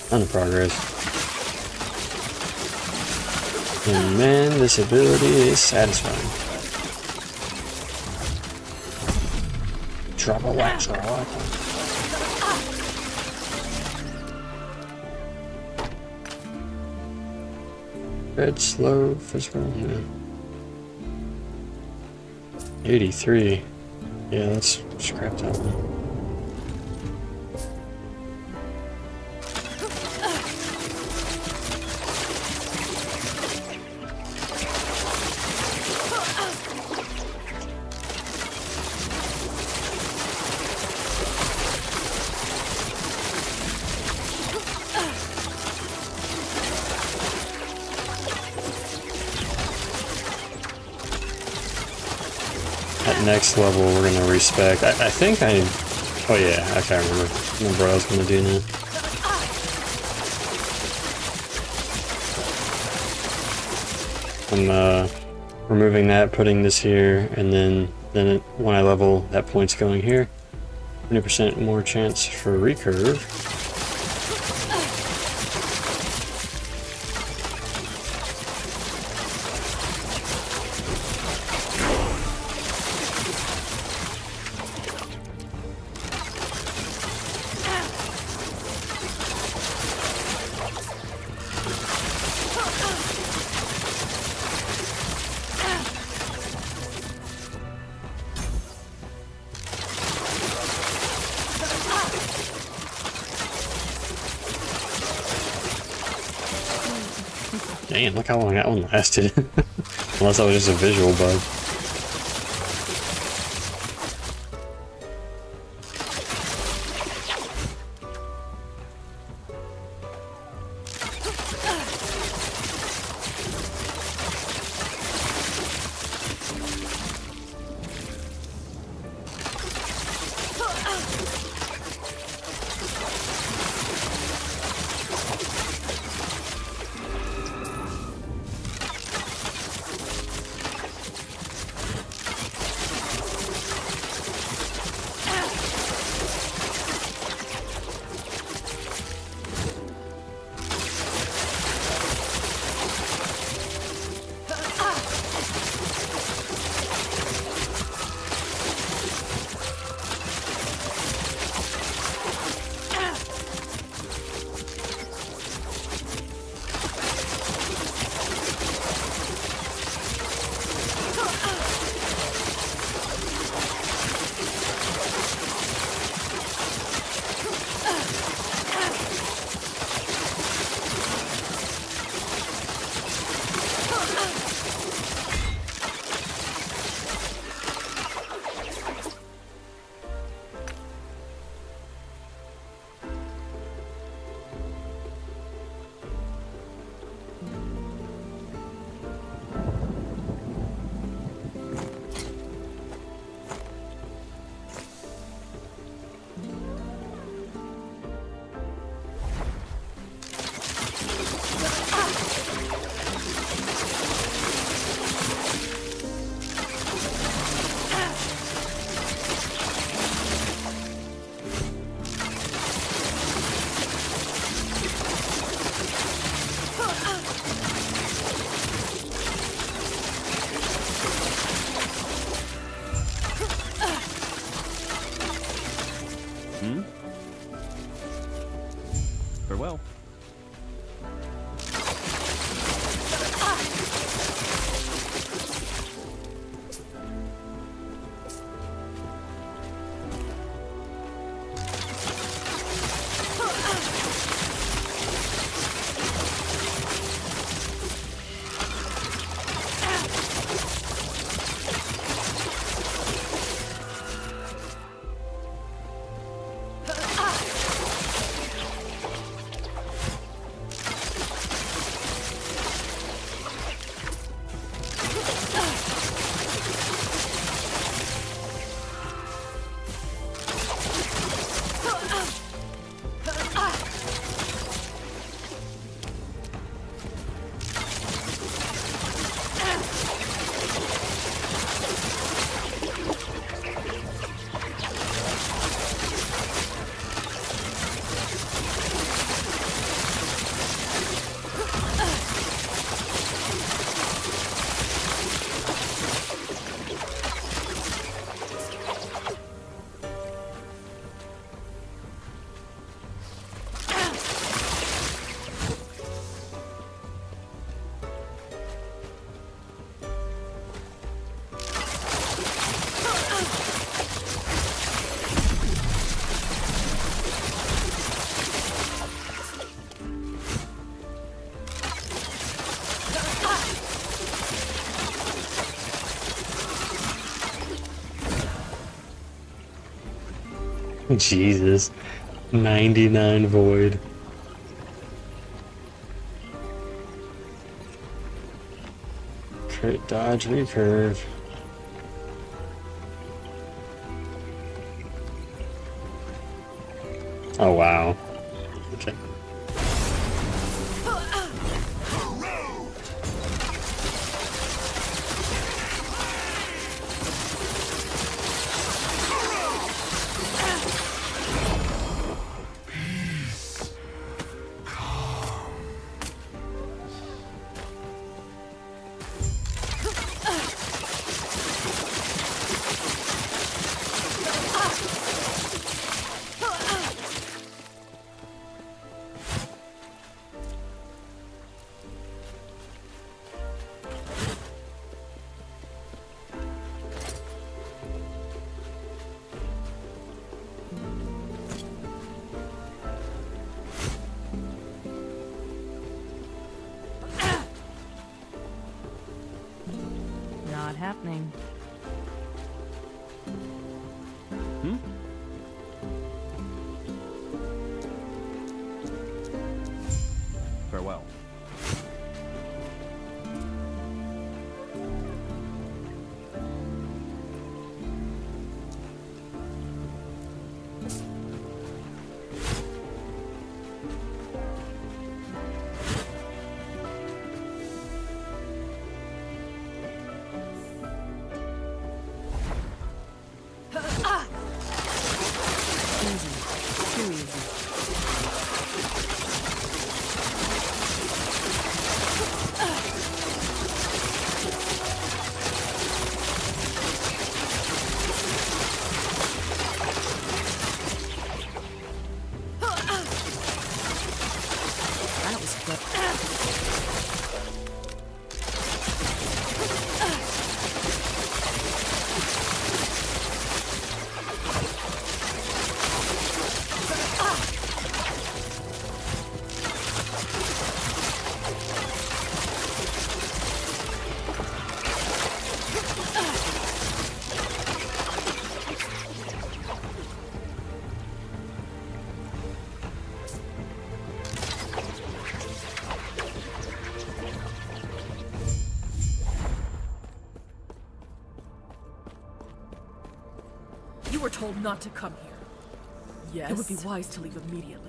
Ton of progress. And man, this ability is satisfying. Trouble extra. Red, slow, physical, yeah. 83. Yeah, that's scrapped out. At next level, we're gonna respec. I think I. Oh yeah, I can't remember what I was gonna do now. I'm removing that, putting this here, and then when I level, that point's going here. 20% more chance for recurve. Damn, look how long that one lasted. Unless that was just a visual bug. Jesus. 99 void. Crit dodge recurve. Oh wow. Okay. Not happening. Farewell. Easy. Too easy. That was quick. You were told not to come here. Yes. It would be wise to leave immediately.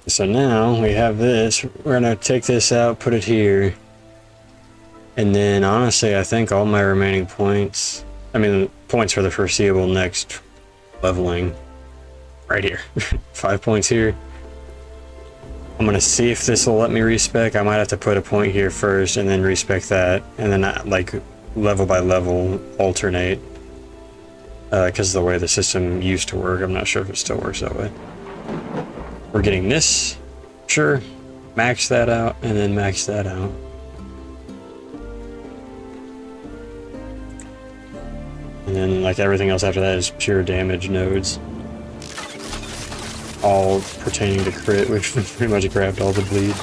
So now we have this. We're gonna take this out, put it here. And then honestly, I think all my remaining points, I mean, points for the foreseeable next leveling, right here. 5 points here. I'm gonna see if this will let me respec. I might have to put a point here first and then respec that, and then like level by level alternate. Because of the way the system used to work, I'm not sure if it still works that way. We're getting this, sure. Max that out, and then max that out. And then, like, everything else after that is pure damage nodes. All pertaining to crit, which pretty much grabbed all the bleed.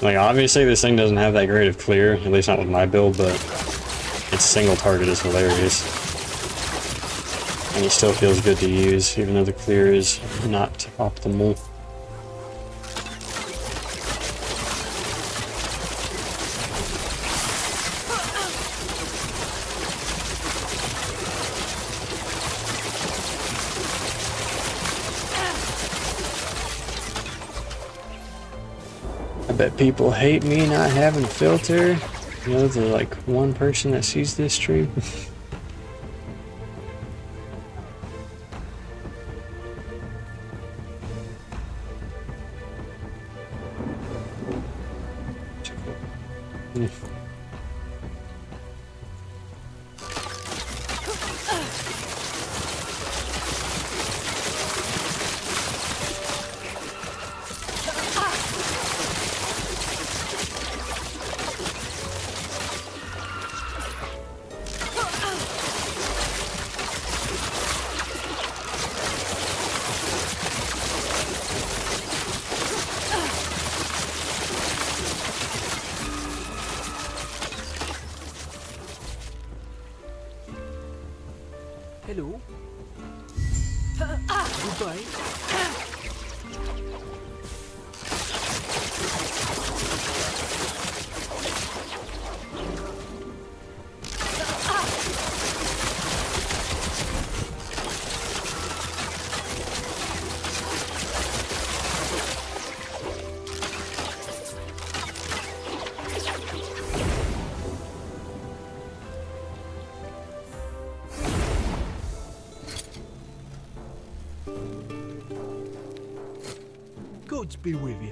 Like, obviously this thing doesn't have that great of clear, at least not with my build, but its single target is hilarious. And it still feels good to use, even though the clear is not optimal. I bet people hate me not having a filter. You know, the like one person that sees this stream. Hello. Goodbye. Gods be with you.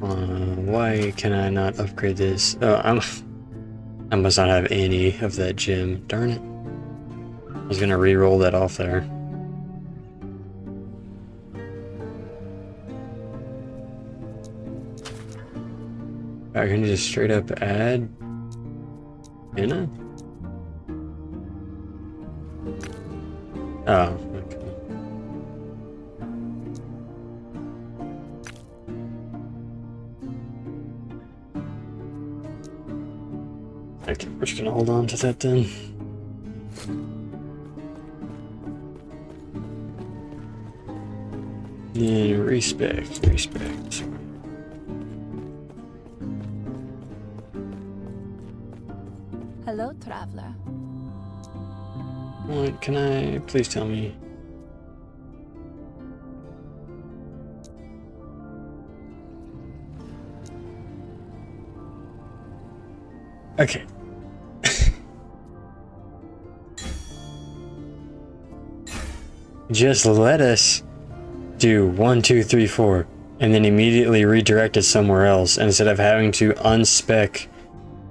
Why can I not upgrade this? Oh, I must not have any of that gem. Darn it. I was gonna re-roll that off there. I can just straight up add mana? Oh, okay. Okay, we're just gonna hold on to that then. Then respect. Hello, traveler. What can I please tell me? Okay. Just let us do 1, 2, 3, 4, and then immediately redirect it somewhere else instead of having to unspec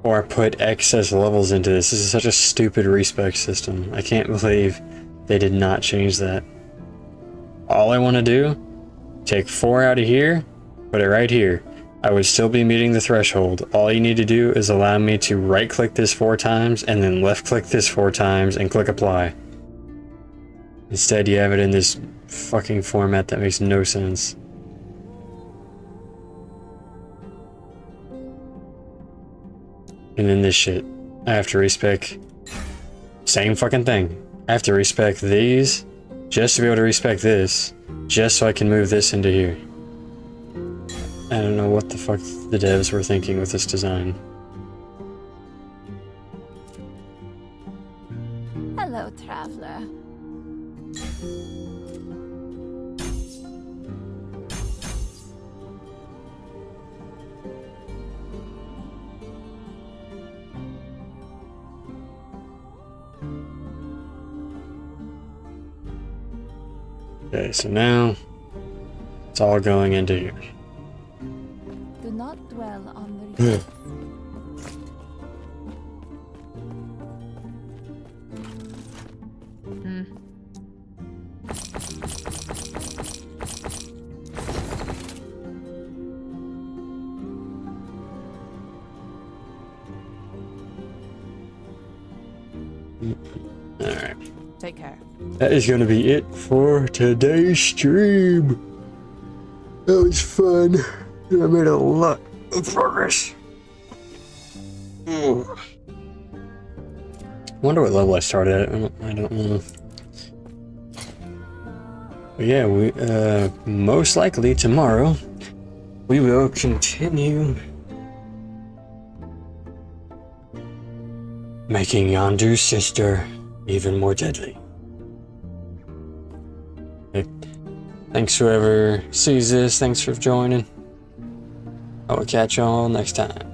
or put excess levels into this. This is such a stupid respec system. I can't believe they did not change that. All I want to do, take 4 out of here, put it right here. I would still be meeting the threshold. All you need to do is allow me to right click this 4 times and then left click this 4 times and click apply. Instead you have it in this fucking format that makes no sense. And then this shit. I have to respec. Same fucking thing. I have to respec these just to be able to respec this, just so I can move this into here. I don't know what the fuck the devs were thinking with this design. Hello, traveler. Okay, so now it's all going into here. Do not dwell on the regrets. Alright. Take care. That is going to be it for today's stream. That was fun. I made a lot of progress. Wonder what level I started at. I don't know. But yeah, we most likely tomorrow we will continue making Yondu's sister even more deadly. Okay. Thanks whoever sees this. Thanks for joining. I will catch y'all next time.